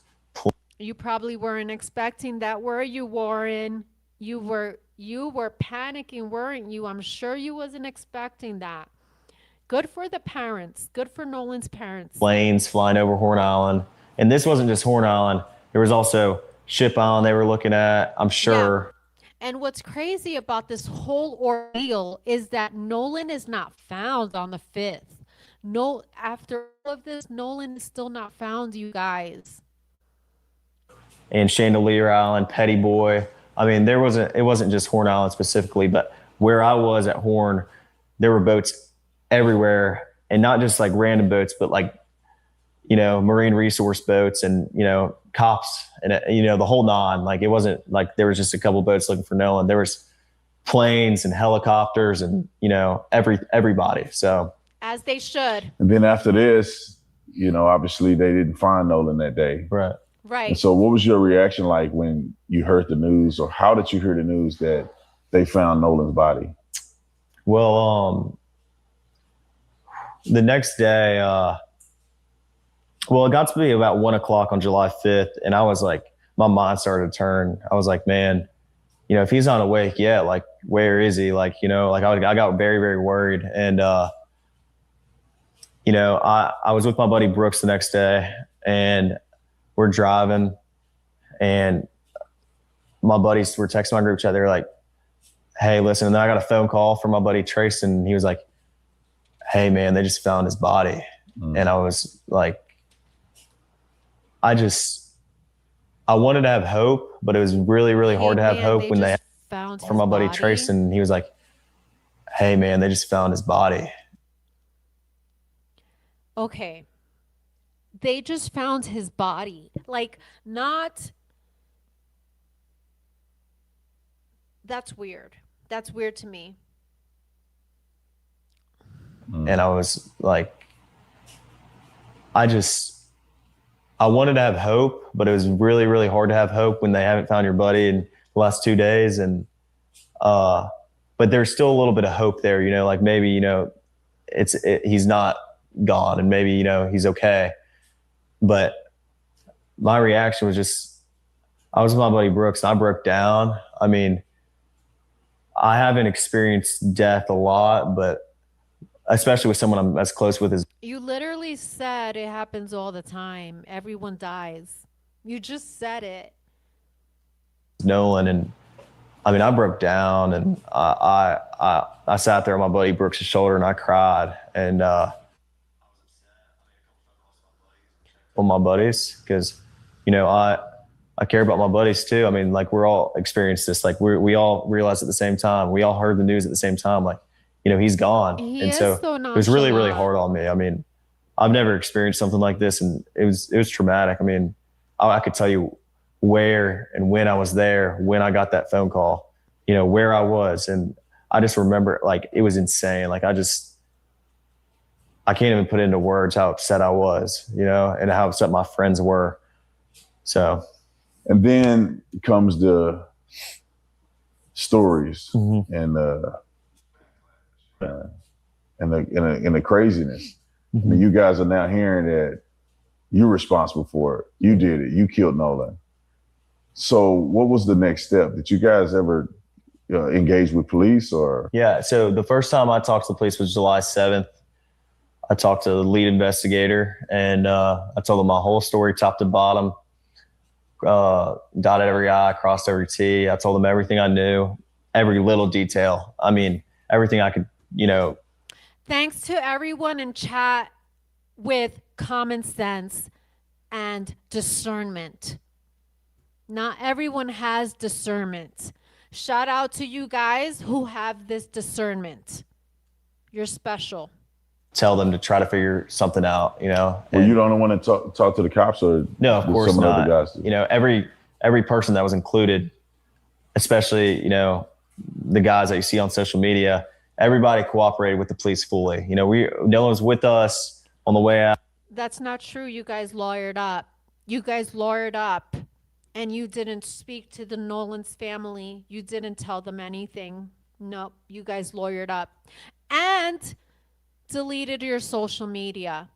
You probably weren't expecting that, were you, Warren? You were panicking, weren't you? I'm sure you wasn't expecting that. Good for the parents. Good for Nolan's parents. Planes flying over Horn Island. And this wasn't just Horn Island. There was also Ship Island they were looking at, I'm sure. Yeah. And what's crazy about this whole ordeal is that Nolan is not found on the 5th. No, after all of this, Nolan is still not found, you guys. And Chandelier Island, Petty Boy. I mean, it wasn't just Horn Island specifically, but where I was at Horn, there were boats everywhere, and not just like random boats, but like, marine resource boats and, cops and, the whole nine. Like, it wasn't like there was just a couple boats looking for Nolan. There was planes and helicopters and, everybody. So as they should. And then after this, obviously they didn't find Nolan that day. Right. Right. And so what was your reaction like when you heard the news, or how did you hear the news that they found Nolan's body? Well, the next day, it got to be about 1 o'clock on July 5th. And I was like, my mind started to turn. I was like, man, if he's not awake yet, like, where is he? Like, I got very, very worried. And, I was with my buddy Brooks the next day, and we're driving, and my buddies were texting my group chat. They were like, hey, listen. And then I got a phone call from my buddy Trace, and he was like, hey, man, they just found his body. And I was like, I wanted to have hope, but it was really, really hard to have hope when they found from my buddy Trace, and he was like, hey, man, they just found his body. Okay. They just found his body. Like, that's weird. That's weird to me. And I was like, I wanted to have hope, but it was really, really hard to have hope when they haven't found your buddy in the last 2 days. And, but there's still a little bit of hope there, like maybe, he's not gone, and maybe, he's okay. But my reaction was just, I was with my buddy Brooks, and I broke down. I mean, I haven't experienced death a lot, but especially with someone I'm as close with as you literally said it happens all the time. Everyone dies. You just said it. Nolan. And I mean, I broke down, and I sat there on my buddy Brooks' shoulder, and I cried. And on my buddies, because I care about my buddies too. I mean, like, we're all experienced this. Like, we all realized at the same time. We all heard the news at the same time. Like, he's gone. And so it was really, really hard on me. I mean, I've never experienced something like this, and it was traumatic. I mean, I could tell you where and when I was there, when I got that phone call, where I was. And I just remember, like, it was insane. Like, I can't even put into words how upset I was, and how upset my friends were. So. And then comes the stories and the craziness. I mean, you guys are now hearing that you're responsible for it. You did it. You killed Nolan. So what was the next step? Did you guys ever engage with police or? Yeah. So the first time I talked to the police was July 7th. I talked to the lead investigator, and I told him my whole story, top to bottom. Dotted every I, crossed every T. I told him everything I knew, every little detail. I mean, everything I could, Thanks to everyone in chat with common sense and discernment. Not everyone has discernment. Shout out to you guys who have this discernment. You're special. Tell them to try to figure something out, you know. Were you the only one to talk to the cops, or No, of did course some of the not. other guys? You know, every person that was included, especially, you know, the guys that you see on social media, everybody cooperated with the police fully. You know, Nolan was with us on the way out. That's not true. You guys lawyered up. You guys lawyered up. And you didn't speak to the Nolan's family. You didn't tell them anything. Nope. You guys lawyered up. And deleted your social media.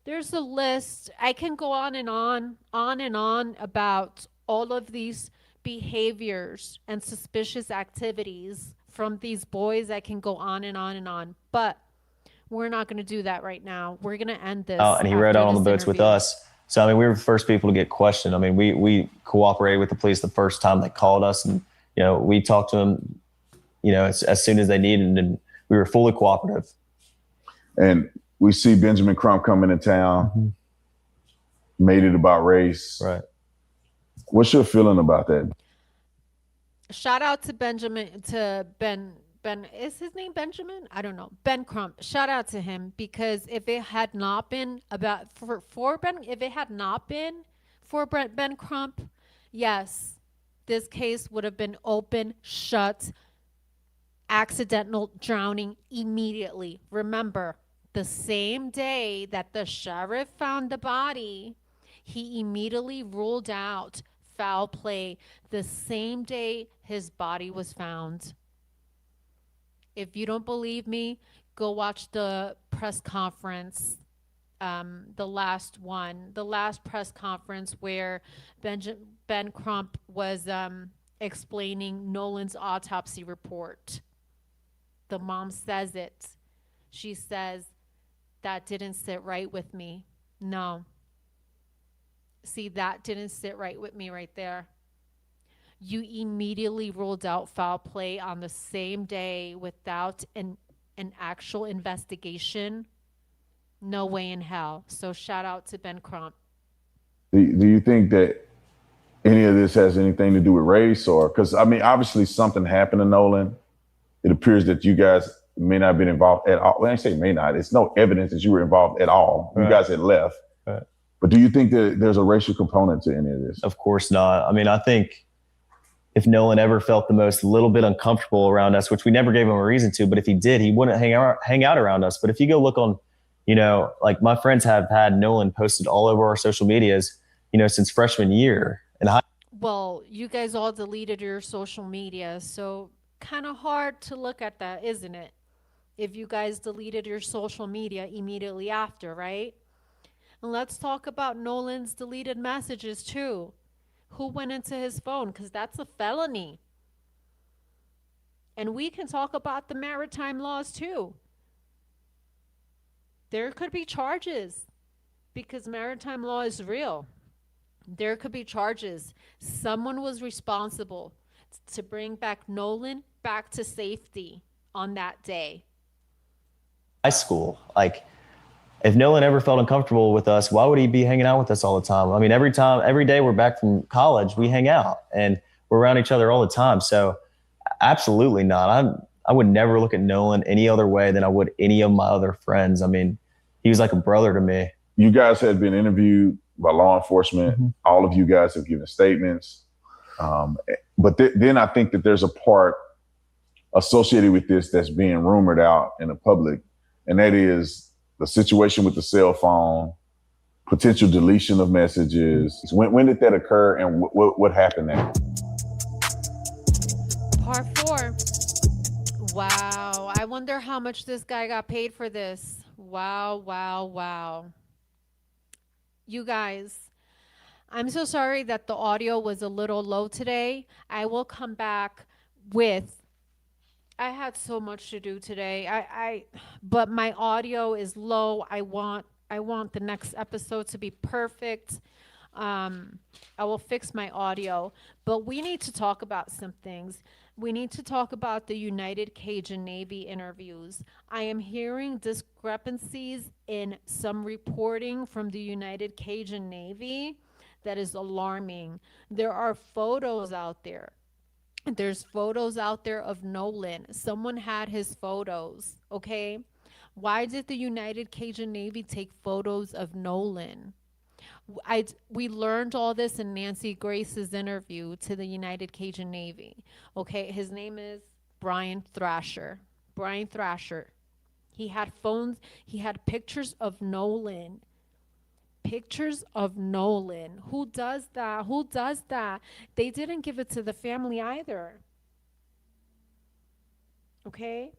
There's a list. I can go on and on about all of these behaviors and suspicious activities from these boys. I can go on and on and on. But we're not going to do that right now. We're going to end this. And he rode out on the boats with us. So, I mean, we were the first people to get questioned. I mean, we cooperated with the police the first time they called us, and, you know, we talked to them, you know, as soon as they needed, and we were fully cooperative. And we see Benjamin Crump coming to town, made it about race. Right. What's your feeling about that? Shout out to Ben, is his name Benjamin? I don't know. Ben Crump. Shout out to him, because if it had not been for Ben Crump, yes, this case would have been open, shut, accidental drowning immediately. Remember, the same day that the sheriff found the body, he immediately ruled out foul play. The same day his body was found. If you don't believe me, go watch the press conference, the last press conference where Ben Crump was explaining Nolan's autopsy report. The mom says it. She says, that didn't sit right with me. No. See, that didn't sit right with me right there. You immediately ruled out foul play on the same day without an actual investigation. No way in hell. So shout out to Ben Crump. Do you think that any of this has anything to do with race, or because, I mean, obviously something happened to Nolan. It appears that you guys may not have been involved at all. When I say may not, it's no evidence that you were involved at all. Right. You guys had left. Right. But do you think that there's a racial component to any of this? Of course not. I mean, I think if Nolan ever felt the most little bit uncomfortable around us, which we never gave him a reason to, but if he did, he wouldn't hang out around us. But if you go look on, you know, like my friends have had Nolan posted all over our social medias, you know, since freshman year. Well, you guys all deleted your social media, so kind of hard to look at that, isn't it? If you guys deleted your social media immediately after, right? And let's talk about Nolan's deleted messages too. Who went into his phone? Because that's a felony. And we can talk about the maritime laws too. There could be charges because maritime law is real. There could be charges. Someone was responsible to bring back Nolan back to safety on that day. High school, like, if Nolan ever felt uncomfortable with us, why would he be hanging out with us all the time? I mean, every day we're back from college, we hang out and we're around each other all the time. So absolutely not. I would never look at Nolan any other way than I would any of my other friends. I mean, he was like a brother to me. You guys had been interviewed by law enforcement. Mm-hmm. All of you guys have given statements. But then I think that there's a part associated with this that's being rumored out in the public, and that is the situation with the cell phone, potential deletion of messages. When did that occur, and what happened there? Part 4. Wow. I wonder how much this guy got paid for this. Wow. You guys, I'm so sorry that the audio was a little low today. I will come back with, I had so much to do today. But my audio is low. I want the next episode to be perfect. I will fix my audio, but we need to talk about some things. We need to talk about the United Cajun Navy interviews. I am hearing discrepancies in some reporting from the United Cajun Navy that is alarming. There are photos out there. There's photos out there of Nolan. Someone had his photos, okay? Why did the United Cajun Navy take photos of Nolan? We learned all this in Nancy Grace's interview to the United Cajun Navy. Okay, his name is Brian Thrasher. Brian Thrasher. He had phones, he had pictures of Nolan. Pictures of Nolan. Who does that? Who does that? They didn't give it to the family either. Okay?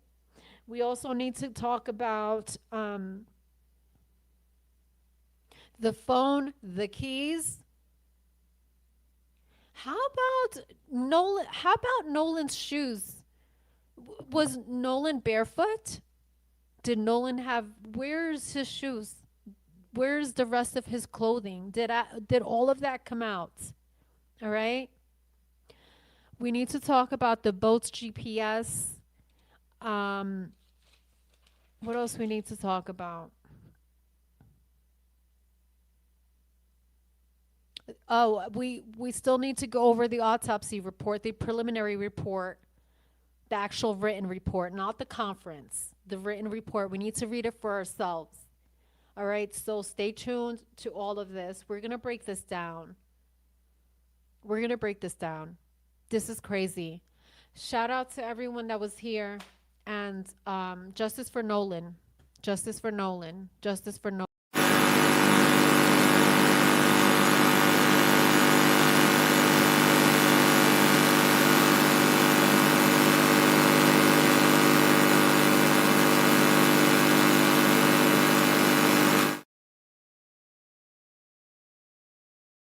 We also need to talk about the phone, the keys. How about Nolan? How about Nolan's shoes? Was Nolan barefoot? Did Nolan have? Where's his shoes? Where's the rest of his clothing? Did all of that come out? All right. We need to talk about the boat's GPS. What else we need to talk about? Oh, we still need to go over the autopsy report, the preliminary report, the actual written report, not the conference. The written report. We need to read it for ourselves. All right, so stay tuned to all of this. We're going to break this down. We're going to break this down. This is crazy. Shout out to everyone that was here. And justice for Nolan. Justice for Nolan. Justice for Nolan.